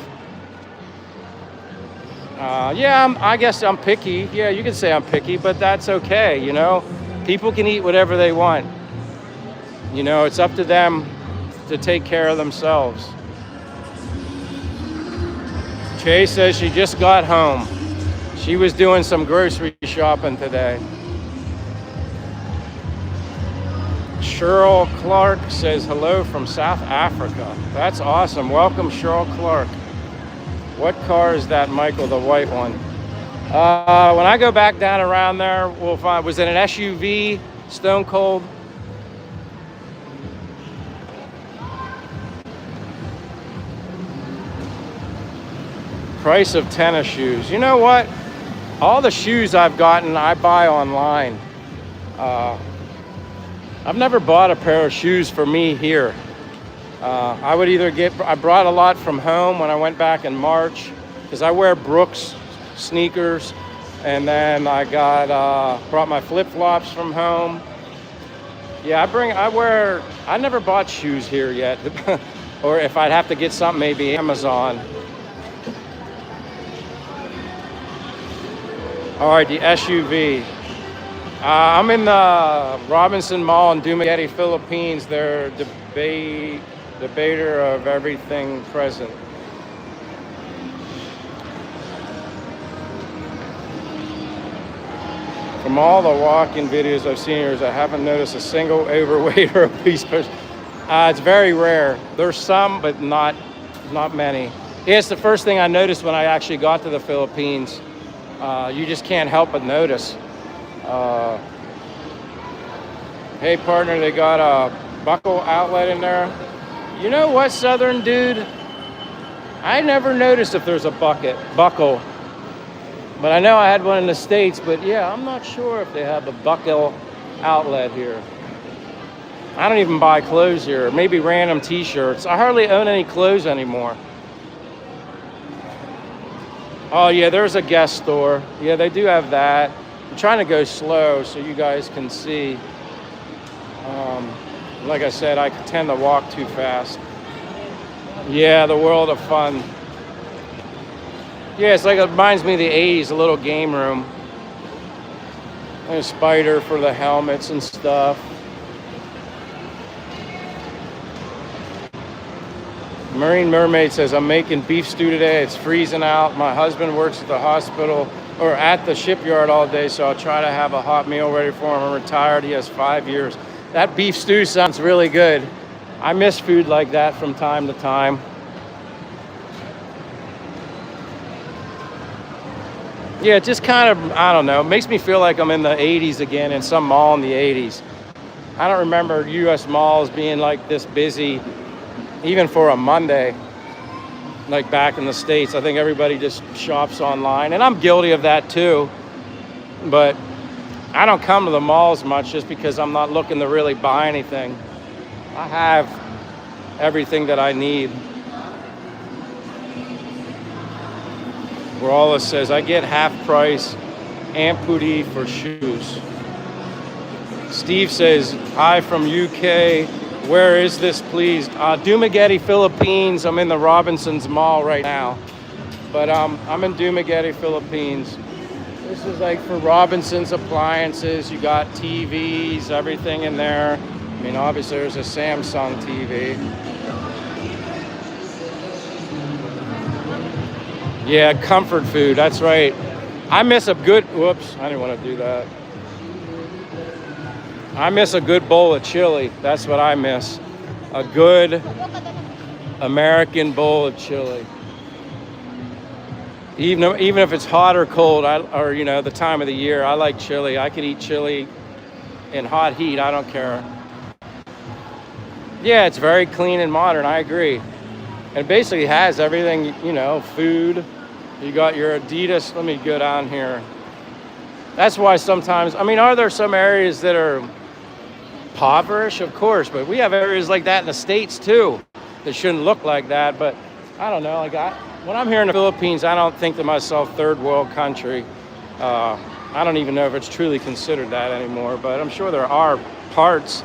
Yeah, I guess I'm picky. Yeah, you can say I'm picky, but that's okay, you know? People can eat whatever they want. You know, it's up to them to take care of themselves. Kay says she just got home. She was doing some grocery shopping today. Cheryl Clark says hello from South Africa. That's awesome. Welcome, Cheryl Clark. What car is that, Michael? The white one. When I go back down around there, we'll find. Was it an SUV? Stone Cold? Price of tennis shoes. You know what? All the shoes I've gotten, I buy online. I've never bought a pair of shoes for me here. I would either I brought a lot from home when I went back in March, because I wear Brooks sneakers, and then I brought my flip-flops from home. Yeah, I never bought shoes here yet. Or if I'd have to get something, maybe Amazon. All right, the SUV. I'm in the Robinson Mall in Dumaguete, Philippines. They're debater of everything present. From all the walk-in videos I've seen here, I haven't noticed a single overweight or obese person. It's very rare. There's some, but not many. Yeah, it's the first thing I noticed when I actually got to the Philippines. You just can't help but notice. Hey partner, they got a buckle outlet in there. You know what, Southern dude? I never noticed if there's a buckle. But I know I had one in the States, but yeah, I'm not sure if they have a buckle outlet here. I don't even buy clothes here, maybe random t-shirts. I hardly own any clothes anymore. Oh yeah, there's a Guess store. Yeah, they do have that. I'm trying to go slow so you guys can see. Like I said, I tend to walk too fast. Yeah, the world of fun. Yeah, it's like it reminds me of the 80s, a little game room. And a spider for the helmets and stuff. Marine Mermaid says, I'm making beef stew today. It's freezing out. My husband works at the hospital or at the shipyard all day, so I'll try to have a hot meal ready for him. I'm retired. He has 5 years. That beef stew sounds really good. I miss food like that from time to time. Yeah, it just kind of, I don't know, it makes me feel like I'm in the 80s again, in some mall in the 80s. I don't remember U.S. malls being like this busy, even for a Monday, like back in the States. I think everybody just shops online, and I'm guilty of that too. But I don't come to the malls much just because I'm not looking to really buy anything. I have everything that I need. Wallace says, I get half price amputee for shoes. Steve says, hi from UK. Where is this, please? Dumaguete, Philippines. I'm in the Robinsons Mall right now. But I'm in Dumaguete, Philippines. This is like for Robinsons appliances. You got TVs, everything in there. I mean, obviously there's a Samsung TV. Yeah, comfort food, that's right. I miss a good, whoops, I didn't want to do that. I miss a good bowl of chili. That's what I miss. A good American bowl of chili. Even if it's hot or cold, or you know, the time of the year, I like chili. I could eat chili in hot heat, I don't care. Yeah, it's very clean and modern, I agree. It basically has everything, you know, food. You got your Adidas. Let me go down here. That's why sometimes, I mean, are there some areas that are impoverished? Of course, but we have areas like that in the States too that shouldn't look like that. But I don't know, like when I'm here in the Philippines, I don't think to myself third world country. I don't even know if it's truly considered that anymore, but I'm sure there are parts.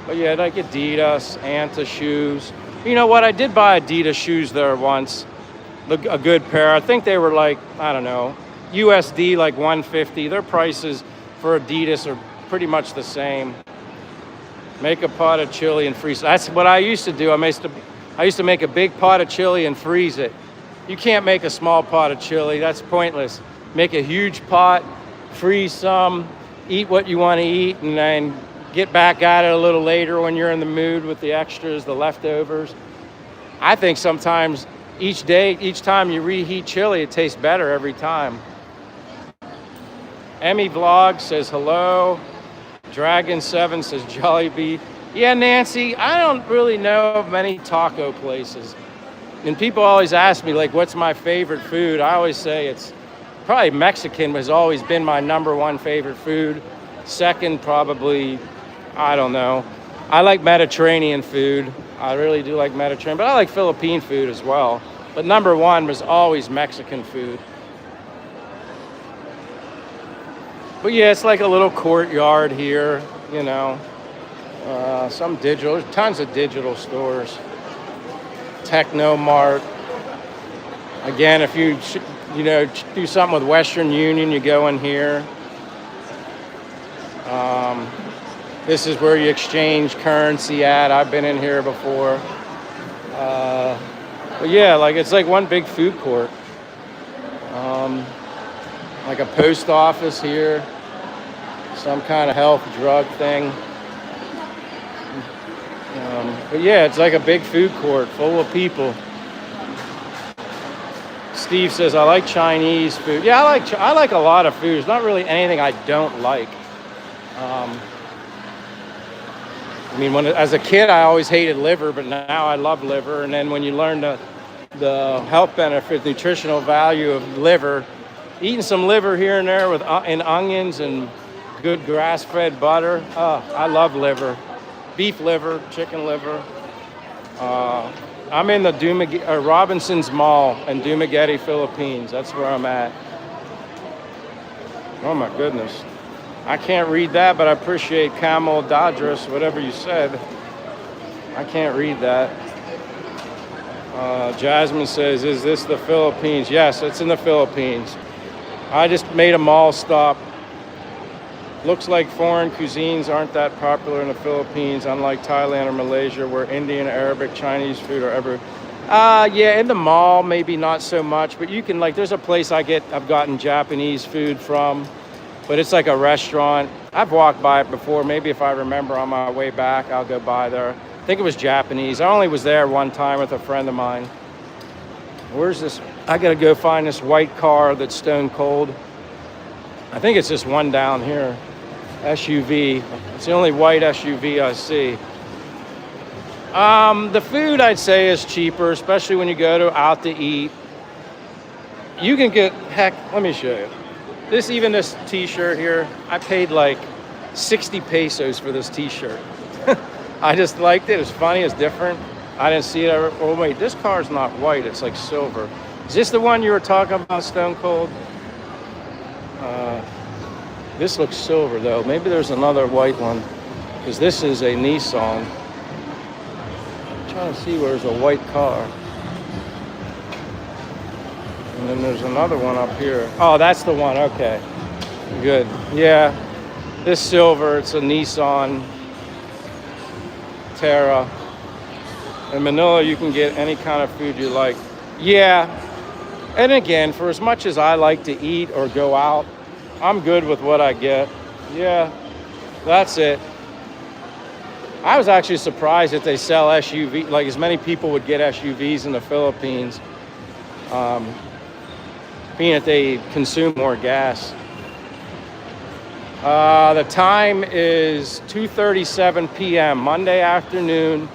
But yeah, like Adidas, Anta shoes. You know what? I did buy Adidas shoes there once, a good pair. I think they were like, I don't know, USD like 150. Their prices for Adidas are pretty much the same. Make a pot of chili and freeze it. That's what I used to do. I used to make a big pot of chili and freeze it. You can't make a small pot of chili. That's pointless. Make a huge pot, freeze some, eat what you want to eat, and then get back at it a little later when you're in the mood with the extras, the leftovers. I think sometimes each time you reheat chili, it tastes better every time. Emmy Vlog says hello. Dragon7 says Jollibee. Yeah, Nancy, I don't really know of many taco places. And people always ask me, like, what's my favorite food? I always say it's probably Mexican has always been my #1 favorite food. Second, probably, I don't know. I like Mediterranean food. I really do like Mediterranean, but I like Philippine food as well. But #1 was always Mexican food. But yeah, it's like a little courtyard here, you know. There's tons of digital stores. Techno Mart. Again, if you do something with Western Union, you go in here. This is where you exchange currency at. I've been in here before. But yeah, like it's like one big food court. Like a post office here. Some kind of health drug thing. But yeah, it's like a big food court full of people. Steve says, I like Chinese food. Yeah, I like a lot of food. There's not really anything I don't like. I mean, as a kid, I always hated liver, but now I love liver. And then when you learn the health benefit, nutritional value of liver, eating some liver here and there and onions and good grass-fed butter. I love liver. Beef liver, chicken liver. I'm in the Robinson's Mall in Dumaguete, Philippines. That's where I'm at. Oh my goodness. I can't read that, but I appreciate Camel Dadras, whatever you said. I can't read that. Jasmine says, is this the Philippines? Yes, it's in the Philippines. I just made a mall stop. Looks like foreign cuisines aren't that popular in the Philippines, unlike Thailand or Malaysia, where Indian, Arabic, Chinese food are ever. Yeah, in the mall, maybe not so much, but you can, like, there's a place I've gotten Japanese food from, but it's like a restaurant. I've walked by it before. Maybe if I remember on my way back, I'll go by there. I think it was Japanese. I only was there one time with a friend of mine. Where's this? I gotta go find this white car that's stone cold. I think it's this one down here. SUV. It's the only white SUV I see. The food I'd say is cheaper, especially when you go out to eat. You can get, heck, let me show you. This t-shirt here, I paid like 60 pesos for this t-shirt. I just liked it. It was funny. It's different. I didn't see it ever. Oh wait, this car's not white. It's like silver. Is this the one you were talking about, Stone Cold? This looks silver though. Maybe there's another white one, because this is a Nissan. I'm trying to see where there's a white car. And then there's another one up here. Oh, that's the one. Okay, good. Yeah, this silver. It's a Nissan Terra. In Manila, you can get any kind of food you like. Yeah, and again, for as much as I like to eat or go out, I'm good with what I get. Yeah, that's it. I was actually surprised that they sell SUV, like as many people would get SUVs in the Philippines, being that they consume more gas. The time is 2:37 p.m. Monday afternoon,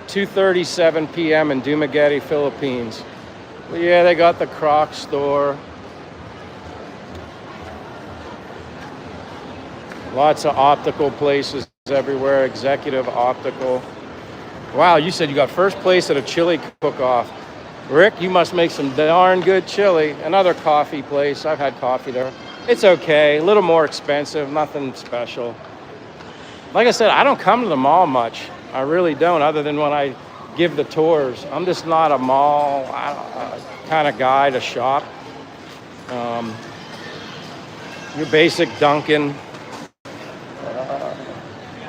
2:37 p.m. in Dumaguete, Philippines. But yeah, they got the Crocs store. Lots of optical places everywhere, Executive Optical. Wow, you said you got first place at a chili cook-off. Rick, you must make some darn good chili. Another coffee place. I've had coffee there. It's okay, a little more expensive, nothing special. Like I said, I don't come to the mall much. I really don't, other than when I give the tours. I'm just not a mall kind of guy to shop. Um, your basic Dunkin',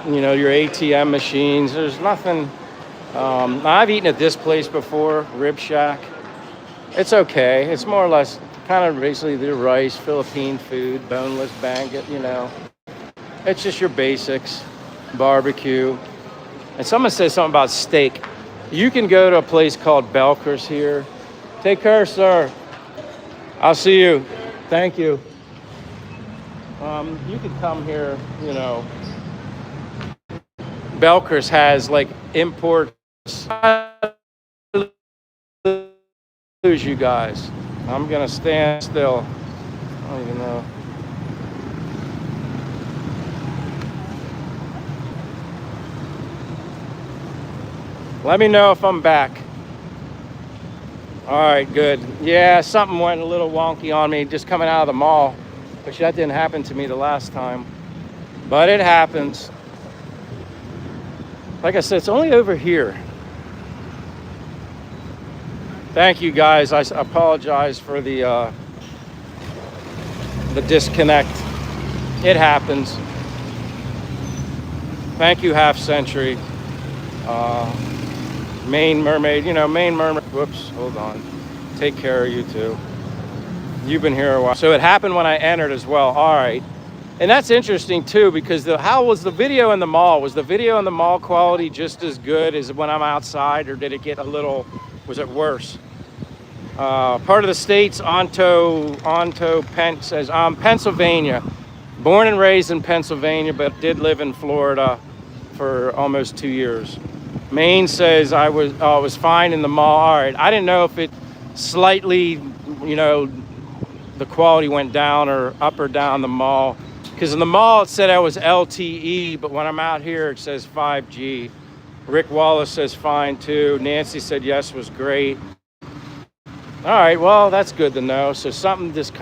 your ATM machines. There's nothing. I've eaten at this place before, Rib Shack. It's okay. It's more or less kind of basically the rice, Philippine food, boneless baguette, It's just your basics, barbecue. And someone said something about steak. You can go to a place called Belker's here. Take care, sir. I'll see you. Thank you. You could come here, Belker's has like imports. Lose you guys. I'm gonna stand still. I don't even know. Let me know if I'm back. All right, good. Yeah, something went a little wonky on me just coming out of the mall, which that didn't happen to me the last time, but it happens. Like I said, it's only over here. Thank you guys. I apologize for the disconnect. It happens. Thank you, Half Century. Maine Mermaid, Maine Mermaid. Whoops, hold on. Take care of you too. You've been here a while. So it happened when I entered as well. All right. And that's interesting too, because how was the video in the mall? Was the video in the mall quality just as good as when I'm outside, or did it get was it worse? Part of the state's Penn says, Pennsylvania. Born and raised in Pennsylvania, but did live in Florida for almost 2 years. Maine says it was fine in the mall. All right, I didn't know if it slightly, the quality went down or up or down the mall. Because in the mall it said I was LTE, but when I'm out here it says 5G. Rick Wallace says fine too. Nancy said yes, was great. All right, well, that's good to know. So something just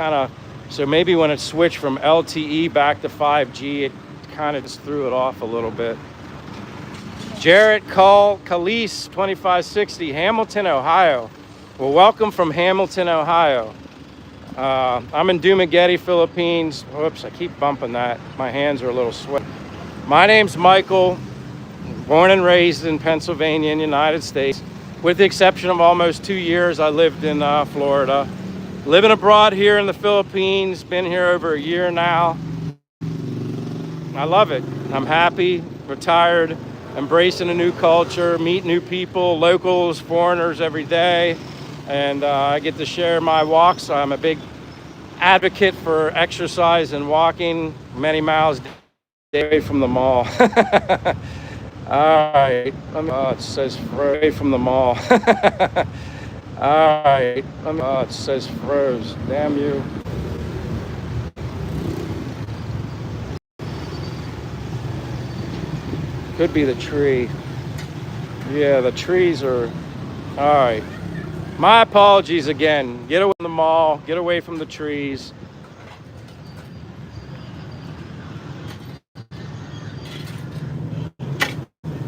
so maybe when it switched from LTE back to 5G, it kind of just threw it off a little bit. Jarrett Calise, 2560, Hamilton, Ohio. Well, welcome from Hamilton, Ohio. I'm in Dumaguete, Philippines. Whoops, I keep bumping that. My hands are a little sweaty. My name's Michael, born and raised in Pennsylvania in the United States. With the exception of almost 2 years, I lived in Florida. Living abroad here in the Philippines, been here over a year now. I love it. I'm happy, retired, embracing a new culture, meet new people, locals, foreigners every day. And I get to share my walks. I'm a big advocate for exercise and walking many miles away from the mall. All right. It says away from the mall. All right. It says froze. Damn you. Could be the tree. Yeah, the trees are. All right. My apologies again. Get away from the mall. Get away from the trees.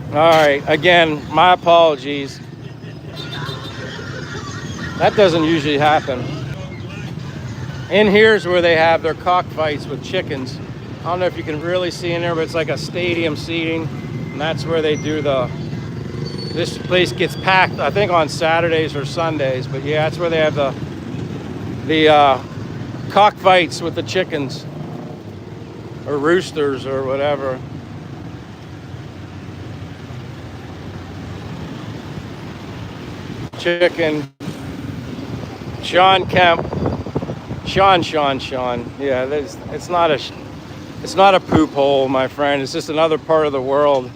All right, again, my apologies. That doesn't usually happen. In here's where they have their cockfights with chickens. I don't know if you can really see in there, but it's like a stadium seating. And that's where they do this place gets packed, I think on Saturdays or Sundays. But yeah, that's where they have the cockfights with the chickens. Or roosters or whatever. Chicken. Sean Kemp. Sean. Yeah, it's not a poop hole, my friend. It's just another part of the world.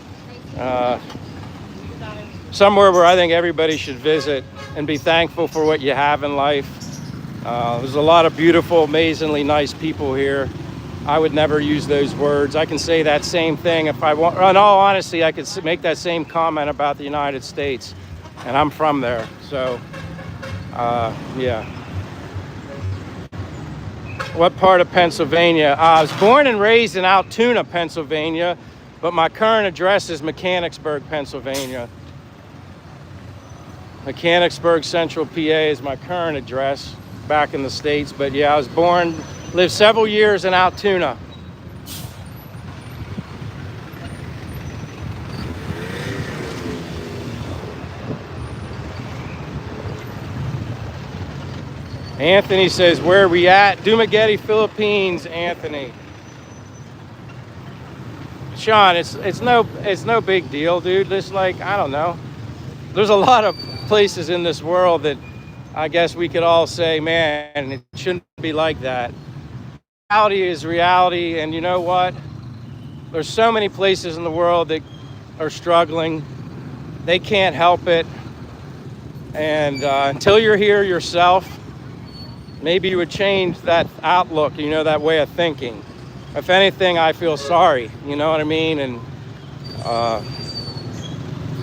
Somewhere where I think everybody should visit and be thankful for what you have in life. There's a lot of beautiful, amazingly nice people here. I would never use those words. I can say that same thing if I want. In all honesty, I could make that same comment about the United States. And I'm from there, so yeah. What part of Pennsylvania? I was born and raised in Altoona, Pennsylvania, but my current address is Mechanicsburg, Pennsylvania. Mechanicsburg, Central PA is my current address back in the States. But yeah, I was born, lived several years in Altoona. Anthony says, where are we at? Dumaguete, Philippines, Anthony. Sean, it's no big deal, dude. Just like, I don't know. There's a lot of places in this world that I guess we could all say, man, it shouldn't be like that. Reality is reality, and you know what? There's so many places in the world that are struggling. They can't help it. And until you're here yourself, maybe you would change that outlook, you know, that way of thinking. If anything, I feel sorry, you know what I mean? And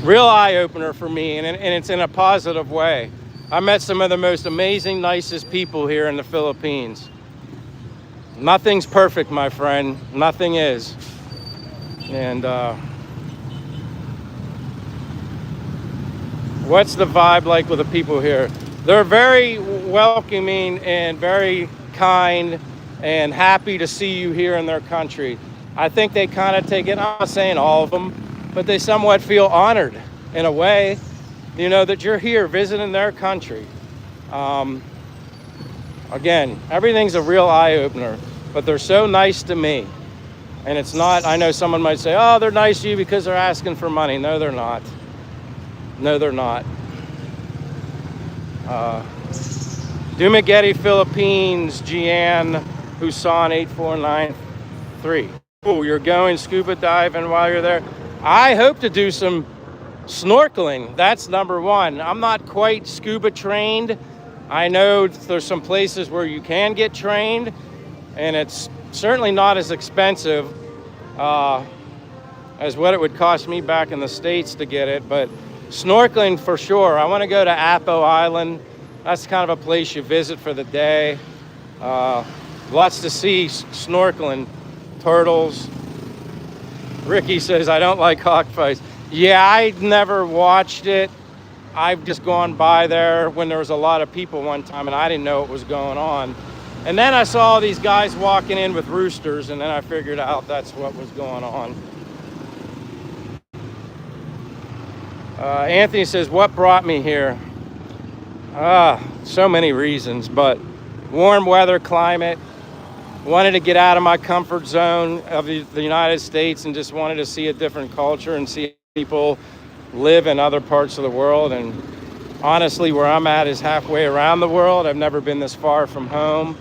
real eye-opener for me, and it's in a positive way. I met some of the most amazing, nicest people here in the Philippines. Nothing's perfect, my friend. Nothing is. And what's the vibe like with the people here? They're very welcoming and very kind and happy to see you here in their country. I think they kind of take it, I'm not saying all of them, but they somewhat feel honored in a way, you know, that you're here visiting their country. Again, everything's a real eye-opener, but they're so nice to me. And it's not, I know someone might say, oh, they're nice to you because they're asking for money. No, they're not. No, they're not. Dumaguete, Philippines, Gian, Husan 8493. Oh, you're going scuba diving while you're there? I hope to do some snorkeling. That's number one. I'm not quite scuba trained. I know there's some places where you can get trained, and it's certainly not as expensive as what it would cost me back in the States to get it, but snorkeling for sure. I want to go to Apo Island. That's kind of a place you visit for the day. Lots to see, snorkeling, turtles. Ricky says, I don't like cockfights. Yeah, I never watched it. I've just gone by there when there was a lot of people one time and I didn't know what was going on. And then I saw these guys walking in with roosters, and then I figured out that's what was going on. Anthony says, what brought me here? So many reasons, but warm weather, climate, wanted to get out of my comfort zone of the United States and just wanted to see a different culture and see people live in other parts of the world. And honestly, where I'm at is halfway around the world. I've never been this far from home,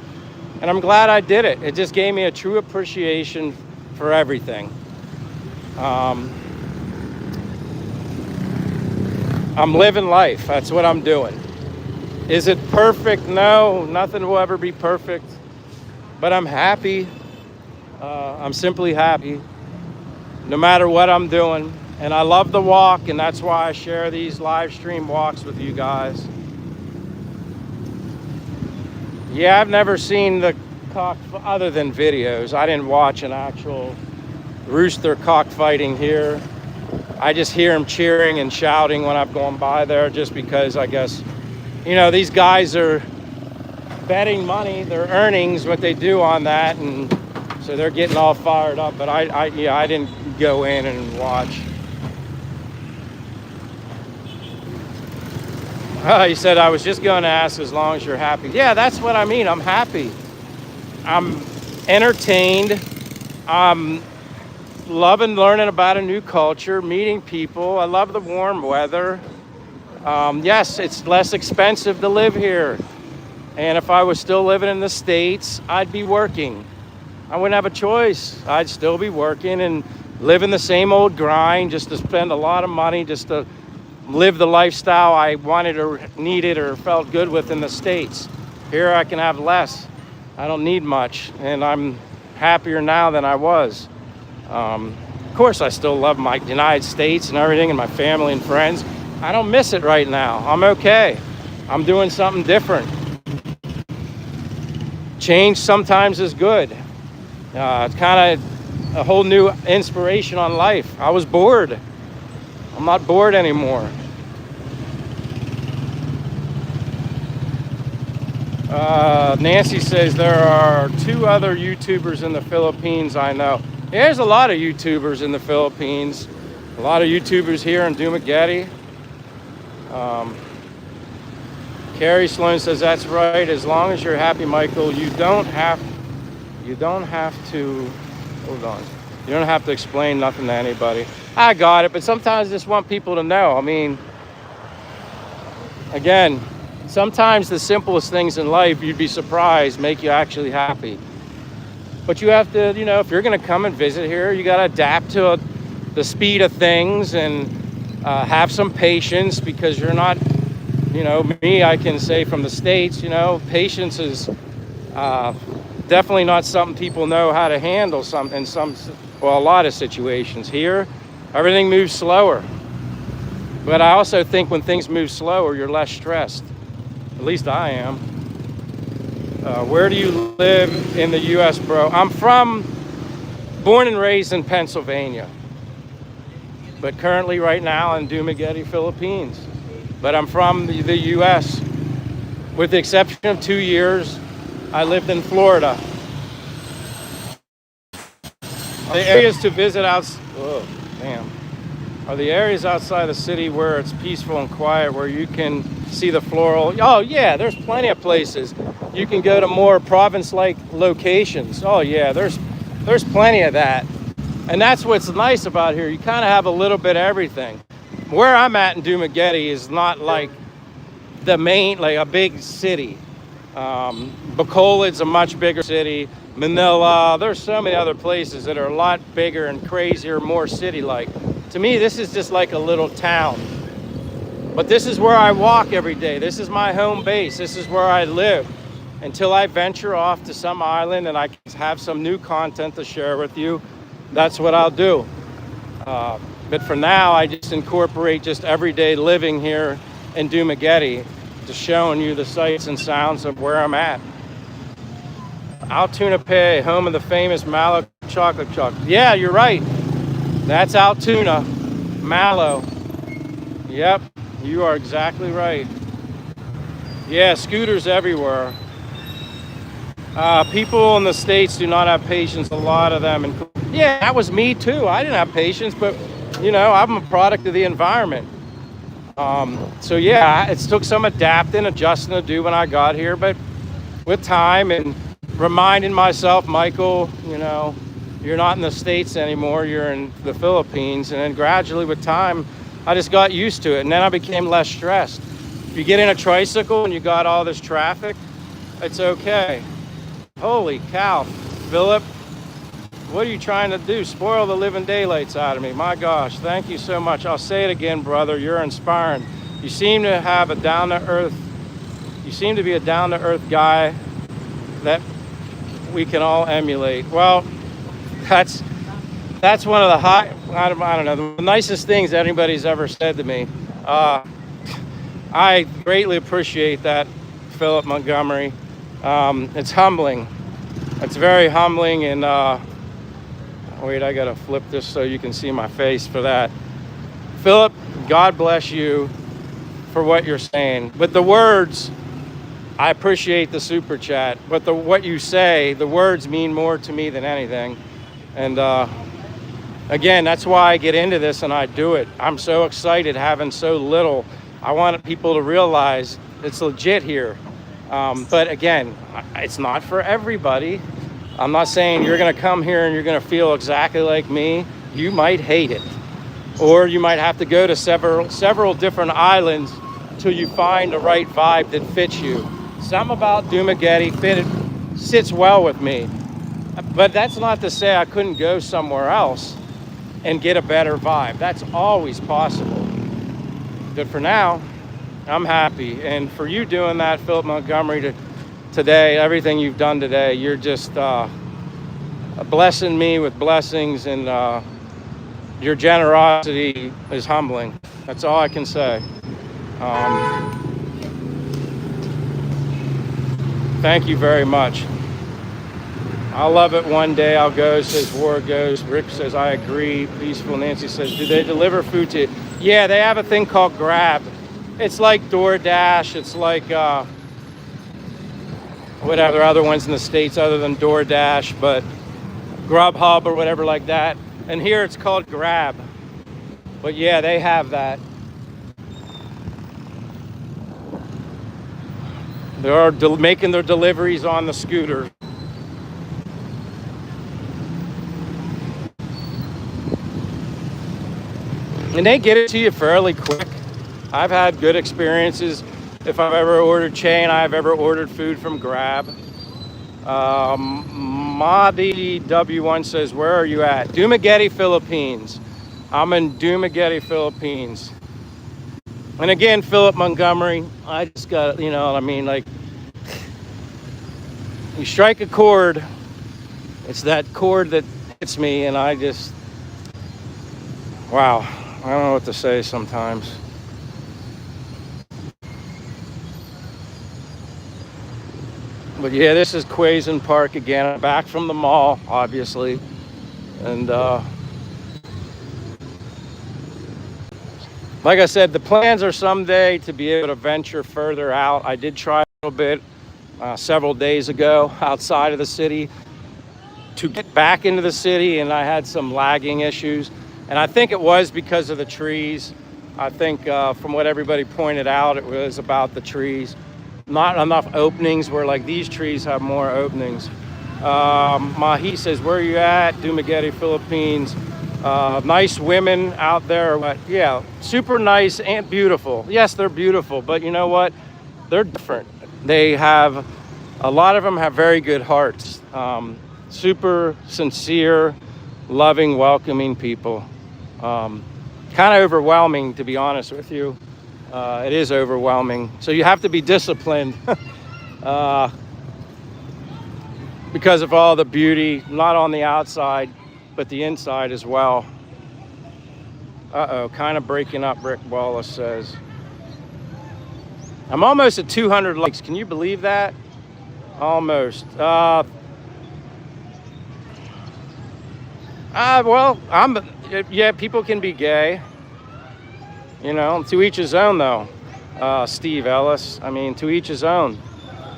and I'm glad I did it. It just gave me a true appreciation for everything. I'm living life. That's what I'm doing. Is it perfect? No, nothing will ever be perfect, but I'm happy. I'm simply happy no matter what I'm doing. And I love the walk, and that's why I share these live stream walks with you guys. Yeah, I've never seen the cock other than videos. I didn't watch an actual rooster cockfighting here. I just hear them cheering and shouting when I've gone by there, just because I guess, you know, these guys are betting money, their earnings, what they do on that, and so they're getting all fired up. But I didn't go in and watch. He said, I was just going to ask as long as you're happy. Yeah, that's what I mean. I'm happy. I'm entertained. I'm loving learning about a new culture, meeting people. I love the warm weather. Yes, it's less expensive to live here. And if I was still living in the States, I'd be working. I wouldn't have a choice. I'd still be working and living the same old grind, just to spend a lot of money, just to live the lifestyle I wanted or needed or felt good with in the States. Here I can have less. I don't need much, and I'm happier now than I was. Of course, I still love my United States and everything, and my family and friends. I don't miss it right now. I'm okay. I'm doing something different. change sometimes is good. It's kind of a whole new inspiration on life. I was bored. I'm not bored anymore. Nancy says there are 2 other YouTubers in the Philippines I know. There's a lot of YouTubers in the Philippines. A lot of YouTubers here in Dumaguete. Carrie Sloan says that's right. As long as you're happy, Michael, you don't have to, hold on. You don't have to explain nothing to anybody. I got it, but sometimes I just want people to know. I mean, again, sometimes the simplest things in life, you'd be surprised, make you actually happy. But you have to, if you're going to come and visit here, you got to adapt to the speed of things and have some patience, because you're not, me, I can say from the States, patience is definitely not something people know how to handle a lot of situations. Here, everything moves slower. But I also think when things move slower, you're less stressed. At least I am. Where do you live in the U.S., bro? I'm born and raised in Pennsylvania, but currently right now in Dumaguete, Philippines. But I'm from the U.S. With the exception of 2 years, I lived in Florida. The areas to visit are the areas outside the city where it's peaceful and quiet, where you can see the floral. Oh yeah, there's plenty of places. You can go to more province-like locations. Oh yeah, there's plenty of that. And that's what's nice about here. You kind of have a little bit of everything. Where I'm at in Dumaguete is not like the main, like a big city. Bacolod's a much bigger city. Manila, there's so many other places that are a lot bigger and crazier, more city-like. To me, this is just like a little town. But this is where I walk every day. This is my home base. This is where I live until I venture off to some island and I can have some new content to share with you. That's what I'll do. But for now, I just incorporate just everyday living here in Dumaguete, just showing you the sights and sounds of where I'm at. Altoona Pay, home of the famous Mallow chocolate. Yeah, you're right. That's Altoona, Mallow. Yep, you are exactly right. Yeah, scooters everywhere. People in the States do not have patience, a lot of them. And yeah, that was me too. I didn't have patience, but I'm a product of the environment. So yeah, it took some adapting, adjusting to do when I got here, but with time and reminding myself, Michael, you're not in the States anymore, you're in the Philippines. And then gradually with time, I just got used to it, and then I became less stressed. If you get in a tricycle and you got all this traffic, it's okay. Holy cow, Philip, what are you trying to do? Spoil the living daylights out of me. My gosh, thank you so much. I'll say it again, brother, you're inspiring. You seem to have a you seem to be a down-to-earth guy that we can all emulate. Well, that's one of the I don't know, the nicest things anybody's ever said to me. I greatly appreciate that, Philip Montgomery. It's humbling. It's very humbling. And wait, I gotta flip this so you can see my face for that. Philip, God bless you for what you're saying. But the words, I appreciate the super chat, but what you say, the words mean more to me than anything. And again, that's why I get into this and I do it. I'm so excited having so little. I want people to realize it's legit here. But again, it's not for everybody. I'm not saying you're gonna come here and you're gonna feel exactly like me. You might hate it. Or you might have to go to several different islands till you find the right vibe that fits you. Something about Dumaguete sits well with me. But that's not to say I couldn't go somewhere else and get a better vibe. That's always possible. But for now, I'm happy. And for you doing that, Philip Montgomery, today, everything you've done today, you're just blessing me with blessings, and your generosity is humbling. That's all I can say. Thank you very much. I'll love it one day. I'll go, says War Ghost. Rick says, I agree. Peaceful Nancy says, do they deliver food to you? Yeah, they have a thing called Grab. It's like DoorDash. It's like whatever other ones in the States other than DoorDash, but Grubhub or whatever like that. And here it's called Grab. But yeah, they have that. They are making their deliveries on the scooter. And they get it to you fairly quick. I've had good experiences. If I've ever ordered chain, I've ever ordered food from Grab. Madi W1 says, where are you at? Dumaguete, Philippines. I'm in Dumaguete, Philippines. And again, Philip Montgomery, I just got, you know what I mean? Like, you strike a chord, it's that chord that hits me, and I just, wow, I don't know what to say sometimes. But yeah, this is Quaison Park again. I'm back from the mall, obviously. And like I said, the plans are someday to be able to venture further out. I did try a little bit several days ago outside of the city to get back into the city, and I had some lagging issues. And I think it was because of the trees. I think from what everybody pointed out, it was about the trees. Not enough openings where like these trees have more openings. Mahi says, where are you at? Dumaguete, Philippines. Nice women out there. But yeah, super nice and beautiful. Yes, they're beautiful, but you know what? They're different. They have, a lot of them have very good hearts. Super sincere, loving, welcoming people. Kind of overwhelming, to be honest with you. It is overwhelming. So you have to be disciplined because of all the beauty, not on the outside, but the inside as well. Uh-oh, kind of breaking up, Rick Wallace says. I'm almost at 200 likes. Can you believe that? Almost. Well, yeah, people can be gay. You know, to each his own, though. Steve Ellis, I mean, to each his own.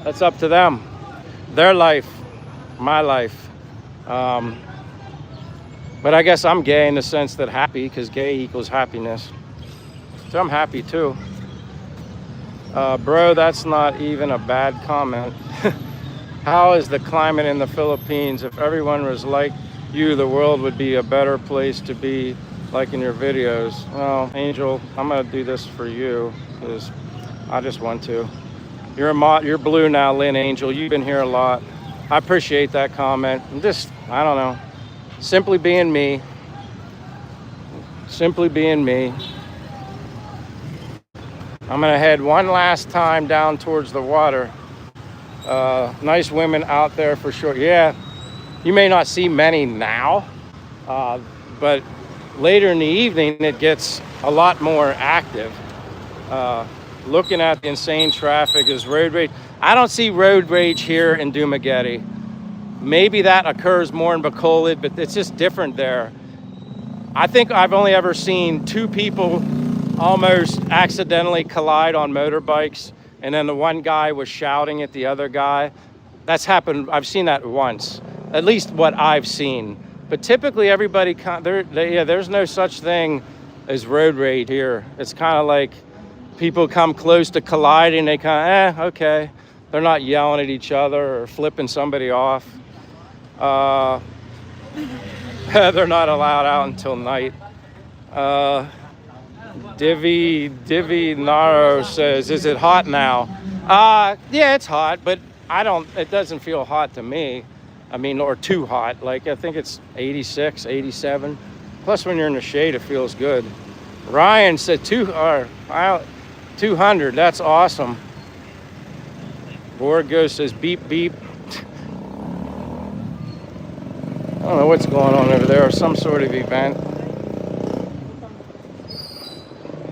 That's up to them. Their life, my life. But I guess I'm gay in the sense that happy, because gay equals happiness. So I'm happy, too. Bro, that's not even a bad comment. How is the climate in the Philippines? If everyone was like you, the world would be a better place to be. Like in your videos. Well, Angel, I'm gonna do this for you because I just want to. You're blue now, Lynn Angel. You've been here a lot. I appreciate that comment. I'm just, I don't know, simply being me. Simply being me. I'm gonna head one last time down towards the water. Nice women out there for sure. Yeah, you may not see many now, but later in the evening, it gets a lot more active. Looking at the insane traffic is road rage. I don't see road rage here in Dumaguete. Maybe that occurs more in Bacolod, but it's just different there. I think I've only ever seen two people almost accidentally collide on motorbikes, and then the one guy was shouting at the other guy. That's happened. I've seen that once, at least what I've seen. But typically everybody, there's no such thing as road rage here. It's kind of like people come close to colliding, they kind of, okay. They're not yelling at each other or flipping somebody off. They're not allowed out until night. Divi Naro says, is it hot now? Yeah, it's hot, but it doesn't feel hot to me. I mean, or too hot. Like, I think it's 86, 87. Plus, when you're in the shade, it feels good. Ryan said 200. That's awesome. Borgo says beep, beep. I don't know what's going on over there, or some sort of event.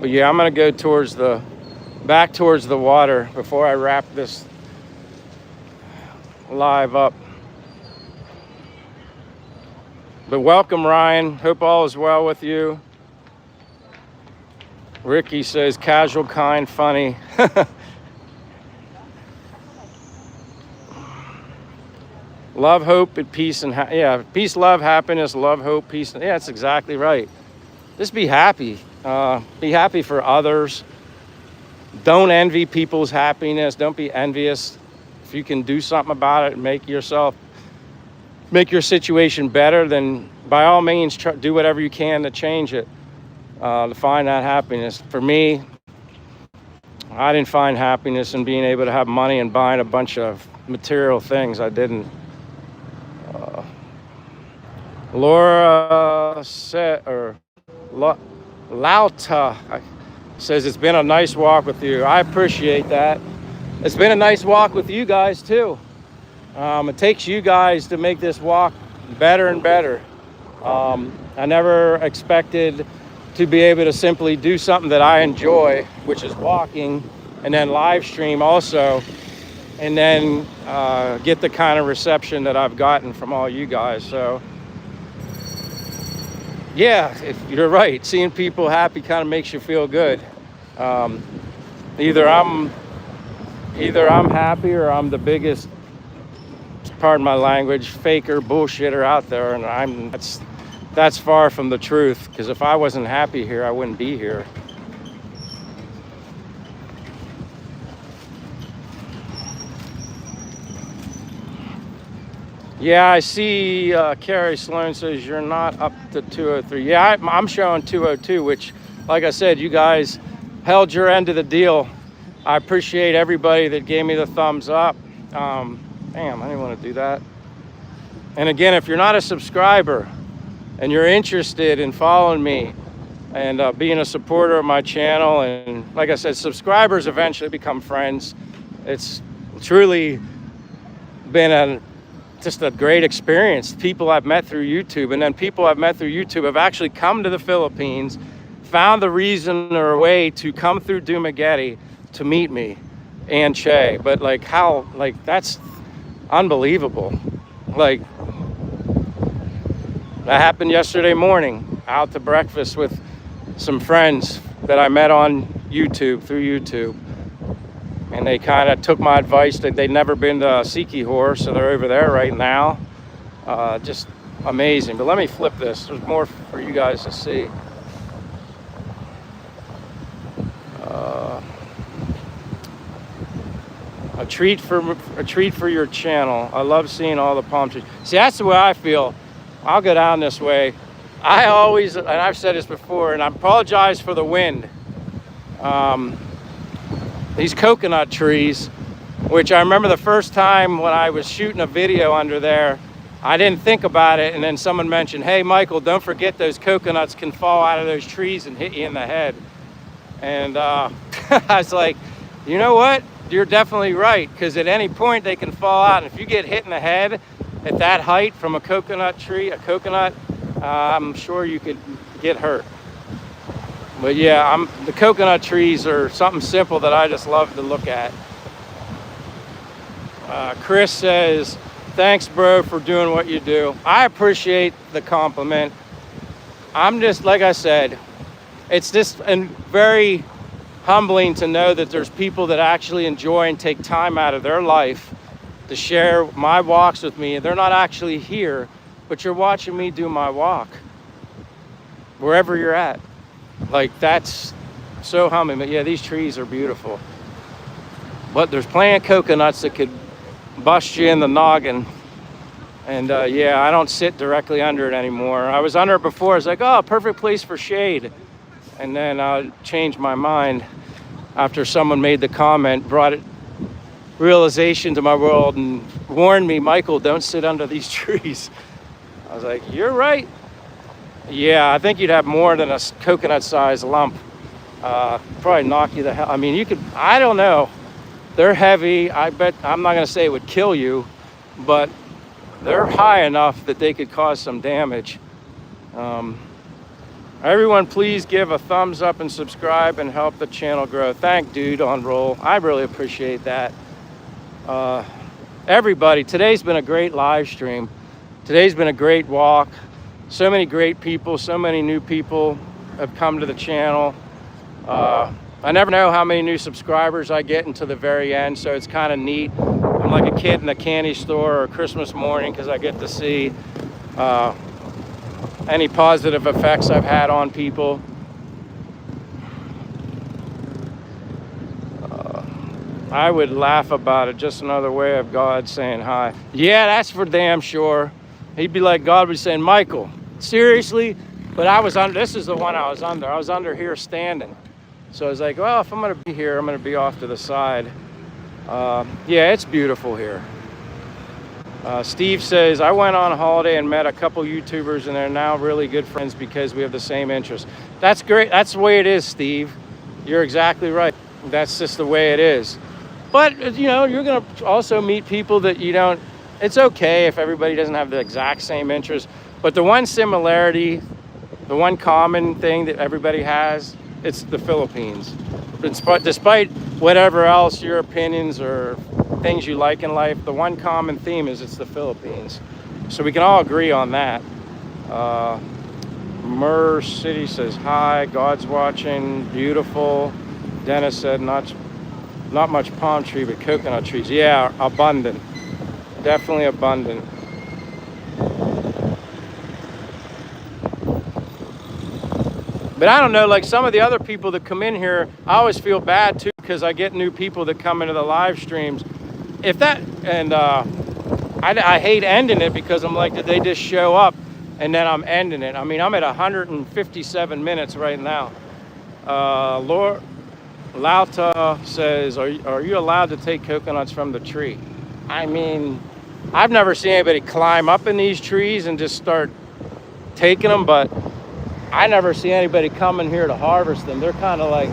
But yeah, I'm going to go back towards the water before I wrap this live up. But welcome, Ryan. Hope all is well with you. Ricky says, casual, kind, funny. Love, hope, and peace, and yeah, peace, love, happiness, love, hope, peace. Yeah, that's exactly right. Just be happy. Be happy for others. Don't envy people's happiness. Don't be envious. If you can do something about it and make your situation better, then by all means, do whatever you can to change it, to find that happiness. For me, I didn't find happiness in being able to have money and buying a bunch of material things. I didn't. Laura said, or Lauta says, it's been a nice walk with you. I appreciate that. It's been a nice walk with you guys too. It takes you guys to make this walk better and better. I never expected to be able to simply do something that I enjoy, which is walking, and then live stream also, and then get the kind of reception that I've gotten from all you guys. So yeah, you're right. Seeing people happy kind of makes you feel good. Either I'm happy, or I'm the biggest, pardon my language, faker, bullshitter out there, and that's far from the truth. Because if I wasn't happy here, I wouldn't be here. Yeah, I see Carrie Sloan says you're not up to 203. Yeah, I'm showing 202, which, like I said, you guys held your end of the deal. I appreciate everybody that gave me the thumbs up. Damn, I didn't want to do that. And again, if you're not a subscriber and you're interested in following me and being a supporter of my channel, and like I said, subscribers eventually become friends. It's truly been just a great experience. People I've met through YouTube, and then people I've met through YouTube have actually come to the Philippines, found the reason or a way to come through Dumaguete to meet me and Che. But like how, like that's unbelievable. Like that happened yesterday morning, out to breakfast with some friends that I met on YouTube, through YouTube. And they kind of took my advice that they'd never been to Sikihor, so they're over there right now. Just amazing. But let me flip this. There's more for you guys to see. A treat for your channel. I love seeing all the palm trees. See, that's the way I feel. I'll go down this way. I always, and I've said this before, and I apologize for the wind. These coconut trees, which I remember the first time when I was shooting a video under there, I didn't think about it, and then someone mentioned, hey Michael, don't forget those coconuts can fall out of those trees and hit you in the head. And I was like, you know what? You're definitely right, because at any point they can fall out, and if you get hit in the head at that height from a coconut tree, I'm sure you could get hurt. But yeah, the coconut trees are something simple that I just love to look at. Chris says, thanks bro for doing what you do. I appreciate the compliment. I'm just, like I said, it's just very humbling to know that there's people that actually enjoy and take time out of their life to share my walks with me. They're not actually here, but you're watching me do my walk, wherever you're at. Like, that's so humbling. But yeah, these trees are beautiful. But there's plenty of coconuts that could bust you in the noggin. And yeah, I don't sit directly under it anymore. I was under it before. I was like, oh, perfect place for shade. And then I changed my mind after someone made the comment, brought it realization to my world and warned me, Michael, don't sit under these trees. I was like, you're right. Yeah, I think you'd have more than a coconut-sized lump. Probably knock you the hell. I mean, you could, I don't know. They're heavy. I bet, I'm not going to say it would kill you, but they're high enough that they could cause some damage. Everyone, please give a thumbs up and subscribe and help the channel grow. Thank Dude on Roll. I really appreciate that. Everybody, today's been a great live stream. Today's been a great walk. So many great people, so many new people have come to the channel. I never know how many new subscribers I get until the very end, so it's kind of neat. I'm like a kid in a candy store or Christmas morning because I get to see any positive effects I've had on people. I would laugh about it, just another way of God saying hi. Yeah, that's for damn sure. He'd be like, God would be saying, Michael, seriously? But I was under, this is the one I was under. I was under here standing. So I was like, well, if I'm gonna be here, I'm gonna be off to the side. Yeah, it's beautiful here. Steve says, I went on a holiday and met a couple YouTubers and they're now really good friends because we have the same interests. That's great. That's the way it is, Steve. You're exactly right. That's just the way it is. But, you know, you're going to also meet people that you don't, it's okay if everybody doesn't have the exact same interests. But the one similarity, the one common thing that everybody has, it's the Philippines. Despite whatever else your opinions or things you like in life, the one common theme is it's the Philippines. So we can all agree on that. Mer City says hi, God's watching, beautiful. Dennis said not much palm tree, but coconut trees. Yeah, abundant. Definitely abundant. But I don't know, like some of the other people that come in here, I always feel bad too because I get new people that come into the live streams. If that, and I hate ending it because I'm like, did they just show up and then I'm ending it? I mean, I'm at 157 minutes right now. Laura Lauta says, are you allowed to take coconuts from the tree? I mean, I've never seen anybody climb up in these trees and just start taking them, but I never see anybody coming here to harvest them. They're kind of like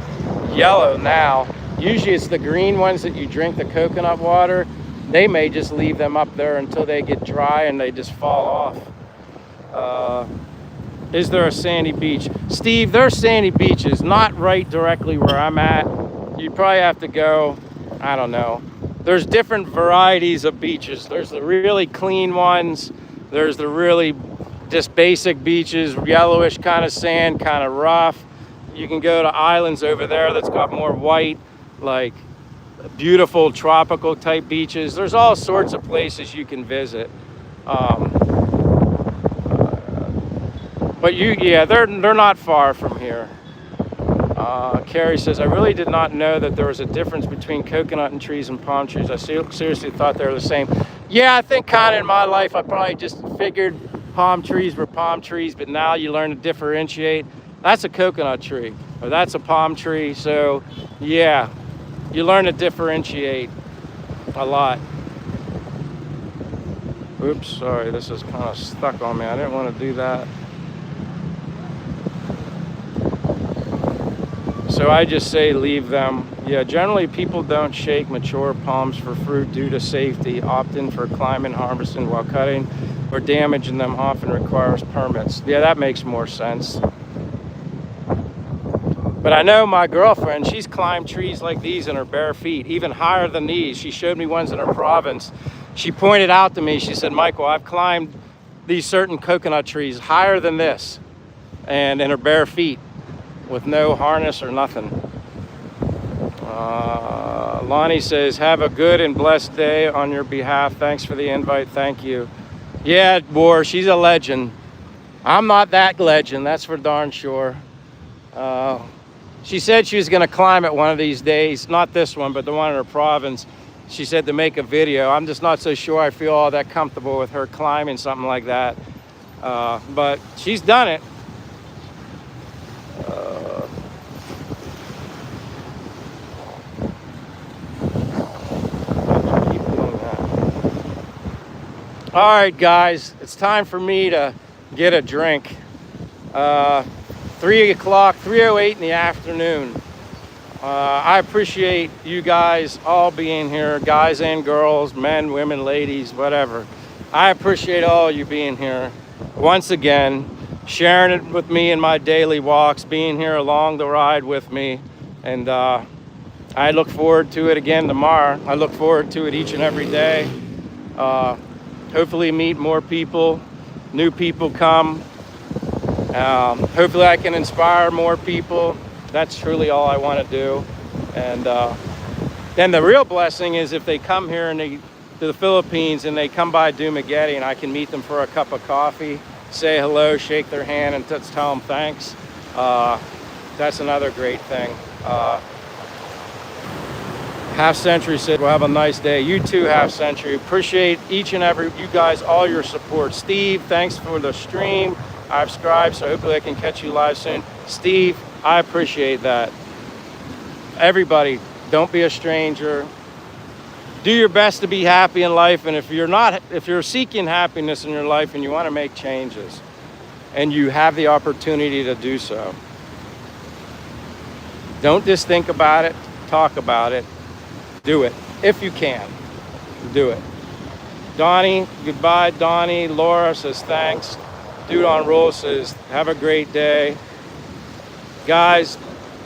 yellow now. Usually it's the green ones that you drink the coconut water. They may just leave them up there until they get dry and they just fall off. Is there a sandy beach? Steve, there's sandy beaches, not right directly where I'm at. You'd probably have to go, I don't know. There's different varieties of beaches. There's the really clean ones. There's the really just basic beaches, yellowish kind of sand, kind of rough. You can go to islands over there that's got more white, like beautiful tropical type beaches. There's all sorts of places you can visit. But yeah, they're not far from here. Carrie says, I really did not know that there was a difference between coconut and trees and palm trees. I seriously thought they were the same. Yeah, I think kind of in my life, I probably just figured palm trees were palm trees, but now you learn to differentiate. That's a coconut tree, or that's a palm tree. So yeah, you learn to differentiate a lot. Oops, sorry, this is kind of stuck on me. I didn't want to do that. So I just say leave them. Yeah, generally people don't shake mature palms for fruit due to safety, opt in for climbing, harvesting while cutting, or damaging them often requires permits. Yeah, that makes more sense. But I know my girlfriend, she's climbed trees like these in her bare feet, even higher than these. She showed me ones in her province. She pointed out to me, she said, Michael, I've climbed these certain coconut trees higher than this, and in her bare feet, with no harness or nothing. Lonnie says, have a good and blessed day on your behalf. Thanks for the invite. Thank you. Yeah, War, she's a legend. I'm not that legend, that's for darn sure. She said she was going to climb it one of these days. Not this one, but the one in her province. She said to make a video. I'm just not so sure I feel all that comfortable with her climbing something like that. But she's done it. All right, guys, it's time for me to get a drink. 3 o'clock, 3:08 in the afternoon. I appreciate you guys all being here, guys and girls, men, women, ladies, whatever. I appreciate all you being here. Once again, sharing it with me in my daily walks, being here along the ride with me. And I look forward to it again tomorrow. I look forward to it each and every day. Hopefully meet more people, new people come. Hopefully I can inspire more people. That's truly all I want to do. And then the real blessing is if they come here and to the Philippines and they come by Dumaguete and I can meet them for a cup of coffee, say hello, shake their hand, and just tell them thanks. That's another great thing. Half Century said, well, have a nice day. You too, Half Century. Appreciate each and every, you guys, all your support. Steve, thanks for the stream. I've subscribed, so hopefully I can catch you live soon. Steve, I appreciate that. Everybody, don't be a stranger. Do your best to be happy in life. And if you're seeking happiness in your life and you want to make changes and you have the opportunity to do so, don't just think about it, talk about it. Do it. If you can, do it. Donnie, goodbye, Donnie. Laura says thanks. Dude on Roll says, have a great day. Guys,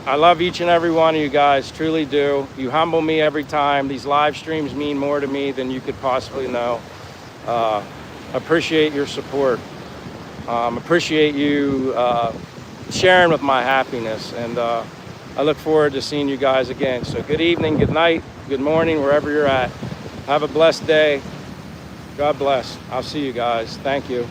I love each and every one of you guys, truly do. You humble me every time. These live streams mean more to me than you could possibly know. Appreciate your support. Appreciate you sharing with my happiness. And I look forward to seeing you guys again. So good evening, good night, good morning, wherever you're at. Have a blessed day. God bless. I'll see you guys. Thank you.